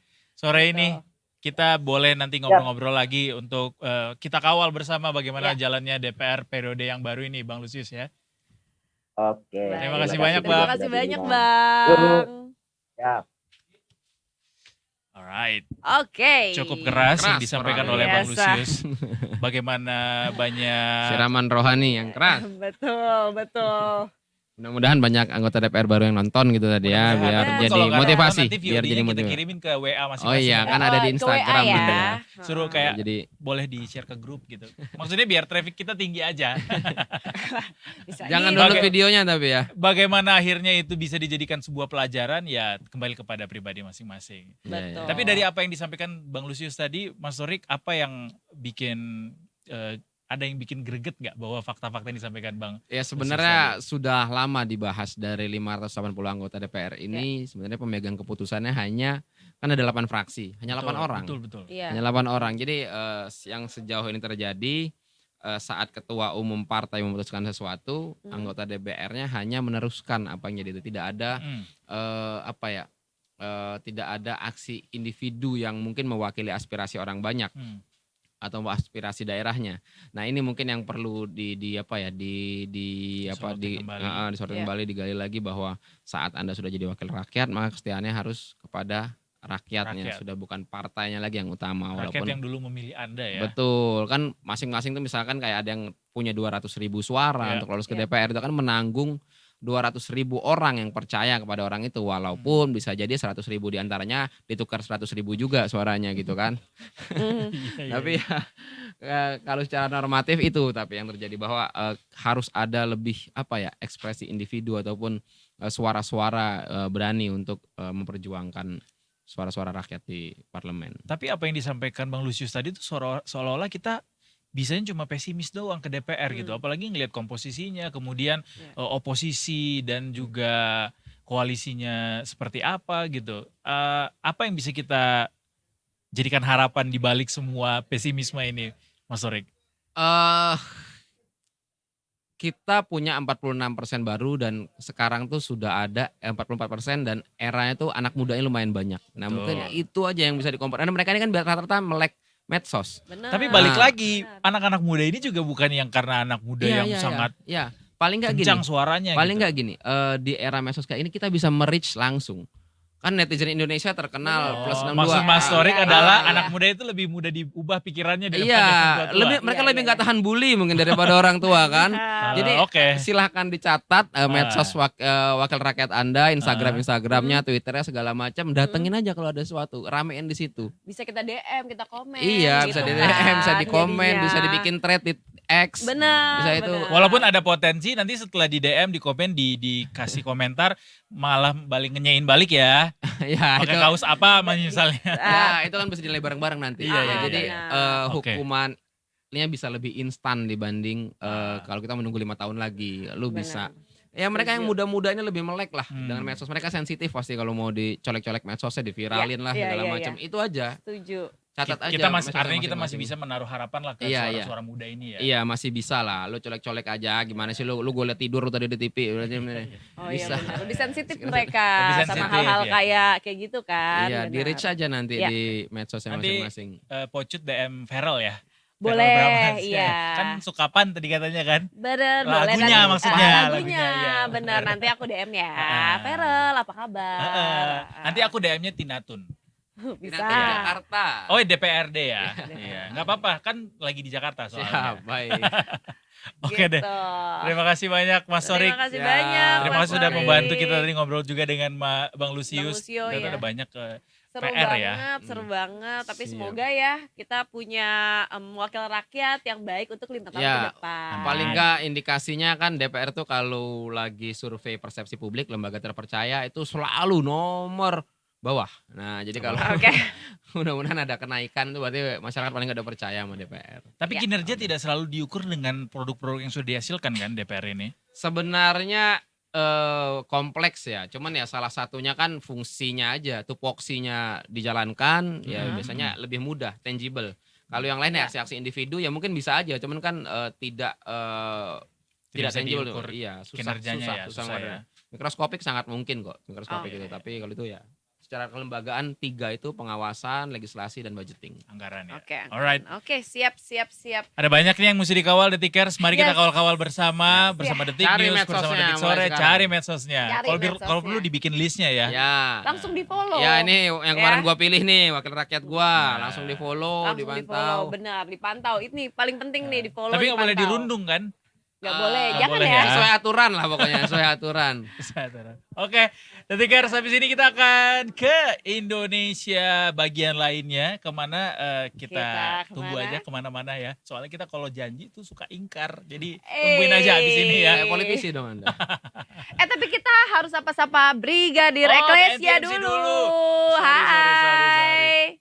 ini. Kita boleh nanti ngobrol-ngobrol lagi untuk kita kawal bersama bagaimana jalannya DPR periode yang baru ini, Bang Lusius ya. Oke. Terima kasih banyak, Bang. Terima kasih banyak, Bang. Ya. Alright. Oke. Cukup keras yang disampaikan oleh Bang Biasa. Lusius. Bagaimana banyak Siraman rohani yang keras. Betul. Mudah-mudahan banyak anggota DPR baru yang nonton gitu tadi ya, biar jadi motivasi, biar jadi kita motivasi. kirimin ke WA masing-masing. Oh iya, kan ada di Instagram ya. ya. Suruh kayak Jadi boleh di-share ke grup gitu. Maksudnya biar traffic kita tinggi aja. jangan download videonya tapi ya. Bagaimana akhirnya itu bisa dijadikan sebuah pelajaran ya kembali kepada pribadi masing-masing. Betul. Tapi dari apa yang disampaikan Bang Lusius tadi, Mas Torik, apa yang bikin ada yang bikin greget nggak bahwa fakta-fakta yang disampaikan Bang? Ya sebenarnya sudah lama dibahas, dari 580 anggota DPR ini sebenarnya pemegang keputusannya hanya, kan ada 8 fraksi, hanya 8 orang. Betul. Iya. Hanya 8 orang. Jadi yang sejauh ini terjadi saat ketua umum partai memutuskan sesuatu, anggota DPR-nya hanya meneruskan apa yang jadi itu. Tidak ada tidak ada aksi individu yang mungkin mewakili aspirasi orang banyak. Atau aspirasi daerahnya. Nah ini mungkin yang perlu disoroti kembali, digali lagi, bahwa saat Anda sudah jadi wakil rakyat maka kesetiaannya harus kepada rakyatnya, sudah bukan partainya lagi yang utama. Rakyat yang dulu memilih Anda ya. Betul, kan masing-masing tuh misalkan kayak ada yang punya 200.000 suara untuk lolos ke DPR, itu kan menanggung 200.000 orang yang percaya kepada orang itu, walaupun bisa jadi 100.000 diantaranya ditukar 100.000 juga suaranya gitu kan. Tapi ya kalau secara normatif itu tapi yang terjadi, bahwa harus ada lebih ekspresi individu ataupun suara-suara berani untuk memperjuangkan suara-suara rakyat di parlemen. Tapi apa yang disampaikan Bang Lusius tadi itu seolah-olah kita bisanya cuma pesimis doang ke DPR gitu, apalagi ngelihat komposisinya, kemudian oposisi dan juga koalisinya seperti apa gitu. Apa yang bisa kita jadikan harapan di balik semua pesimisme ini, Mas Torik? kita punya 46% baru dan sekarang tuh sudah ada 44% dan eranya tuh anak mudanya lumayan banyak. Nah Betul. mungkin itu aja yang bisa dikompar. Karena mereka ini kan rata-rata melek medsos. Bener. Tapi balik Nah. lagi, anak-anak muda ini juga bukan yang karena anak muda yang sangat Iya. Paling nggak gini. kencang suaranya Paling gitu. nggak gini, di era medsos kayak ini kita bisa merich langsung. Kan netizen Indonesia terkenal plus 62. Maksud Mas Torik Iya, adalah iya. anak muda itu lebih mudah diubah pikirannya daripada yang Iya, tua-tua. mereka Iya, lebih iya, nggak tahan bully mungkin daripada orang tua kan. Jadi Oke. silahkan dicatat medsos wakil rakyat Anda, Instagramnya, Twitternya segala macam. Datengin aja kalau ada sesuatu, ramein di situ. Bisa kita DM, kita komen. Iya, gitu bisa di kan, DM, bisa di komen, jadinya. bisa dibikin thread di X. Benar. Bisa itu. benar. Walaupun ada potensi nanti setelah di DM, di komen, dikasih komentar malah balik ngeyein balik ya. Ya, Pakai itu. kaos apa misalnya. Ya, itu kan bisa dinilai bareng-bareng nanti. Iya, Ya, iya, jadi iya. Oke. hukumannya bisa lebih instan dibanding kalau kita menunggu 5 tahun lagi. Lu bisa. Ya mereka yang Setuju. muda-muda ini lebih melek lah Hmm. dengan medsos. Mereka sensitif pasti kalau mau dicolek-colek medsosnya, diviralin lah Iya, segala iya, macam. Itu aja. Setuju. Catat aja. Kita masih medsosnya artinya kita masih masing-masing. bisa menaruh harapan lah ke Iya, iya. suara-suara muda ini ya. Iya masih bisa lah. Lu colek-colek aja. Gimana sih lu gue liat tidur tadi di TV. Oh Bisa. iya benar. Lebih sensitif Lebih mereka sensitif, sama hal-hal ya. kayak gitu kan. Iya, di benar. reach aja nanti Iya. di medsosnya Nanti, masing-masing. Pocut DM Feral ya. Boleh, Feral Bramans, iya. ya. Kan sukapan tadi katanya kan. Bener, boleh Lagunya nanti. maksudnya, Lagunya, lagunya, iya. bener. Nanti aku DM ya. Ah. Ferel, apa kabar? Nanti aku DM-nya Tinatun. Bisa. Nanti di Jakarta. Oh DPRD ya. Iya, nggak apa-apa kan lagi di Jakarta soalnya. Siap, baik. Oke deh. Gitu. Terima kasih banyak Mas Sorik. Terima kasih Ya. banyak. Terima Mas kasih sudah Sorik. membantu kita tadi ngobrol juga dengan Bang Lusius. Lusio, Ternyata ya. ada banyak Seru PR banget, ya. seru banget. Tapi Siap. semoga ya kita punya wakil rakyat yang baik untuk 5 tahun Ya, ke depan. Paling enggak indikasinya kan DPR tuh kalau lagi survei persepsi publik lembaga terpercaya itu selalu nomor bawah. Nah, jadi kalau Oke. mudah-mudahan ada kenaikan tuh berarti masyarakat paling enggak ada percaya sama DPR. Tapi Ya. kinerja tidak selalu diukur dengan produk-produk yang sudah dihasilkan kan DPR ini. Sebenarnya kompleks ya. Cuman ya salah satunya kan fungsinya aja, tupoksinya dijalankan ya Hmm. biasanya lebih mudah, tangible. Kalau yang lain ya aksi-aksi individu ya mungkin bisa aja, cuman kan tidak Tidak bisa tangible. diukur Iya, susah kinerjanya susah ya. modern. Mikroskopik sangat mungkin kok, mikroskopik Oh, itu. iya. Tapi kalau itu ya secara kelembagaan 3 itu pengawasan, legislasi dan budgeting. Anggaran ya. Oke. Alright. Oke, siap. Ada banyak nih yang mesti dikawal Detikers. Mari kita Yes. kawal-kawal bersama Detik Cari News, medsosnya bersama Detik mulai Sore. sekarang. Cari medsosnya. Cari Kalau medsosnya. perlu dibikin listnya ya. Ya. Langsung di-follow. Ya ini yang kemarin Ya. gua pilih nih, wakil rakyat gua, Nah. langsung di-follow, Langsung di-follow, dipantau. benar, dipantau. Ini paling penting nih, di-follow, Tapi nggak boleh dipantau. dirundung kan? Nggak boleh, nggak jangan boleh ya. ya. Sesuai aturan lah pokoknya, sesuai aturan. Oke, Detikers habis ini kita akan ke Indonesia bagian lainnya. Kemana kita Kita tunggu kemana? aja kemana-mana ya. Soalnya kita kalau janji tuh suka ingkar. Jadi tungguin aja di sini ya. Kayak politisi dong Anda. Tapi kita harus sapa-sapa Brigadir Oh, Eklesia NTMC dulu. dulu. Sorry. Hai.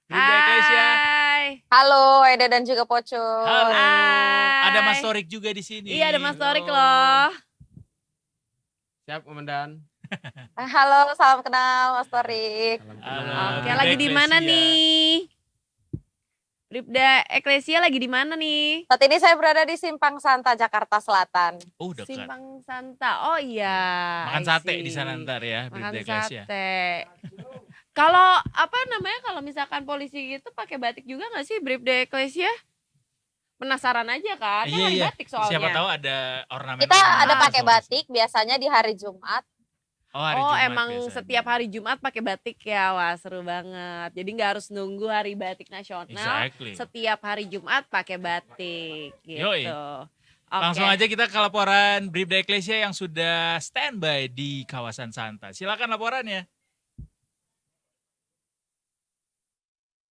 Brigadir Eklesia. Hai. Halo Eda dan juga Poco. Halo. Hai. Ada Mas Torik juga di sini. Iya, ada Mas Torik Halo. loh. Siap, Komandan. Halo, salam kenal Mas Torik. Halo. Oke, Bribda lagi di mana Eklesia. nih? Bribda Eklesia lagi di mana nih? Saat ini saya berada di Simpang Santa, Jakarta Selatan. Oh, dekat. Simpang Santa. Oh iya. Makan I sate see. di sana ntar ya, Makan Bribda Eklesia. sate. Kalau apa namanya kalau misalkan polisi gitu pakai batik juga nggak sih Bribda Eklesia? Penasaran aja kan? Kan Iya, hari iya. batik soalnya. Siapa tahu ada ornamen. Kita ada Ah, pakai batik biasanya di hari Jumat. Oh, hari Oh Jumat emang biasanya. setiap hari Jumat pakai batik ya, wah seru banget. Jadi nggak harus nunggu hari batik nasional. Exactly. Setiap hari Jumat pakai batik gitu. Yoi. Oke. Langsung aja kita ke laporan Bribda Eklesia yang sudah standby di kawasan Santa. Silakan laporannya.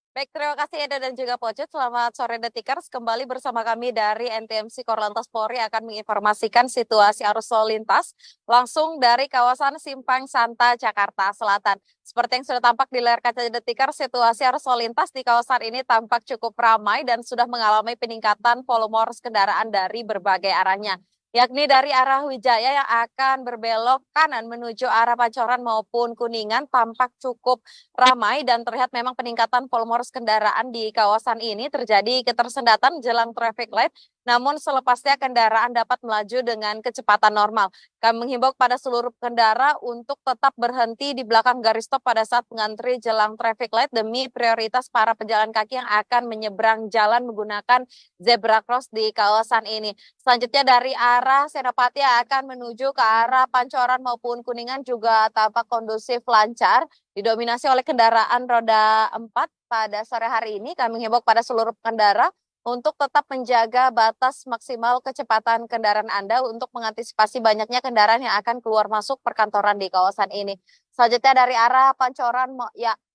Baik, terima kasih Eda dan juga Pocet. Selamat sore Detikers. Kembali bersama kami dari NTMC Korlantas Polri akan menginformasikan situasi arus lalu lintas langsung dari kawasan Simpang Santa, Jakarta Selatan. Seperti yang sudah tampak di layar kaca Detikers, situasi arus lalu lintas di kawasan ini tampak cukup ramai dan sudah mengalami peningkatan volume arus kendaraan dari berbagai arahnya, yakni dari arah Wijaya yang akan berbelok kanan menuju arah Pancoran maupun Kuningan tampak cukup ramai dan terlihat memang peningkatan volume arus kendaraan di kawasan ini terjadi ketersendatan jelang traffic light namun selepasnya kendaraan dapat melaju dengan kecepatan normal. Kami menghimbau kepada seluruh pengendara untuk tetap berhenti di belakang garis stop pada saat mengantri jelang traffic light demi prioritas para pejalan kaki yang akan menyeberang jalan menggunakan zebra cross di kawasan ini. Selanjutnya dari arah Senopati akan menuju ke arah Pancoran maupun Kuningan juga tampak kondusif lancar, didominasi oleh kendaraan roda 4 pada sore hari ini. Kami menghimbau kepada seluruh pengendara untuk tetap menjaga batas maksimal kecepatan kendaraan Anda untuk mengantisipasi banyaknya kendaraan yang akan keluar masuk perkantoran di kawasan ini. Selanjutnya dari arah Pancoran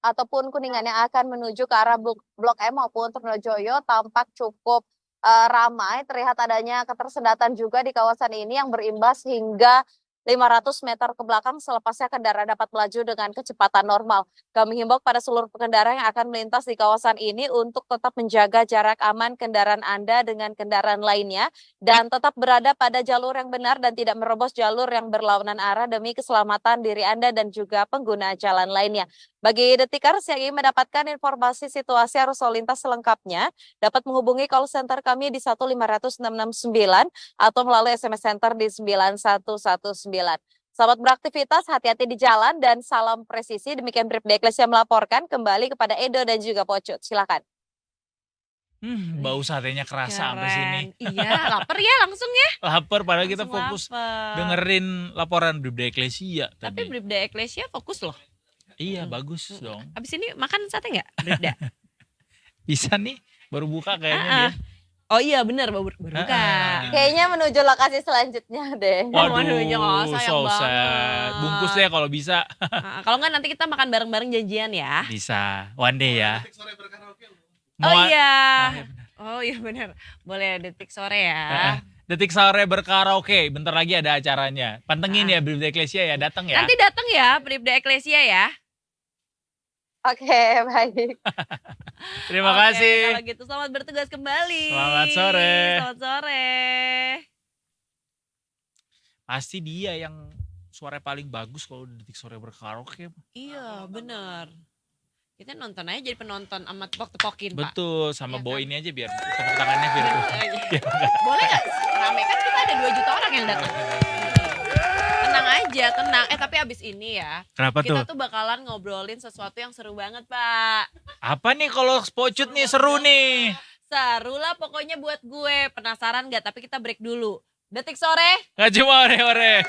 ataupun Kuningan yang akan menuju ke arah Blok M maupun Trunojoyo tampak cukup ramai, terlihat adanya ketersendatan juga di kawasan ini yang berimbas hingga 500 meter ke belakang selepasnya kendaraan dapat melaju dengan kecepatan normal. Kami himbau pada seluruh pengendara yang akan melintas di kawasan ini untuk tetap menjaga jarak aman kendaraan Anda dengan kendaraan lainnya dan tetap berada pada jalur yang benar dan tidak merobos jalur yang berlawanan arah demi keselamatan diri Anda dan juga pengguna jalan lainnya. Bagi Detikers yang ingin mendapatkan informasi situasi arus lalu lintas selengkapnya, dapat menghubungi call center kami di 1500669 atau melalui SMS Center di 9119. Selamat beraktivitas, hati-hati di jalan, dan salam presisi. Demikian Bribda Eklesia melaporkan kembali kepada Edo dan juga Pocut. Silakan. Bau satenya kerasa sampai sini. Iya, lapar ya langsung ya. Lapar padahal kita Langsung fokus lapar. dengerin laporan Bribda Eklesia Tapi tadi. Bribda Eklesia fokus loh. Iya, bagus dong. Abis ini makan sate nggak, Bribda? Bisa nih, baru buka kayaknya Ah, ah. dia. Oh iya benar baru buka. Kayaknya menuju lokasi selanjutnya deh. Waduh, Waduh, sayang so sad. banget. Bungkus deh kalau bisa. Kalau nggak nanti kita makan bareng-bareng janjian ya. Bisa, one day ya. Detik sore berkaraoke loh. Oh Mau- iya. Ah, iya benar. Oh iya benar. Boleh detik sore ya. Detik sore berkaraoke, bentar lagi ada acaranya. Pantengin ya Bribda Eklesia ya, datang ya. Nanti datang ya Bribda Eklesia ya. Oke, baik. Terima Oke, kasih. Kalau gitu selamat bertugas kembali. Selamat sore. Selamat sore. Pasti dia yang suara paling bagus kalau detik sore berkaraoke. Iya benar. Kita nonton aja jadi penonton sama tepok-tepokin Pak. Betul, sama Iya bawa kan? ini aja biar tepuk tangannya biar tuh. Boleh gak? Rame kan kita ada 2 juta orang yang datang. Tenang aja, tenang. Tapi abis ini ya, Kenapa kita tuh? tuh bakalan ngobrolin sesuatu yang seru banget Pak. Apa nih kalau Pocut nih seru nih? Seru lah pokoknya buat gue. Penasaran gak? Tapi kita break dulu. Detik sore. Gak cuma ore-ore.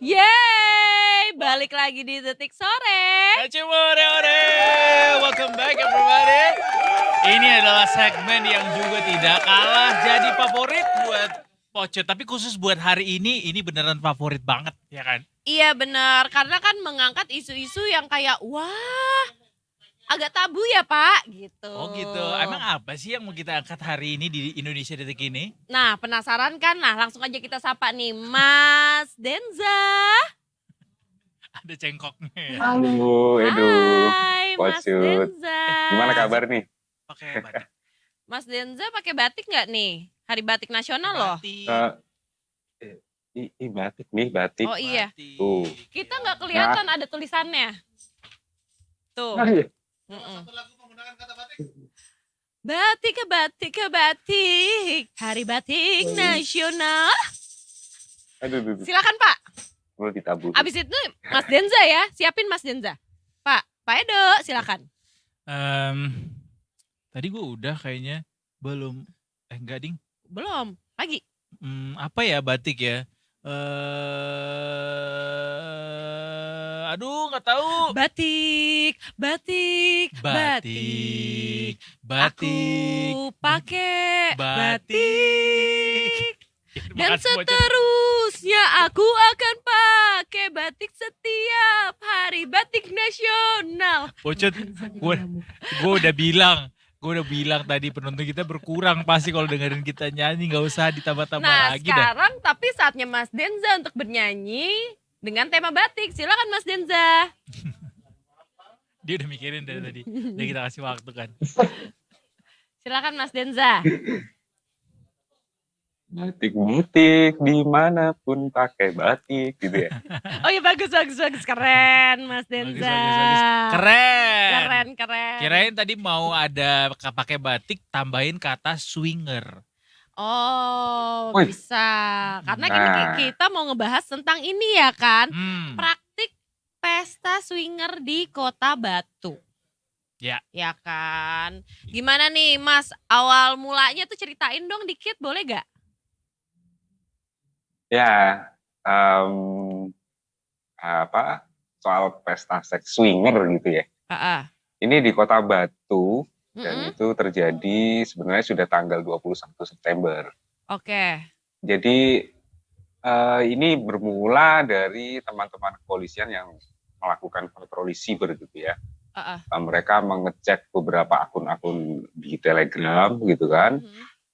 Yeay, balik lagi di Detik Sore. Gak cuma ore-ore. Welcome back everybody. Ini adalah segmen yang juga tidak kalah jadi favorit buat Pocut. Tapi khusus buat hari ini beneran favorit banget ya kan? Iya bener, karena kan mengangkat isu-isu yang kayak wah agak tabu ya Pak gitu. Oh gitu. Emang apa sih yang mau kita angkat hari ini di Indonesia Detik ini? Nah penasaran kan? Nah langsung aja kita sapa nih Mas Denza. Ada cengkoknya ya. Halo, Edo. Hai Mas Pocut. Denza. Gimana kabar nih? Pakai batik. Mas Denza pakai batik nggak nih? Hari Batik Nasional loh. Batik. Batik nih, batik. Oh iya, Batik. Tuh. kita nggak kelihatan ada tulisannya. Tuh. Ah, iya. Mm-mm. Satu lagu menggunakan kata batik. Batik ke batik ke batik, Hari Batik Nasional. Aduh. Silakan Pak. Perlu ditabur. Abis itu Mas Denza ya, siapin Mas Denza. Pak Edo silakan. Tadi gue udah kayaknya belum. Enggak ding. Belum, lagi. Apa ya batik ya? Aduh nggak tahu. Batik, batik, Batik, Aku pakai batik. Dan Makasih, Pocut. seterusnya aku akan pakai batik setiap hari Batik Nasional. Pocut, gue udah bilang tadi penonton kita berkurang pasti kalau dengerin kita nyanyi, nggak usah ditambah-tambah Nah lagi dah. sekarang tapi saatnya Mas Denza untuk bernyanyi dengan tema batik. Silakan Mas Denza. Dia udah mikirin dari tadi. Udah kita kasih waktu kan. Silakan Mas Denza. Batik-batik dimanapun pakai batik gitu ya. Oh iya bagus bagus bagus keren Mas Denza. Bagus. Keren. Keren. Kirain tadi mau ada pakai batik tambahin kata swinger. Oh Wih. bisa. Karena ini Nah. kita mau ngebahas tentang ini ya kan. Hmm. Praktik pesta swinger di Kota Batu. Ya. Ya kan. Gimana nih Mas awal mulanya tuh ceritain dong dikit boleh gak? Ya, soal pesta seks swinger gitu ya. Ini di Kota Batu dan itu terjadi sebenarnya sudah tanggal 21 September. Oke. Jadi ini bermula dari teman-teman kepolisian yang melakukan patroli siber gitu ya. Mereka mengecek beberapa akun-akun di Telegram gitu kan.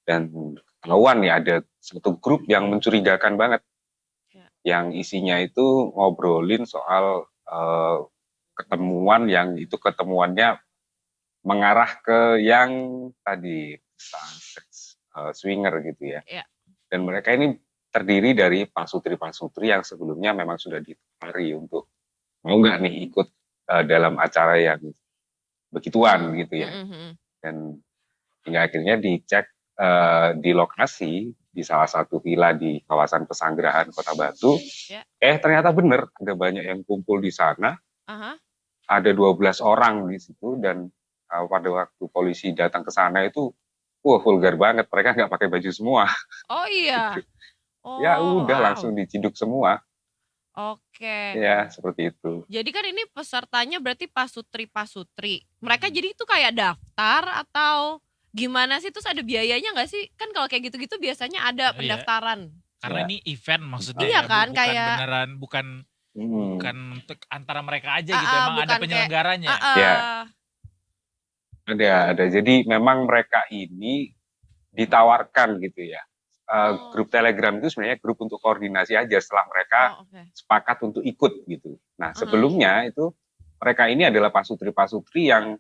Dan ketahuan nih ada satu grup yang mencurigakan banget. Yang isinya itu ngobrolin soal ketemuan yang itu ketemuannya mengarah ke yang tadi seks swinger gitu ya. Dan mereka ini terdiri dari pasutri-pasutri yang sebelumnya memang sudah ditawari untuk mau nggak nih ikut dalam acara yang begituan gitu ya. Dan hingga akhirnya dicek di lokasi di salah satu villa di kawasan Pesanggerahan Kota Batu. Ternyata benar ada banyak yang kumpul di sana. Ada 12 orang di situ dan pada waktu polisi datang ke sana itu vulgar banget. Mereka nggak pakai baju semua. Oh iya. Ya udah langsung diciduk semua. Oke. Ya seperti itu. Jadi kan ini pesertanya berarti pasutri-pasutri. Mereka jadi itu kayak daftar atau gimana sih? Terus ada biayanya nggak sih? Kan kalau kayak gitu-gitu biasanya ada pendaftaran. Karena ini event maksudnya Iya ya, kan, bukan kayak beneran bukan untuk antara mereka aja gitu, emang ada bukan penyelenggaranya. Ya. Ada. Jadi memang mereka ini ditawarkan gitu ya. Grup Telegram itu sebenarnya grup untuk koordinasi aja setelah mereka sepakat untuk ikut gitu. Nah sebelumnya itu mereka ini adalah pasutri-pasutri yang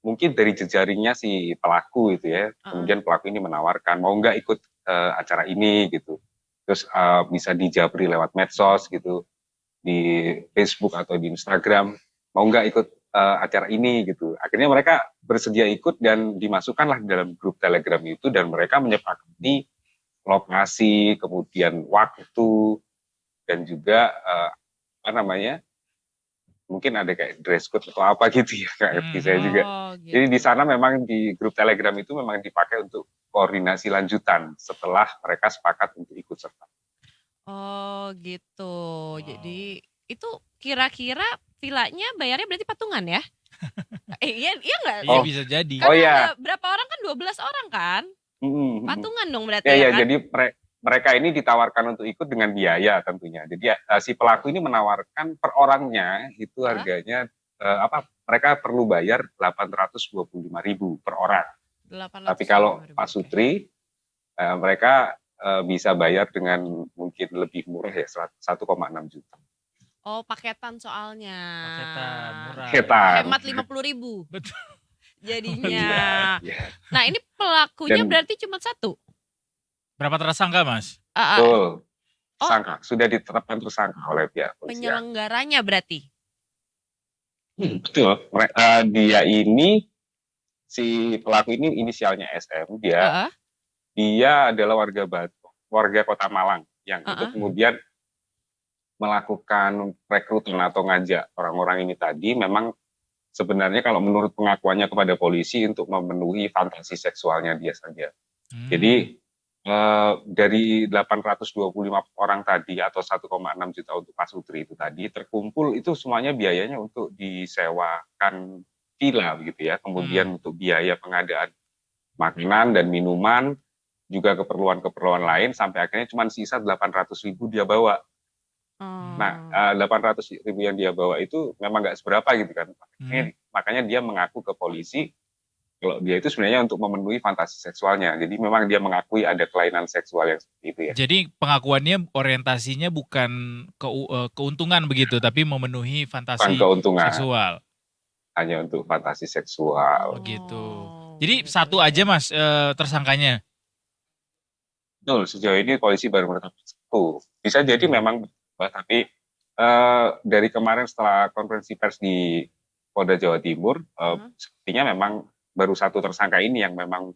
mungkin dari jejaringnya si pelaku gitu ya. Kemudian pelaku ini menawarkan mau nggak ikut acara ini gitu. Terus bisa dijabri lewat medsos gitu, di Facebook atau di Instagram, mau nggak ikut acara ini gitu. Akhirnya mereka bersedia ikut dan dimasukkanlah dalam grup Telegram itu dan mereka menyepakati lokasi, kemudian waktu, dan juga mungkin ada kayak dress code atau apa gitu ya, nggak ngerti saya juga. Gitu. Jadi di sana memang di grup Telegram itu memang dipakai untuk koordinasi lanjutan setelah mereka sepakat untuk ikut serta. Oh gitu. Jadi itu kira-kira villanya bayarnya berarti patungan ya? Iya nggak? Iya bisa jadi. Kan ada berapa orang kan 12 orang kan? Patungan dong berarti ya kan? Jadi mereka ini ditawarkan untuk ikut dengan biaya tentunya. Jadi si pelaku ini menawarkan per orangnya itu harganya mereka perlu bayar 825.000 per orang. Tapi kalau pasutri mereka bisa bayar dengan mungkin lebih murah ya 1,6 juta. Oh paketan soalnya. Paketan murah. Hemat 50.000. Betul. Jadinya. Nah ini pelakunya berarti cuma satu? Berapa tersangka Mas? Betul. Tersangka. Sudah ditetapkan tersangka oleh pihak polisi. Penyelenggaranya berarti? Betul. Dia ini, si pelaku ini inisialnya SM. Dia adalah warga Kota Malang yang itu kemudian melakukan rekrutmen atau ngajak orang-orang ini tadi memang sebenarnya kalau menurut pengakuannya kepada polisi untuk memenuhi fantasi seksualnya dia saja. Jadi dari 825 orang tadi atau 1,6 juta untuk pasutri itu tadi terkumpul itu semuanya biayanya untuk disewakan villa gitu ya. Kemudian untuk biaya pengadaan makanan dan minuman juga keperluan-keperluan lain sampai akhirnya cuma sisa 800.000 dia bawa. Nah, 800.000 yang dia bawa itu memang nggak seberapa gitu kan. Makanya dia mengaku ke polisi kalau dia itu sebenarnya untuk memenuhi fantasi seksualnya. Jadi memang dia mengakui ada kelainan seksual yang seperti itu ya. Jadi pengakuannya orientasinya bukan keuntungan begitu, tapi memenuhi fantasi seksual. Hanya untuk fantasi seksual. Begitu. Jadi satu aja Mas tersangkanya? Betul, sejauh ini polisi baru menetapkan satu. Bisa jadi memang, tapi dari kemarin setelah konferensi pers di Polda Jawa Timur, sepertinya memang baru satu tersangka ini yang memang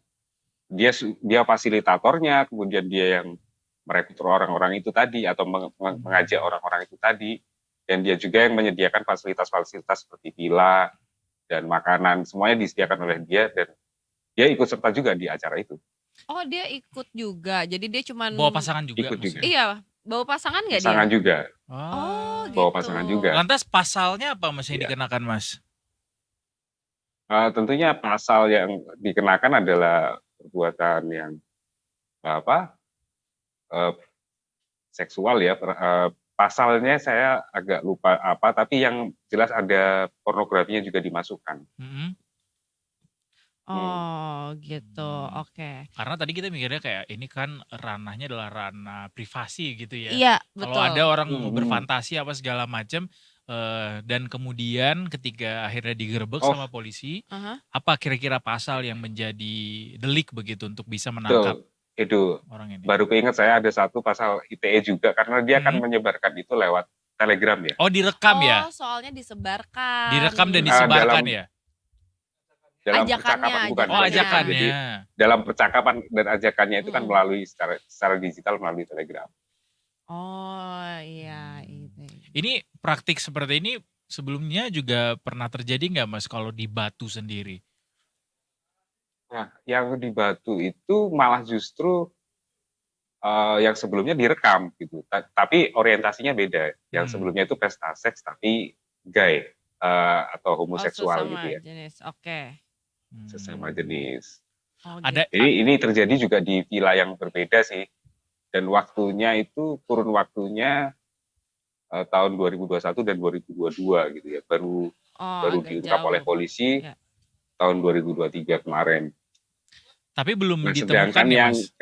dia fasilitatornya, kemudian dia yang merekrut orang-orang itu tadi atau mengajak orang-orang itu tadi, dan dia juga yang menyediakan fasilitas-fasilitas seperti villa dan makanan, semuanya disediakan oleh dia, dan dia ikut serta juga di acara itu. Oh, dia ikut juga. Jadi dia cuman Bawa pasangan juga. Ikut juga. Iya, bawa pasangan nggak dia? Pasangan juga, Oh, bawa gitu. pasangan juga. Lantas pasalnya apa Mas yang Iya. dikenakan Mas? Tentunya pasal yang dikenakan adalah perbuatan yang seksual ya. Pasalnya saya agak lupa apa, tapi yang jelas ada pornografinya juga dimasukkan. Oh, gitu. Oke. Karena tadi kita mikirnya kayak ini kan ranahnya adalah ranah privasi gitu ya. Iya, Kalau betul. ada orang berfantasi apa segala macam, dan kemudian ketika akhirnya digerebek sama polisi, apa kira-kira pasal yang menjadi delik begitu untuk bisa menangkap Itu orang ini? baru keinget saya ada satu pasal ITE juga, karena dia akan menyebarkan itu lewat Telegram ya. Oh, direkam ya? Oh, soalnya disebarkan. Direkam dan disebarkan ya? Dalam Ajakannya, percakapan, bukan ajakannya. Ajakannya. Jadi dalam percakapan dan ajakannya itu kan melalui secara digital melalui Telegram. Oh, iya itu. Ini praktik seperti ini sebelumnya juga pernah terjadi nggak Mas kalau di Batu sendiri? Nah, yang di Batu itu malah justru yang sebelumnya direkam gitu, tapi orientasinya beda. Yang sebelumnya itu pesta seks tapi gay atau homoseksual gitu ya. Jenis. Oke. Sesama jenis. Ada Jadi ini terjadi juga di villa yang berbeda sih, dan waktunya itu kurun waktunya tahun 2021 dan 2022 gitu ya, baru diungkap oleh polisi tahun 2023 kemarin. Tapi belum Nah, ditemukan sedangkan ya yang Mas?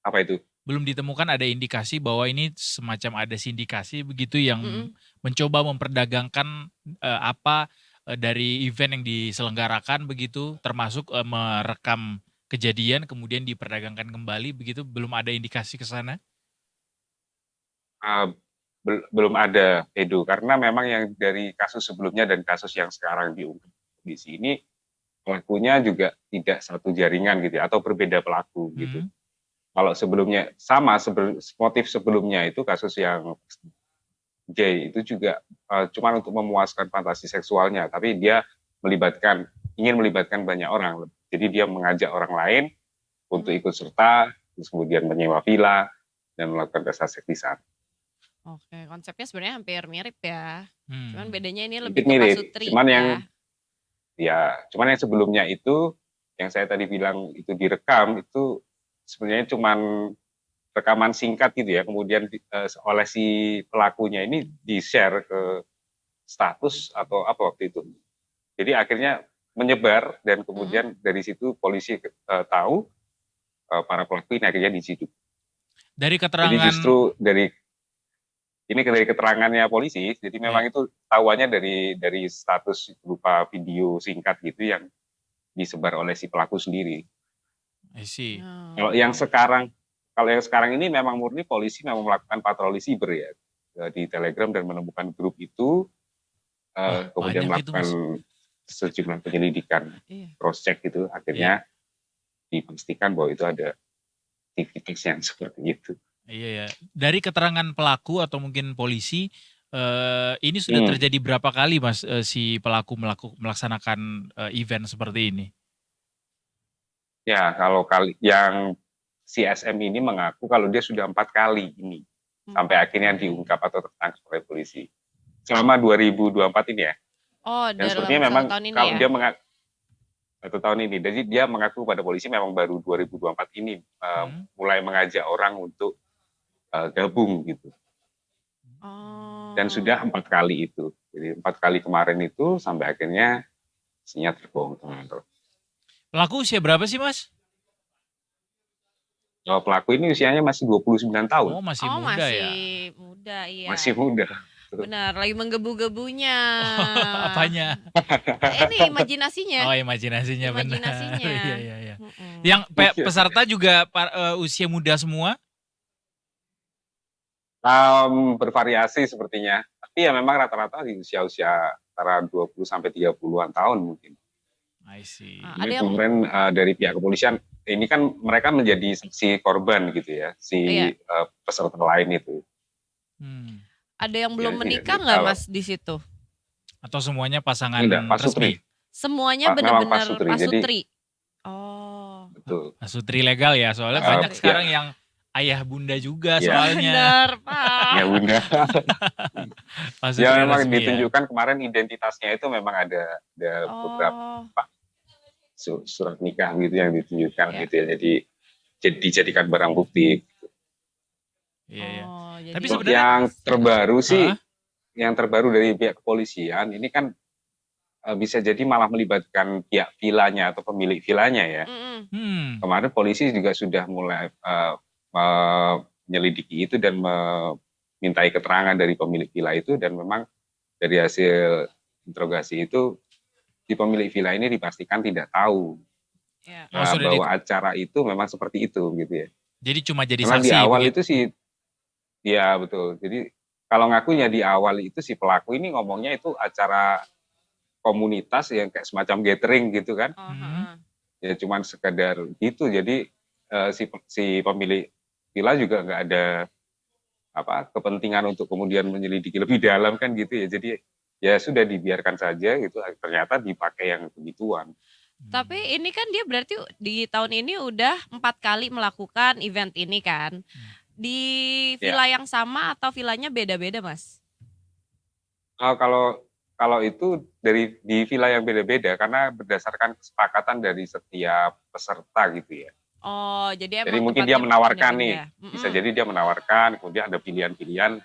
apa itu? Belum ditemukan ada indikasi bahwa ini semacam ada sindikasi begitu yang mencoba memperdagangkan dari event yang diselenggarakan begitu, termasuk merekam kejadian kemudian diperdagangkan kembali begitu, belum ada indikasi ke sana? Belum ada, Edo, karena memang yang dari kasus sebelumnya dan kasus yang sekarang diungkap di sini, pelakunya juga tidak satu jaringan gitu ya, atau berbeda pelaku gitu. Kalau sebelumnya sama, motif sebelumnya itu kasus yang J itu juga cuma untuk memuaskan fantasi seksualnya, tapi dia ingin melibatkan banyak orang. Jadi dia mengajak orang lain untuk ikut serta, terus kemudian menyewa villa dan melakukan pesta seks di sana. Oke, konsepnya sebenarnya hampir mirip ya. Cuman bedanya ini lebih Sedikit ke mirip, pasutri cuman yang sebelumnya itu yang saya tadi bilang itu direkam, itu sebenarnya cuman rekaman singkat gitu ya, kemudian oleh si pelakunya ini di-share ke status atau apa waktu itu. Jadi akhirnya menyebar dan kemudian dari situ polisi tahu para pelaku ini akhirnya diciduk. Dari keterangan, jadi justru dari keterangannya polisi, jadi memang itu tahuannya dari status berupa video singkat gitu yang disebar oleh si pelaku sendiri. I see. Kalau yang sekarang ini memang murni polisi memang melakukan patroli siber ya di Telegram dan menemukan grup itu, kemudian melakukan sejumlah penyelidikan, cross check gitu, akhirnya dipastikan bahwa itu ada aktivitas yang seperti itu. Iya ya. Dari keterangan pelaku atau mungkin polisi, ini sudah terjadi berapa kali Mas si pelaku melaksanakan event seperti ini? Ya, kalau yang si SM ini mengaku kalau dia sudah 4 kali ini sampai akhirnya diungkap atau tertangkap oleh polisi selama 2024 ini ya. Oh, dan sepertinya memang kalau dia mengaku satu tahun ini, jadi dia mengaku pada polisi memang baru 2024 ini mulai mengajak orang untuk gabung gitu. Dan sudah 4 kali itu. Jadi 4 kali kemarin itu sampai akhirnya isinya terbongkar. Pelaku usia berapa sih Mas? Pelaku ini usianya masih 29 tahun. Oh, masih muda ya? Masih muda, iya. Masih muda. Benar, lagi menggebu-gebunya. Apanya? Ini imajinasinya. Oh, imajinasinya benar. Imajinasinya. Iya. Yang peserta juga usia muda semua? Bervariasi sepertinya. Tapi ya memang rata-rata di usia-usia antara 20 sampai 30-an tahun mungkin. I see. Ada Ini yang kemarin dari pihak kepolisian, ini kan mereka menjadi si korban gitu ya, si peserta lain itu. ada yang belum Ya, menikah jadi nggak kalau- Mas di situ? Atau semuanya pasangan Enggak, pasutri. resmi? Semuanya Memang benar-benar pasutri, jadi- pasutri. Oh. Betul. Pasutri legal ya, soalnya Pasutri. banyak sekarang yang ayah bunda juga Iya. soalnya. Benar, Pak. Ya bunda. Pasutri Ya memang resmi ya. ditunjukkan kemarin identitasnya itu memang ada beberapa Oh. surat nikah gitu yang ditunjukkan Ya. gitu ya. Jadi dijadikan barang bukti. Iya. Oh, jadi Tapi Untuk sebenarnya yang terbaru sih, Hah? yang terbaru dari pihak kepolisian ini kan bisa jadi malah melibatkan pihak vilanya atau pemilik vilanya ya. Kemarin polisi juga sudah mulai menyelidiki itu dan memintai keterangan dari pemilik villa itu, dan memang dari hasil interogasi itu si pemilik villa ini dipastikan tidak tahu Ya. bahwa acara itu memang seperti itu gitu ya. Jadi cuma jadi Karena saksi di awal begitu. itu sih, ya betul. Jadi kalau ngakunya di awal itu si pelaku ini ngomongnya itu acara komunitas yang kayak semacam gathering gitu kan. Ya cuman sekedar gitu. Jadi si pemilik villa juga nggak ada kepentingan untuk kemudian menyelidiki lebih dalam kan gitu ya. Jadi ya sudah dibiarkan saja gitu. Ternyata dipakai yang begituan. Tapi ini kan dia berarti di tahun ini udah 4 kali melakukan event ini kan. Di villa yang sama atau villanya beda-beda, Mas? Kalau itu di villa yang beda-beda karena berdasarkan kesepakatan dari setiap peserta gitu ya. Oh, jadi Jadi emang mungkin dia tempatnya menawarkan nih, pindah-pindah. bisa jadi dia menawarkan, kemudian ada pilihan-pilihan,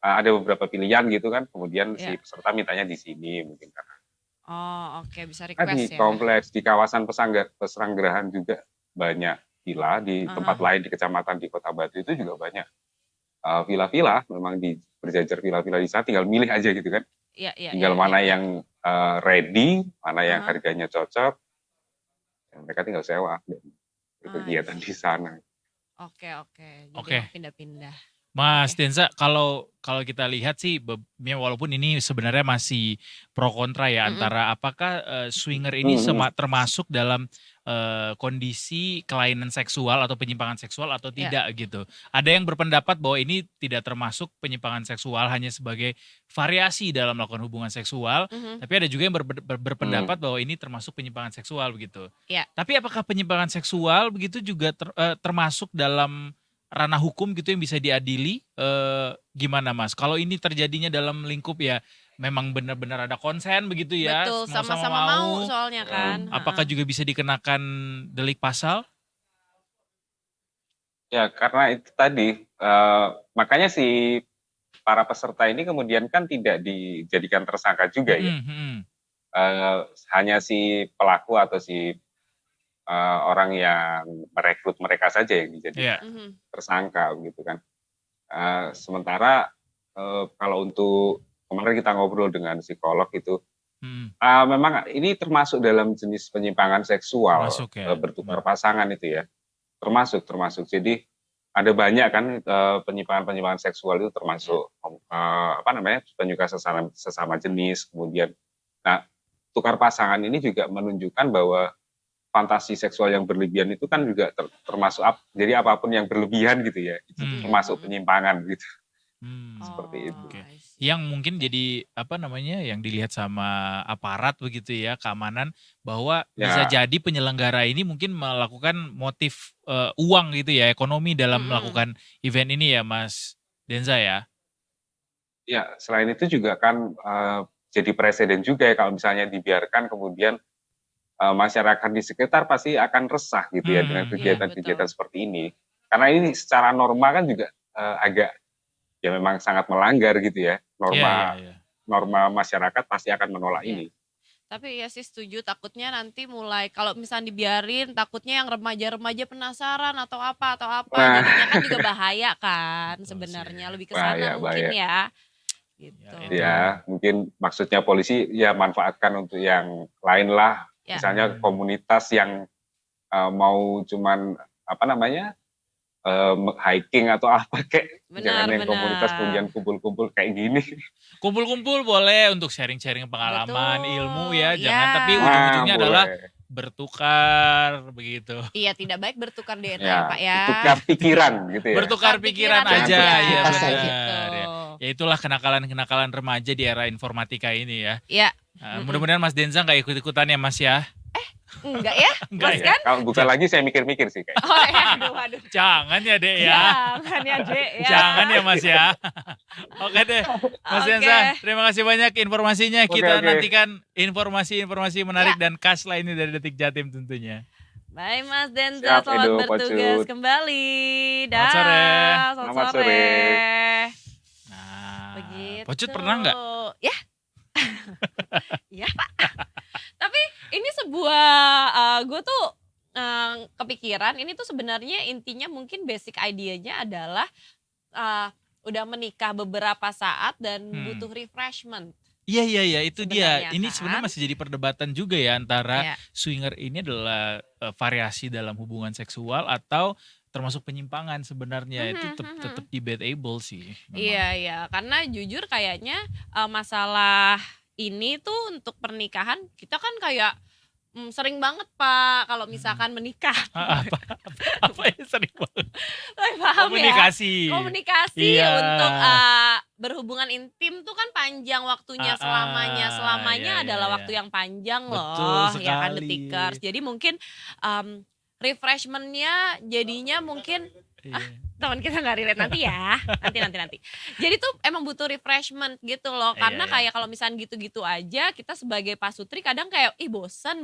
ada beberapa pilihan gitu kan, kemudian si Iya. peserta mintanya di sini mungkin karena Oh, oke, bisa di request ya. kompleks, di kawasan Pesanggerahan juga banyak villa, di tempat lain di kecamatan di Kota Batu itu juga banyak villa-villa, memang berjajar villa-villa di sana, tinggal milih aja gitu kan. Iya, iya. Tinggal mana yang ready, mana yang Aha. harganya cocok, ya mereka tinggal sewa dan berkegiatan I di sana. Oke. Jadi Oke. emang pindah-pindah. Mas Denza, kalau kita lihat sih, ya walaupun ini sebenarnya masih pro kontra ya antara apakah swinger ini termasuk dalam kondisi kelainan seksual atau penyimpangan seksual atau tidak gitu. Ada yang berpendapat bahwa ini tidak termasuk penyimpangan seksual, hanya sebagai variasi dalam melakukan hubungan seksual. Tapi ada juga yang berpendapat bahwa ini termasuk penyimpangan seksual begitu. Iya. Tapi apakah penyimpangan seksual begitu juga termasuk dalam ranah hukum gitu yang bisa diadili, gimana Mas? Kalau ini terjadinya dalam lingkup ya memang benar-benar ada konsen begitu ya, Betul, sama-sama sama-sama mau soalnya kan. apakah juga bisa dikenakan delik pasal? Ya karena itu tadi, makanya si para peserta ini kemudian kan tidak dijadikan tersangka juga ya. Hanya si pelaku atau si orang yang merekrut mereka saja yang dijadikan tersangka gitu kan. Sementara kalau untuk kemarin kita ngobrol dengan psikolog itu, memang ini termasuk dalam jenis penyimpangan seksual, bertukar pasangan itu ya, termasuk. Jadi ada banyak kan penyimpangan seksual itu termasuk penyuka sesama jenis, kemudian, nah tukar pasangan ini juga menunjukkan bahwa fantasi seksual yang berlebihan itu kan juga termasuk jadi apapun yang berlebihan gitu ya, itu termasuk penyimpangan gitu. Seperti itu. Yang mungkin jadi yang dilihat sama aparat begitu ya, keamanan, bahwa bisa jadi penyelenggara ini mungkin melakukan motif uang gitu ya, ekonomi dalam melakukan event ini ya Mas Denza ya. Ya, selain itu juga kan jadi presiden juga ya kalau misalnya dibiarkan kemudian masyarakat di sekitar pasti akan resah gitu ya dengan kegiatan-kegiatan seperti ini. Karena ini secara norma kan juga agak ya memang sangat melanggar gitu ya. Norma masyarakat pasti akan menolak ini. Tapi ya sih setuju, takutnya nanti mulai kalau misalnya dibiarin, takutnya yang remaja-remaja penasaran atau apa jadinya kan juga bahaya kan sebenarnya, lebih ke sana mungkin ya. Gitu. Ya, mungkin maksudnya polisi ya manfaatkan untuk yang lain lah. Ya. Misalnya komunitas yang mau cuman apa namanya hiking atau apa kayak jangan yang komunitas kemudian kumpul-kumpul kayak gini. Kumpul-kumpul boleh untuk sharing-sharing pengalaman, Betul. ilmu ya, Ya. jangan tapi ujung-ujungnya adalah boleh. bertukar begitu. Iya, tidak baik bertukar DNA ya, Ya, Pak ya. tukar pikiran gitu ya. Bertukar pikiran Pikiran aja, aja. ya Gitu. benar. Ya itulah kenakalan-kenakalan remaja di era informatika ini ya. Iya. Mudah-mudahan Mas Denza nggak ikut-ikutan ya Mas ya. Enggak ya? Enggak Mas ya? kan? Kalau bukan lagi saya mikir-mikir sih kayak. Oh ya, aduh. Jangan ya Dek ya. Jangan ya, Dek ya. Jangan ya Mas ya. Oke deh, Mas Oke. Denza, terima kasih banyak informasinya. Oke, Kita oke. nantikan informasi-informasi menarik Ya. dan khas lainnya dari Detik Jatim tentunya. Baik Mas Denza, Siap, selamat Edo, bertugas Pocut. kembali. Selamat sore. Selamat sore. Nah, Begitu. Pocut pernah nggak? Ya. Ya Pak. Tapi ini sebuah, gue tuh kepikiran ini tuh sebenarnya intinya mungkin basic idenya adalah udah menikah beberapa saat dan butuh refreshment. Iya itu dia. Sebenarnya Ini kan. sebenarnya masih jadi perdebatan juga ya antara Ya. swinger ini adalah variasi dalam hubungan seksual atau termasuk penyimpangan sebenarnya. Itu tetap debatable sih. memang. Iya, karena jujur kayaknya masalah ini tuh untuk pernikahan kita kan kayak sering banget Pak kalau misalkan menikah. Apa yang sering banget? Paham Komunikasi. ya? Komunikasi Iya. untuk berhubungan intim tuh kan panjang waktunya selamanya iya, adalah iya. waktu yang panjang Betul loh, ya kan sekali. Detikers. Jadi mungkin refreshmentnya jadinya mungkin Iya. teman kita nggak relate nanti ya, nanti. Jadi tuh emang butuh refreshment gitu loh, karena Iya. kayak kalau misalnya gitu-gitu aja kita sebagai pasutri kadang kayak bosen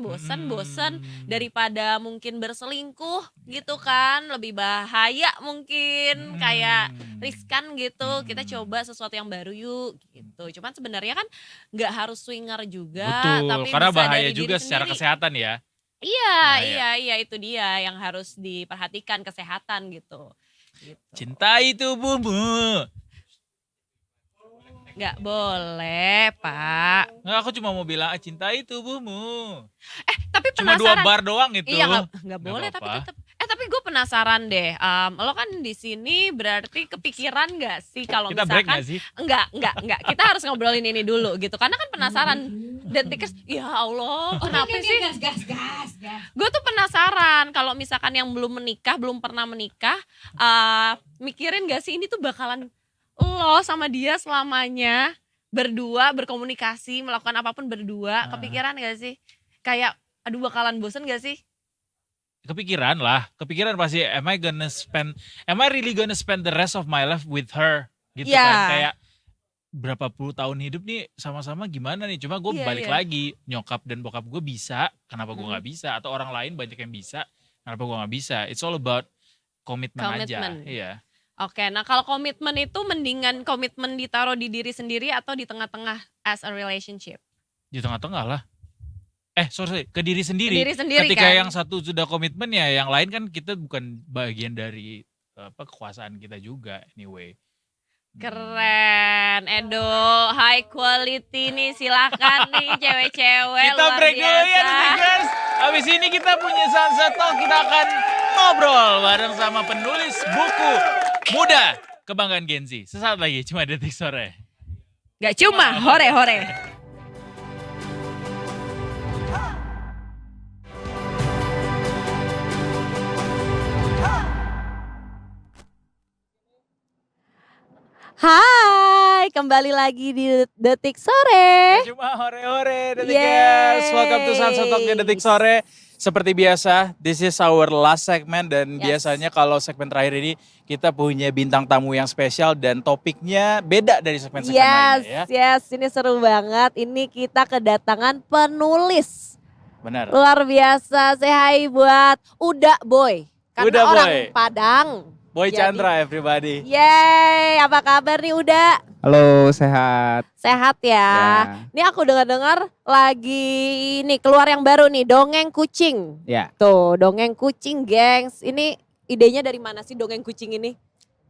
daripada mungkin berselingkuh gitu kan, lebih bahaya mungkin kayak riskan gitu. Kita coba sesuatu yang baru yuk gitu. Cuman sebenarnya kan nggak harus swinger juga, Betul, tapi karena bisa bahaya dari diri juga secara sendiri. kesehatan ya. Iya, itu dia yang harus diperhatikan kesehatan gitu. Cintai tubuhmu. Nggak boleh, Pak. Nggak, aku cuma mau bilang cintai tubuhmu. Tapi Cuma penasaran. 2 bar doang itu. Iya, nggak boleh tapi apa-apa. tetap. Tapi gue penasaran deh. Lo kan di sini berarti kepikiran nggak sih kalau Kita break misalkan nggak sih? Enggak. Kita harus ngobrolin ini dulu gitu. Karena kan penasaran. Detikers, ya Allah, kenapa sih? Gas. Gue tuh penasaran kalau misalkan yang belum menikah, belum pernah menikah, mikirin gak sih ini tuh bakalan lo sama dia selamanya berdua berkomunikasi, melakukan apapun berdua, kepikiran gak sih? Kayak, aduh bakalan bosen gak sih? Kepikiran pasti am I really gonna spend the rest of my life with her gitu Iya. kan, kayak berapa puluh tahun hidup nih sama-sama gimana nih, cuma gue Iya, balik iya. lagi, nyokap dan bokap gue bisa, kenapa gue nggak bisa, atau orang lain banyak yang bisa, kenapa gue nggak bisa. It's all about komitmen aja. Komitmen. Iya. Oke, nah kalau komitmen itu mendingan komitmen ditaruh di diri sendiri atau di tengah-tengah as a relationship? Di tengah-tengah lah. Sorry, ke diri sendiri. Ke diri sendiri Ketika kan? yang satu sudah komitmen ya yang lain kan kita bukan bagian dari kekuasaan kita juga anyway. Keren, Edo, high quality nih, silakan nih cewek-cewek Kita luar break dulu ya biasa. Detikers. Habis ini kita punya Sunset Talk, kita akan ngobrol bareng sama penulis buku Muda Kebanggaan Gen Z. Sesaat lagi cuma Detik Sore. Gak cuma hore-hore. Hai, kembali lagi di Detik Sore. Cuma hore-hore Detikers. Welcome to Sunset Talk Detik Sore. Seperti biasa, this is our last segment dan biasanya kalau segmen terakhir ini kita punya bintang tamu yang spesial dan topiknya beda dari segmen-segmen lainnya ya. Yes, ini seru banget. Ini kita kedatangan penulis. Benar. Luar biasa. Say hi buat Uda Boy. Karena Uda orang Boy. Padang. Boy Jadi- Chandra everybody. Yeay, apa kabar nih Uda? Halo, sehat. Sehat ya. Ya. Ini aku dengar-dengar lagi ini keluar yang baru nih, Dongeng Kucing. Ya, Tuh, Dongeng Kucing, gengs. Ini idenya dari mana sih Dongeng Kucing ini?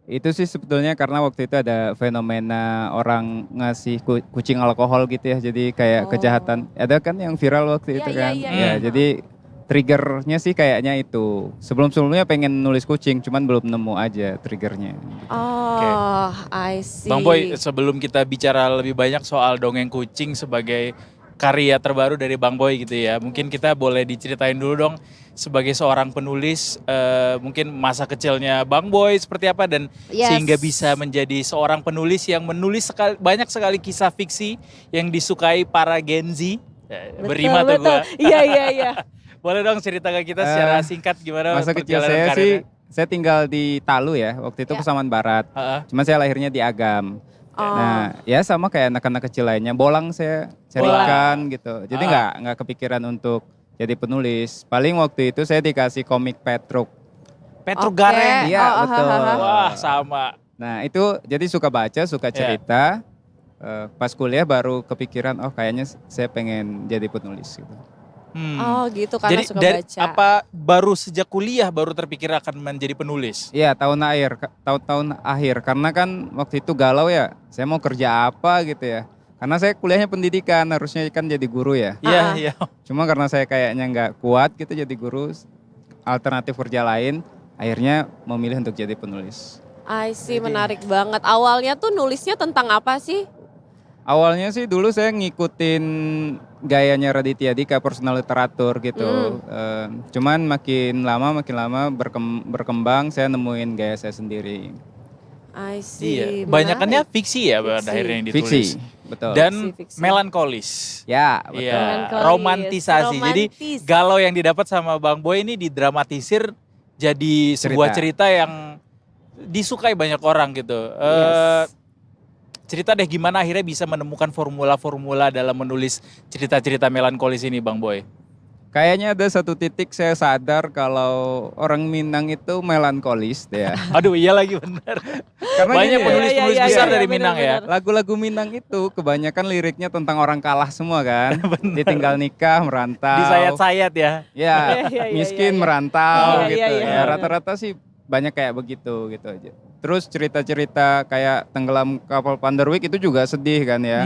Itu sih sebetulnya karena waktu itu ada fenomena orang ngasih kucing alkohol gitu ya. Jadi kayak kejahatan. Ada kan yang viral waktu itu kan. Ya, jadi triggernya sih kayaknya itu. Sebelum-sebelumnya pengen nulis kucing, cuman belum nemu aja triggernya. Oh, I see. Bang Boy, sebelum kita bicara lebih banyak soal dongeng kucing sebagai karya terbaru dari Bang Boy gitu ya. Mungkin kita boleh diceritain dulu dong sebagai seorang penulis, mungkin masa kecilnya Bang Boy seperti apa dan sehingga bisa menjadi seorang penulis yang menulis banyak sekali kisah fiksi yang disukai para Gen Z. Berima tuh gua. Iya. Boleh dong cerita ke kita secara singkat gimana Masa kecil perjalanan saya karirnya? sih, saya tinggal di Talu ya, waktu itu Pasaman Barat. Cuma saya lahirnya di Agam. Nah, ya sama kayak anak-anak kecil lainnya, bolang saya carikan gitu. Jadi nggak kepikiran untuk jadi penulis. Paling waktu itu saya dikasih komik Petruk. Petruk Gareng? Iya, betul. Wah, sama. Nah, itu jadi suka baca, suka cerita. Pas kuliah baru kepikiran, oh kayaknya saya pengen jadi penulis gitu. Oh gitu, karena Jadi suka dari baca. apa baru sejak kuliah baru terpikir akan menjadi penulis? Iya, tahun akhir karena kan waktu itu galau ya. Saya mau kerja apa gitu ya. Karena saya kuliahnya pendidikan, harusnya kan jadi guru ya. Iya. Cuma karena saya kayaknya nggak kuat gitu jadi guru, alternatif kerja lain, akhirnya memilih untuk jadi penulis. I see, menarik banget. Awalnya tuh nulisnya tentang apa sih? Awalnya sih dulu saya ngikutin gayanya Raditya Dika, personal literatur gitu. Cuman makin lama berkembang, saya nemuin gaya saya sendiri. I see. Iya. Banyakannya fiksi ya pada akhirnya yang ditulis. Fiksi, betul. Dan Fiksi. melankolis. Ya, betul. Iya, Melankolis, romantisasi. Jadi romantis. galau yang didapat sama Bang Boy ini didramatisir jadi sebuah cerita yang disukai banyak orang gitu. Cerita deh gimana akhirnya bisa menemukan formula-formula dalam menulis cerita-cerita melankolis ini Bang Boy. Kayaknya ada satu titik saya sadar kalau orang Minang itu melankolis deh ya. Aduh iya lagi benar. Karena banyak gini ya, penulis-penulis besar dari Minang ya. Lagu-lagu Minang itu kebanyakan liriknya tentang orang kalah semua kan. Ditinggal nikah, merantau. Disayat-sayat ya. Ya, miskin merantau Iya, gitu. iya. Ya rata-rata sih banyak kayak begitu gitu aja. Terus cerita-cerita kayak tenggelam kapal Panderwick itu juga sedih kan ya.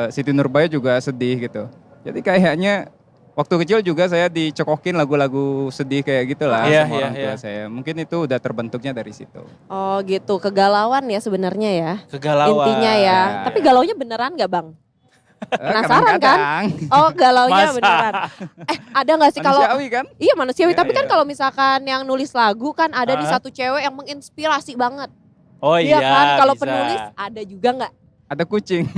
Siti Nurbaya juga sedih gitu. Jadi kayaknya waktu kecil juga saya dicekokin lagu-lagu sedih kayak gitulah sama orang tua saya. Mungkin itu udah terbentuknya dari situ. Oh gitu, kegalauan ya sebenarnya ya. Kegalauan. Intinya ya. Tapi galaunya beneran nggak Bang? Penasaran kan? Kadang-kadang. Oh galaunya Masa? beneran. Ada nggak sih kalau? Manusiawi kan? Iya manusiawi. Iya, Tapi kan iya. kalau misalkan yang nulis lagu kan ada di satu cewek yang menginspirasi banget. Oh iya, kan? Kalau bisa. penulis ada juga nggak? Ada kucing.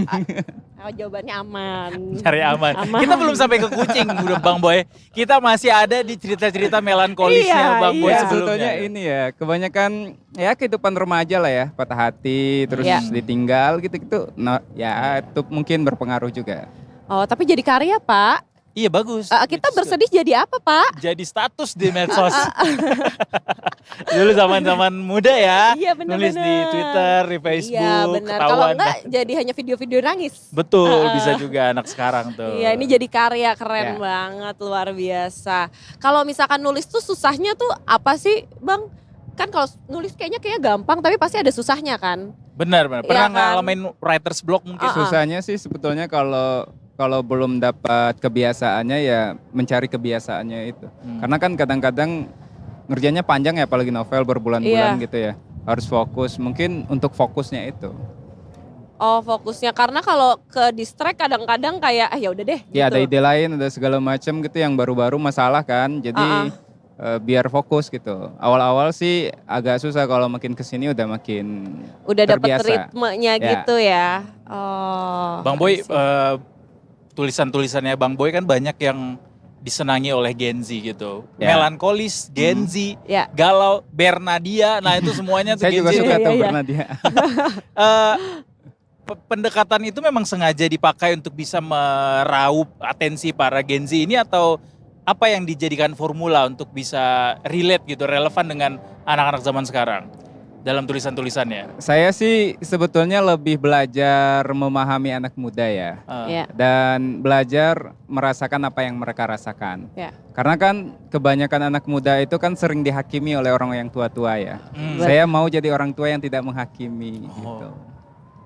Oh, jawabannya aman. Cari aman. Kita belum sampai ke kucing udah Bang Boy. Kita masih ada di cerita-cerita melankolisnya Bang Boy Sebetulnya sebelumnya. ini ya, kebanyakan ya kehidupan remaja lah ya, patah hati, terus ditinggal gitu-gitu. Nah, ya itu mungkin berpengaruh juga. Oh tapi jadi karya Pak. Iya bagus. Kita bersedih jadi apa Pak? Jadi status di medsos. Dulu zaman-zaman muda ya. Iya benar-benar. Nulis di Twitter, di Facebook, Iya benar. Kalau ketahuan. enggak jadi hanya video-video nangis. Betul, bisa juga anak sekarang tuh. Iya ini jadi karya keren banget, luar biasa. Kalau misalkan nulis tuh susahnya tuh apa sih Bang? Kan kalau nulis kayaknya gampang tapi pasti ada susahnya kan? Benar. Pernah Iya kan? ngalamin writer's block mungkin? Susahnya sih sebetulnya kalau belum dapat kebiasaannya ya mencari kebiasaannya itu. Karena kan kadang-kadang ngerjainnya panjang ya apalagi novel berbulan-bulan gitu ya. Harus fokus, mungkin untuk fokusnya itu. Oh fokusnya karena kalau ke distract kadang-kadang kayak ya udah deh gitu. Ya ada ide lain, ada segala macam gitu yang baru-baru masalah kan. Jadi biar fokus gitu. Awal-awal sih agak susah, kalau makin kesini udah makin Udah dapet terbiasa. ritmenya gitu ya. Oh. Bang Boy, tulisan-tulisannya Bang Boy kan banyak yang disenangi oleh Gen Z gitu. Melankolis, Gen Z, galau, Bernadia, nah itu semuanya tuh Saya Gen juga Z. suka tuh Bernadia. Pendekatan itu memang sengaja dipakai untuk bisa meraup atensi para Gen Z ini atau apa yang dijadikan formula untuk bisa relate gitu, relevan dengan anak-anak zaman sekarang? dalam tulisan-tulisannya? Saya sih sebetulnya lebih belajar memahami anak muda ya. Iya. Dan belajar merasakan apa yang mereka rasakan. Ya. Karena kan kebanyakan anak muda itu kan sering dihakimi oleh orang yang tua-tua ya. Hmm. Saya mau jadi orang tua yang tidak menghakimi gitu.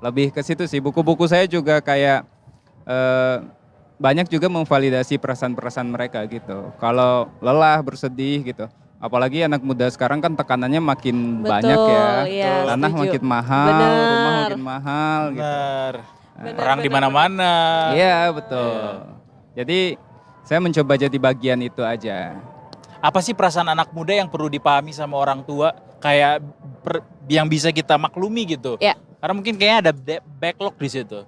Lebih ke situ sih. Buku-buku saya juga kayak banyak juga memvalidasi perasaan-perasaan mereka gitu. Kalau lelah, bersedih gitu. Apalagi anak muda sekarang kan tekanannya makin banyak ya. Iya, Tanah setuju. makin mahal, Bener. rumah makin mahal gitu. Benar. Benar, Perang di benar, mana-mana. Iya, betul. Jadi saya mencoba jadi bagian itu aja. Apa sih perasaan anak muda yang perlu dipahami sama orang tua kayak yang bisa kita maklumi gitu? Ya. Karena mungkin kayaknya ada backlog di situ.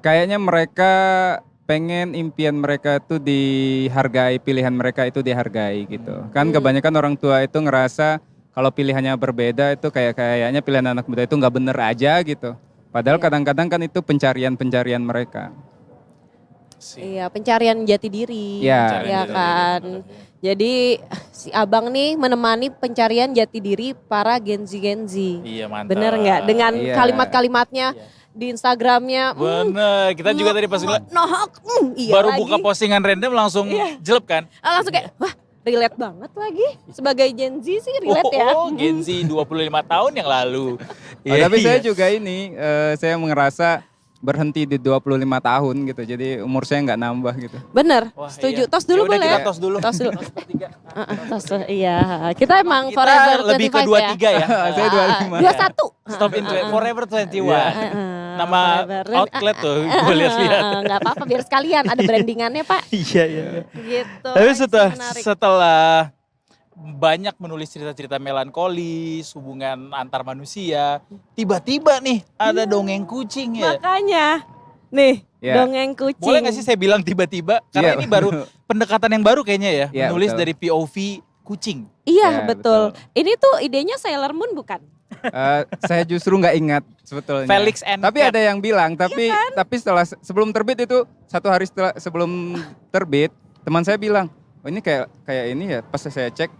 Kayaknya mereka pengen impian mereka itu dihargai, pilihan mereka itu dihargai gitu. Kan kebanyakan orang tua itu ngerasa kalau pilihannya berbeda itu kayaknya pilihan anak muda itu nggak bener aja gitu. Padahal kadang-kadang kan itu pencarian-pencarian mereka. Iya, pencarian jati diri. Iya. Ya Pencarian jati kan. diri. Jadi si Abang nih menemani pencarian jati diri para Gen Z. Iya, mantap. Bener nggak? Dengan Iya. kalimat-kalimatnya Iya. di Instagramnya. Bener, kita juga tadi pas ngeliat Iya baru lagi. buka postingan random langsung jelek kan? Langsung kayak, wah relate banget lagi. Sebagai Gen Z sih relate ya. Oh, Gen Z 25 tahun yang lalu. Oh, tapi Iya. saya juga ini, saya ngerasa berhenti di 25 tahun gitu. Jadi umur saya nggak nambah gitu. Bener, Wah, setuju. iya. Tos dulu Yaudah, boleh? kita tos dulu. Tos dulu. Bertiga. Tos dulu. Iya, kita emang Kita forever lebih ke 25 23 ya. Saya 25. 21. Stop in Forever 21. Heeh, Nama forever. outlet tuh, gue lihat-lihat. Nggak apa-apa, biar sekalian ada brandingannya Pak. Iya, iya. Gitu. Tapi Sih menarik. setelah banyak menulis cerita-cerita melankolis, hubungan antar manusia, tiba-tiba nih ada dongeng kucing ya. Makanya, nih Ya. dongeng kucing. Boleh gak sih saya bilang tiba-tiba? Karena Iya. ini baru pendekatan yang baru kayaknya ya, Iya, menulis betul. dari POV kucing. Iya Ya, betul. Ini tuh idenya Sailor Moon bukan? Saya justru nggak ingat sebetulnya. Felix and Tapi Cat. ada yang bilang, tapi sebelum terbit itu satu hari sebelum terbit, teman saya bilang, oh ini kayak ini ya. Pas saya cek,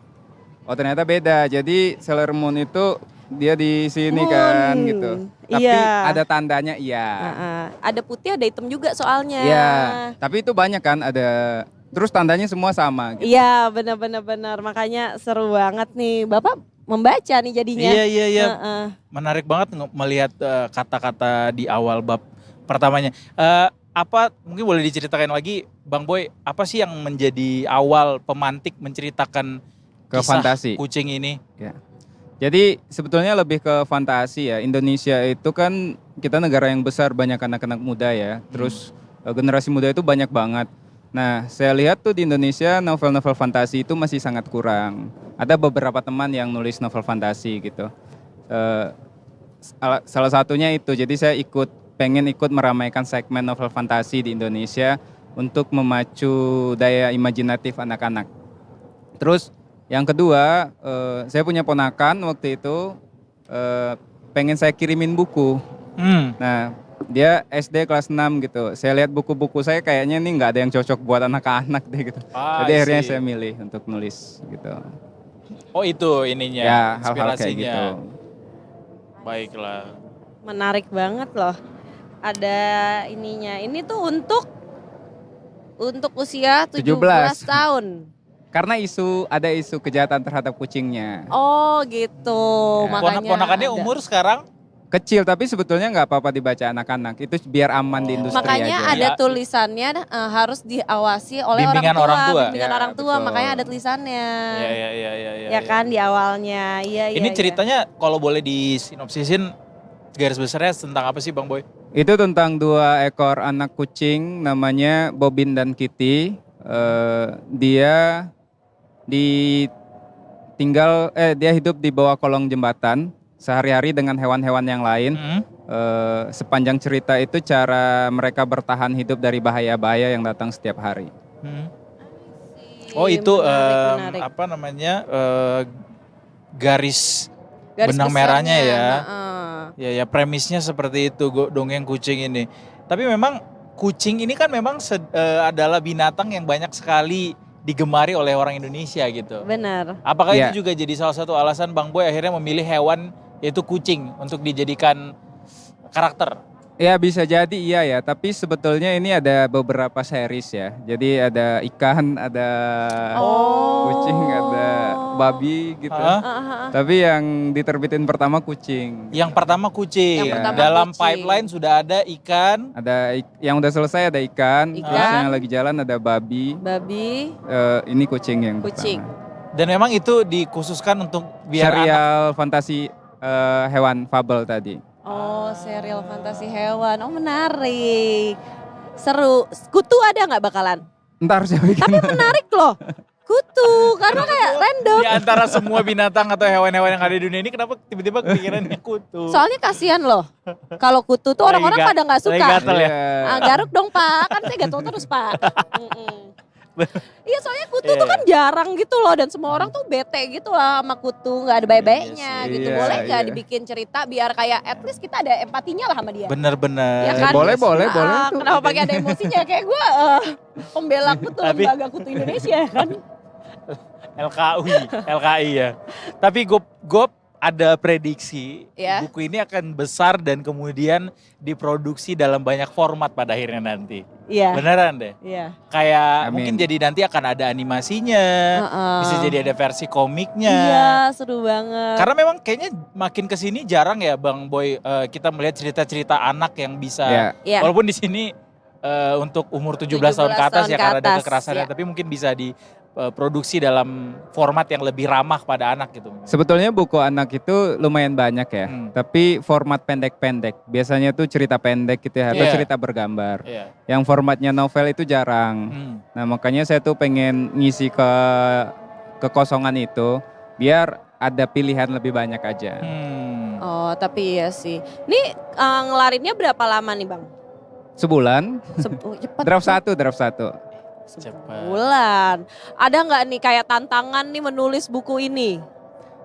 oh ternyata beda. Jadi Sailor Moon itu dia di sini kan Moon. gitu. Tapi Iya. ada tandanya iya. Ada putih ada hitam juga soalnya. Iya. Tapi itu banyak kan ada. Terus tandanya semua sama. Gitu. Iya benar. Makanya seru banget nih. Bapak membaca nih jadinya. Iya. Heeh. Menarik banget melihat kata-kata di awal bab pertamanya. Apa mungkin boleh diceritakan lagi Bang Boy, apa sih yang menjadi awal pemantik menceritakan Ke kisah fantasi. kucing ini? Ya. Jadi sebetulnya lebih ke fantasi ya. Indonesia itu kan kita negara yang besar, banyak anak-anak muda ya. Terus generasi muda itu banyak banget. Nah saya lihat tuh di Indonesia novel-novel fantasi itu masih sangat kurang. Ada beberapa teman yang nulis novel fantasi gitu. Salah satunya itu, jadi saya pengen ikut meramaikan segmen novel fantasi di Indonesia untuk memacu daya imajinatif anak-anak. Terus yang kedua, saya punya ponakan waktu itu pengen saya kirimin buku. Nah, dia SD kelas 6 gitu. Saya lihat buku-buku saya kayaknya nih nggak ada yang cocok buat anak-anak deh gitu. Ah, Jadi I akhirnya see. saya milih untuk nulis gitu. Oh itu ininya, Ya, hal-hal inspirasinya. kayak gitu. Baiklah. Menarik banget loh. Ada ininya. Ini tuh untuk usia 17 tahun. Karena ada isu kejahatan terhadap kucingnya. Oh gitu. Ya. Makanya Ponakannya ada. umur sekarang? Kecil tapi sebetulnya nggak apa-apa dibaca anak-anak. Itu biar aman di industri Makanya aja. ada tulisannya harus diawasi oleh Bimbingan orang tua. Bimbingan Ya, orang tua, betul. makanya ada tulisannya. Iya. Ya kan di awalnya. Iya. Ini ceritanya kalau boleh disinopsisin garis besarnya tentang apa sih Bang Boy? Itu tentang 2 ekor anak kucing namanya Bobin dan Kitty. Dia dia hidup di bawah kolong jembatan sehari-hari dengan hewan-hewan yang lain. Sepanjang cerita itu cara mereka bertahan hidup dari bahaya-bahaya yang datang setiap hari. Oh itu menarik. apa namanya garis benang besarnya, merahnya ya. heeh. Ya premisnya seperti itu dongeng kucing ini. Tapi memang kucing ini kan memang adalah binatang yang banyak sekali digemari oleh orang Indonesia gitu. Benar. Apakah Ya. itu juga jadi salah satu alasan Bang Boy akhirnya memilih hewan yaitu kucing untuk dijadikan karakter. Ya bisa jadi iya ya, tapi sebetulnya ini ada beberapa series ya. Jadi ada ikan, ada kucing, ada babi gitu. Tapi yang diterbitin pertama kucing. Yang pertama kucing. Yang pertama Dalam kucing. pipeline sudah ada ikan. Ada yang udah selesai ada ikan, terus yang lagi jalan ada babi. Babi, Ini kucing yang kucing. pertama. Dan memang itu dikhususkan untuk biar anak. Serial fantasi hewan fabel tadi. Oh, serial fantasi hewan. Oh, menarik. Seru. Kutu ada nggak bakalan? Ntar saya bikin. Tapi menarik loh. Kutu, karena kayak random. Di antara semua binatang atau hewan-hewan yang ada di dunia ini kenapa tiba-tiba kepikirannya kutu? Soalnya kasihan loh. Kalau kutu tuh orang-orang pada nggak suka. Lagi gatel ya? Garuk dong Pak, kan saya gatel terus Pak. Iya soalnya kutu tuh kan jarang gitu loh dan semua orang tuh bete gitu lah sama kutu, nggak ada baik-baiknya gitu. Iya, Boleh nggak iya. dibikin cerita biar kayak at least kita ada empatinya lah sama dia. Bener-bener. Ya kan? Boleh tuh. Kenapa pakai ada emosinya kayak gue pembela kutu, Tapi- lembaga kutu Indonesia kan. LKI ya. Tapi Gop ada prediksi Ya. buku ini akan besar dan kemudian diproduksi dalam banyak format pada akhirnya nanti. Iya. Beneran deh. Iya. Kayak Amin. mungkin jadi nanti akan ada animasinya, bisa jadi ada versi komiknya. Iya, seru banget. Karena memang kayaknya makin kesini jarang ya Bang Boy kita melihat cerita-cerita anak yang bisa, Ya. Iya. walaupun di sini untuk umur 17 tahun ke atas ya karena ada kekerasan, ya. tapi mungkin bisa diproduksi dalam format yang lebih ramah pada anak gitu. Sebetulnya buku anak itu lumayan banyak ya, tapi format pendek-pendek. Biasanya tuh cerita pendek gitu ya, atau Iya. cerita bergambar. Iya. Yang formatnya novel itu jarang. Nah makanya saya tuh pengen ngisi kekosongan itu, biar ada pilihan lebih banyak aja. Oh, tapi iya sih. Nih ngelarinnya berapa lama nih Bang? Sebulan, Cepet. draft satu. Bulan. Ada nggak nih kayak tantangan nih menulis buku ini?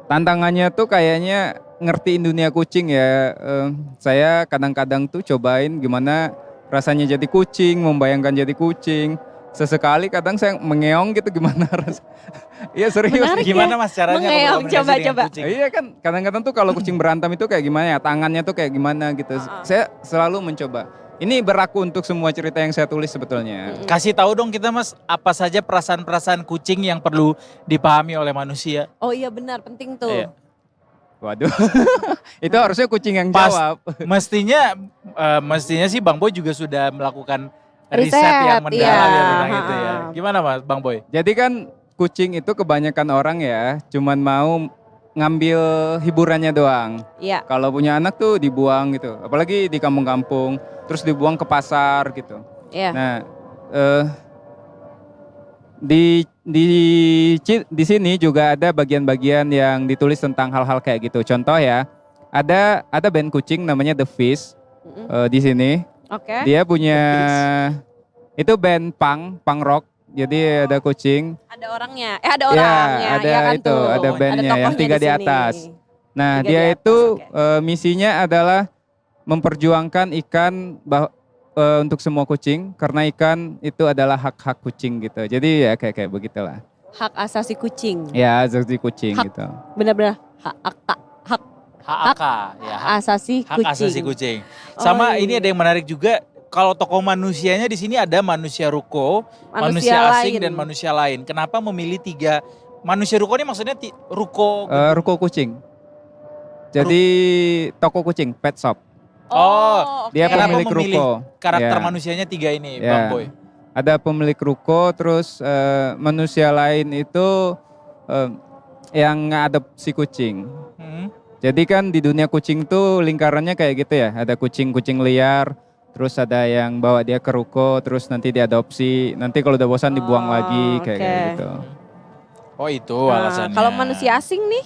Tantangannya tuh kayaknya ngertiin dunia kucing ya. Saya kadang-kadang tuh cobain gimana rasanya jadi kucing, membayangkan jadi kucing. Sesekali kadang saya mengeong gitu gimana rasanya. Iya serius. Menarik Gimana ya? Mas caranya kalau Mengeong, komunikasi dengan coba. kucing? Iya kan kadang-kadang tuh kalau kucing berantem itu kayak gimana ya, tangannya tuh kayak gimana gitu. Saya selalu mencoba. Ini berlaku untuk semua cerita yang saya tulis sebetulnya. Kasih tahu dong kita Mas, apa saja perasaan-perasaan kucing yang perlu dipahami oleh manusia? Oh iya benar, penting tuh. Iya. Waduh, itu harusnya kucing yang Pas. jawab. Mestinya sih Bang Boy juga sudah melakukan riset, Riset, yang mendalam iya. ya tentang itu ya. Gimana Mas Bang Boy? Jadi kan kucing itu kebanyakan orang ya cuman mau ngambil hiburannya doang. Iya. Kalau punya anak tuh dibuang gitu, apalagi di kampung-kampung, terus dibuang ke pasar gitu. Iya. Nah, di sini juga ada bagian-bagian yang ditulis tentang hal-hal kayak gitu. Contoh ya, ada band kucing namanya The Fish di sini. Oke. Dia punya itu band punk rock. Jadi ada kucing. Ada orangnya. Ada orangnya. ada ya kan itu, tuh. ada bandnya yang tokohnya 3 di sini. atas. Nah, 3 dia di atas, itu oke. misinya adalah memperjuangkan ikan untuk semua kucing karena ikan itu adalah hak-hak kucing gitu. Jadi ya kayak begitulah. Hak asasi kucing. Ya, asasi kucing Hak. gitu. Benar-benar hak HAK ya, asasi hak kucing. asasi kucing. Sama Oh, ini iya. ada yang menarik juga. Kalau tokoh manusianya di sini ada manusia ruko, Manusia manusia asing lain. dan manusia lain. Kenapa memilih 3 manusia ruko ini maksudnya ruko? Ruko kucing. Jadi toko kucing, pet shop. Oh, Dia kenapa pemilik memilih ruko. karakter Ya. manusianya 3 ini, Ya. Bang Boy? Ada pemilik ruko, terus manusia lain itu yang ngadopsi kucing. Jadi kan di dunia kucing tuh lingkarannya kayak gitu ya. Ada kucing-kucing liar, terus ada yang bawa dia ke ruko, terus nanti diadopsi. Nanti kalau udah bosan dibuang lagi kayak oke. gitu. Oh itu Nah, alasannya. kalau manusia asing nih?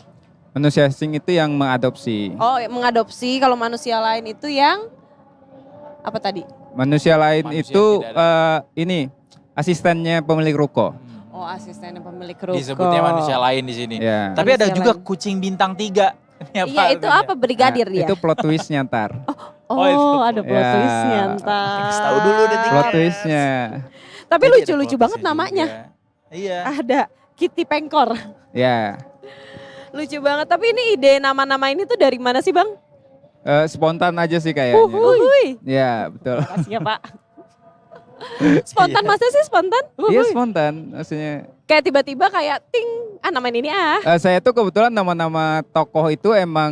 Manusia asing itu yang mengadopsi. Oh, mengadopsi. Kalau manusia lain itu yang apa tadi? Manusia lain itu ini asistennya pemilik ruko. Oh, asisten pemilik ruko. Disebutnya manusia lain di sini. Ya. Tapi ada Manusia juga lain. kucing bintang 3. Ini Iya, itu artinya? apa? Brigadir Nah, dia? itu plot twistnya ntar. Oh, ada plot Ya. twistnya ntar. Tahu dulu deh. Plot twistnya. Tapi Jadi ada lucu-lucu plot banget twistnya namanya. juga. Iya. Ada Kitty Pengkor. Ya. Lucu banget. Tapi ini ide nama-nama ini tuh dari mana sih Bang? Spontan aja sih kayaknya. Uhuy. Ya betul. Makasih ya Pak. Spontan masa sih spontan? Iya Uhuy. spontan maksudnya. Kayak tiba-tiba kayak ting, namain ini Saya tuh kebetulan nama-nama tokoh itu emang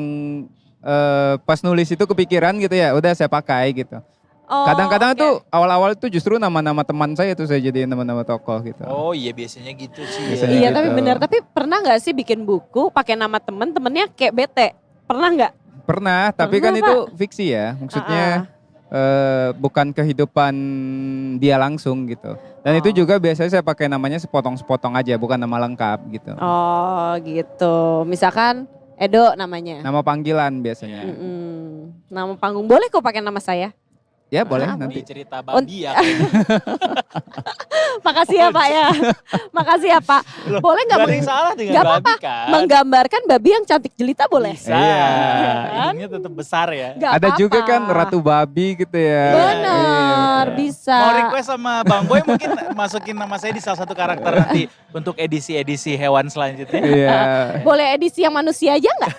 pas nulis itu kepikiran gitu ya, udah saya pakai gitu. Oh, Kadang-kadang oke. tuh awal-awal itu justru nama-nama teman saya tuh saya jadiin nama-nama tokoh gitu. Oh iya biasanya gitu sih. Biasanya Iya gitu. tapi benar. Tapi pernah nggak sih bikin buku pakai nama temennya kayak bete? Pernah nggak? Pernah, tapi Pernah, kan Pak. itu fiksi ya. Maksudnya bukan kehidupan dia langsung gitu. Dan itu juga biasanya saya pakai namanya sepotong-sepotong aja, bukan nama lengkap gitu. Oh gitu. Misalkan Edo namanya. Nama panggilan biasanya. Nama panggung boleh kok pakai nama saya. Ya boleh Ah, nanti. Di cerita babi ya. Makasih ya Pak ya. Makasih ya Pak. Boleh nggak Gak ada yang salah dengan nggak babi apa-apa. kan? Menggambarkan babi yang cantik jelita boleh? Bisa. Iya. Hidungnya tetap besar ya. Nggak Ada juga apa-apa. kan ratu babi gitu ya. Benar, Iya. bisa. Mau request sama Bang Boy mungkin masukin nama saya di salah satu karakter nanti untuk edisi-edisi hewan selanjutnya. Iya. Boleh edisi yang manusia aja nggak?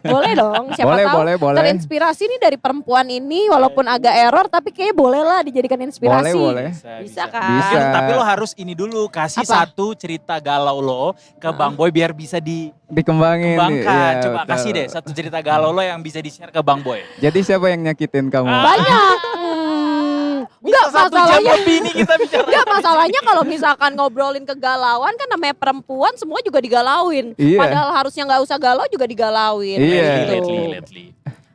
Boleh dong. Siapa Boleh, tahu boleh. terinspirasi nih dari perempuan ini walaupun agak error tapi kayaknya boleh lah dijadikan inspirasi. Boleh. Bisa kan? Bisa. Tapi lo harus ini dulu kasih Apa? satu cerita galau lo ke Bang Boy biar bisa Dikembangin. dikembangkan. iya, Coba betul. kasih deh satu cerita galau lo yang bisa di-share ke Bang Boy. Jadi siapa yang nyakitin kamu? Banyak. Enggak Bisa 1 jam masalahnya. lebih nih kita bicara. Enggak masalahnya kalau misalkan ngobrolin kegalauan kan namanya perempuan semua juga digalauin. Iya. Padahal harusnya nggak usah galau juga digalauin. Iya. Gitu. Lately.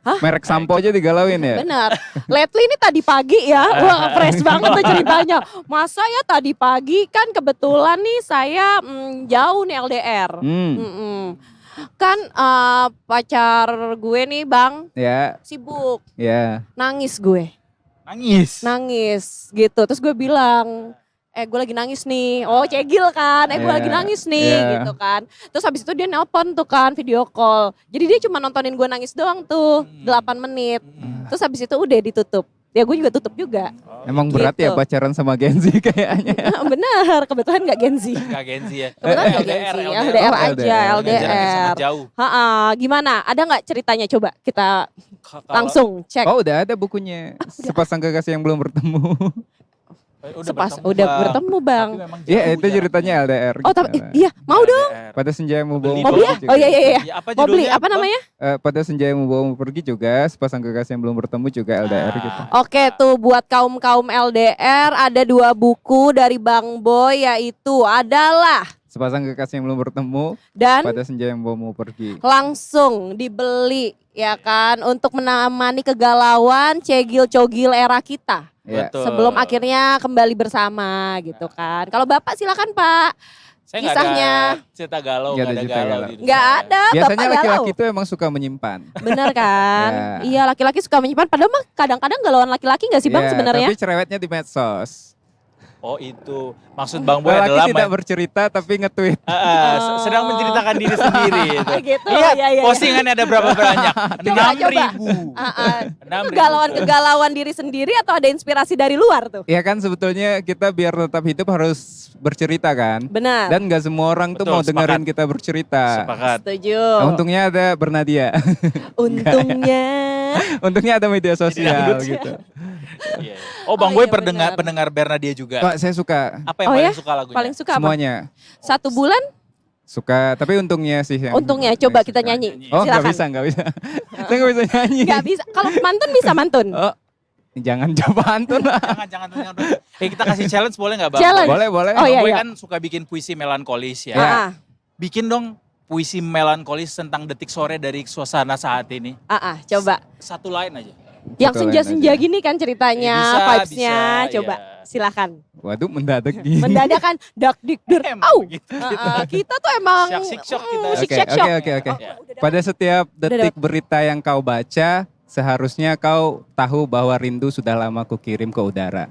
Merek sampo aja digalauin ya? Benar. Lately ini tadi pagi ya, wah fresh banget tuh ceritanya. Masa ya tadi pagi kan kebetulan nih saya jauh nih LDR. Mm-mm. Kan pacar gue nih Bang Ya, sibuk, ya. nangis gue. Nangis gitu. Terus gue bilang, gue lagi nangis nih. Oh cegil kan, gue Iya, lagi nangis nih iya. gitu kan. Terus habis itu dia nelpon tuh kan video call. Jadi dia cuma nontonin gue nangis doang tuh 8 menit. Terus habis itu udah ditutup. Ya gue juga tutup juga. Emang berat ya Gitu. pacaran sama Gen Z kayaknya. Bener, kebetulan gak Gen Z. Gak Genzi ya. Kebetulan gak Gen Z, LDR aja, Jarang yang LDR. sangat jauh. Gimana? Ada gak ceritanya? Coba kita langsung cek. Oh udah ada bukunya. Sepasang kekasih yang belum bertemu. Udah bertemu Bang. Iya itu ceritanya LDR. Oh tapi iya mau dong. Pada senjamu bawa Mau beli ya? Oh iya. Mau beli apa namanya? Pada senjamu bawa pergi juga. Sepasang kekasih yang belum bertemu juga LDR gitu. Oke tuh buat kaum LDR ada 2 buku dari Bang Boy yaitu adalah Sepasang kekasih yang belum bertemu. Dan pada senja yang bawamu pergi. langsung dibeli ya kan untuk menemani kegalauan cegil-cogil era kita. Ya. Betul. Sebelum akhirnya kembali bersama gitu kan. Kalau Bapak silakan Pak. Saya Kisahnya. nggak ada cerita galau, Nggak nggak ada ada cerita galau. galau. di hidup Nggak saya. ada Biasanya Bapak galau. laki-laki itu emang suka menyimpan. Bener kan? Ya. Iya laki-laki suka menyimpan. Padahal mah kadang-kadang galauan laki-laki gak sih Bang Ya, sebenarnya? Tapi cerewetnya di medsos. Oh itu. Maksud Bang Boy Lelaki adalah tidak bercerita tapi nge-tweet. sedang menceritakan diri sendiri. Itu. Gitu, Iya, iya. postingannya ada berapa banyak? Coba. 6.000. Itu kegalauan diri sendiri atau ada inspirasi dari luar tuh? Ya kan sebetulnya kita biar tetap hidup harus bercerita kan. Benar. Dan gak semua orang tuh Betul, mau dengerin sepakat. kita bercerita. Sepakat. Setuju. Nah, untungnya ada Bernadia. Untungnya. Untungnya ada media sosial dangdut. gitu. Iya. Oh Bang Boy iya, benar. pendengar Bernadia juga. Pak saya suka Apa yang Oh paling ya? suka lagunya? Paling suka apa? semuanya. 1 bulan? Suka, tapi untungnya sih yang Untungnya coba kita nyanyi. Oh nggak Silakan. bisa. Saya nggak bisa nyanyi. Nggak bisa. Kalau mantun bisa mantun. Oh, jangan coba antun lah. Jangan. Kita kasih challenge boleh nggak Bang? Challenge. Boleh. Oh Bang iya Boy iya. kan suka bikin puisi melankolis ya. Ah, Bikin dong puisi melankolis tentang detik sore dari suasana saat ini. coba. Satu line aja. Yang Satu senja-senja lain aja. gini kan ceritanya, Bisa, vibes-nya. bisa, Coba iya. silakan. Waduh mendadak gini. Mendadakan dak dik dur. Emang Au. begitu. Kita tuh emang Syak-sik-syok kita. Oke. Pada setiap detik berita yang kau baca, seharusnya kau tahu bahwa rindu sudah lama kukirim ke udara.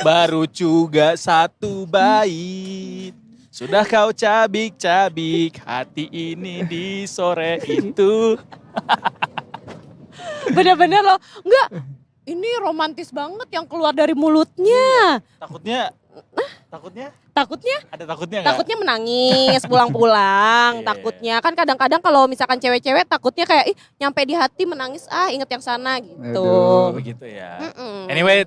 Baru juga 1 bait. Sudah kau cabik-cabik hati ini di sore itu. bener-bener loh. Enggak. Ini romantis banget yang keluar dari mulutnya. Takutnya Takutnya? ada takutnya nggak? Takutnya menangis pulang-pulang. Iya. Takutnya kan kadang-kadang kalau misalkan cewek-cewek takutnya kayak nyampe di hati menangis inget yang sana gitu. Aduh. Begitu ya. Mm-mm. Anyway,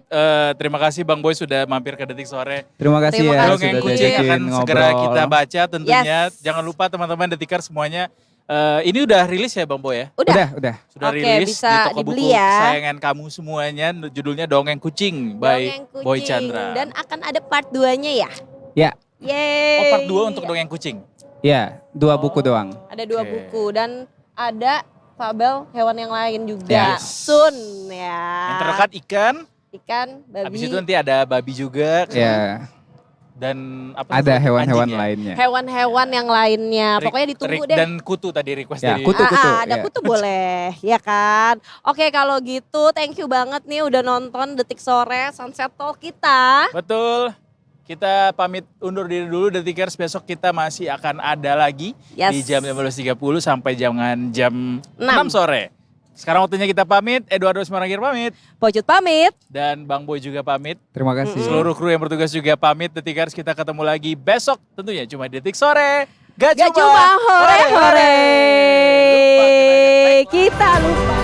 terima kasih Bang Boy sudah mampir ke Detik Sore. Terima kasih Terima ya kasih. Dongeng sudah kucing diajakin akan segera ngobrol. kita baca tentunya. Yes. Jangan lupa teman-teman Detikers semuanya. Ini udah rilis ya Bang Boy ya? Udah. Sudah Oke, rilis bisa di toko dibeli buku ya. kesayangan kamu semuanya. Judulnya Dongeng Kucing by Dongeng kucing. Boy Chandra. Dan akan ada part 2-nya ya? Ya. Yeay. Oh, part 2 untuk Dongeng Kucing. Ya, 2 buku doang. Ada 2 Oke. buku dan ada fabel hewan yang lain juga. Yes. Soon ya. Yang terdekat ikan. Ikan, babi. Habis itu nanti ada babi juga. Ya, Dan apa ada tuh? hewan-hewan Anjing ya? lainnya. Hewan-hewan yang lainnya. Pokoknya ditunggu deh. Dan kutu tadi request Ya, dari kutu. Ada ya. kutu boleh, ya kan? Oke kalau gitu thank you banget nih udah nonton Detik Sore Sunset Talk kita. Betul. Kita pamit undur diri dulu Detikers. Besok kita masih akan ada lagi Yes. di jam 15.30 sampai jam 6 6. sore. Sekarang waktunya kita pamit. Eduardo Semarangir pamit. Pocut pamit. Dan Bang Boy juga pamit. Terima kasih. Seluruh kru yang bertugas juga pamit. Detikers, kita ketemu lagi besok tentunya cuma di Detik Sore. Gak Gak cuma hore-hore. Kita lupa.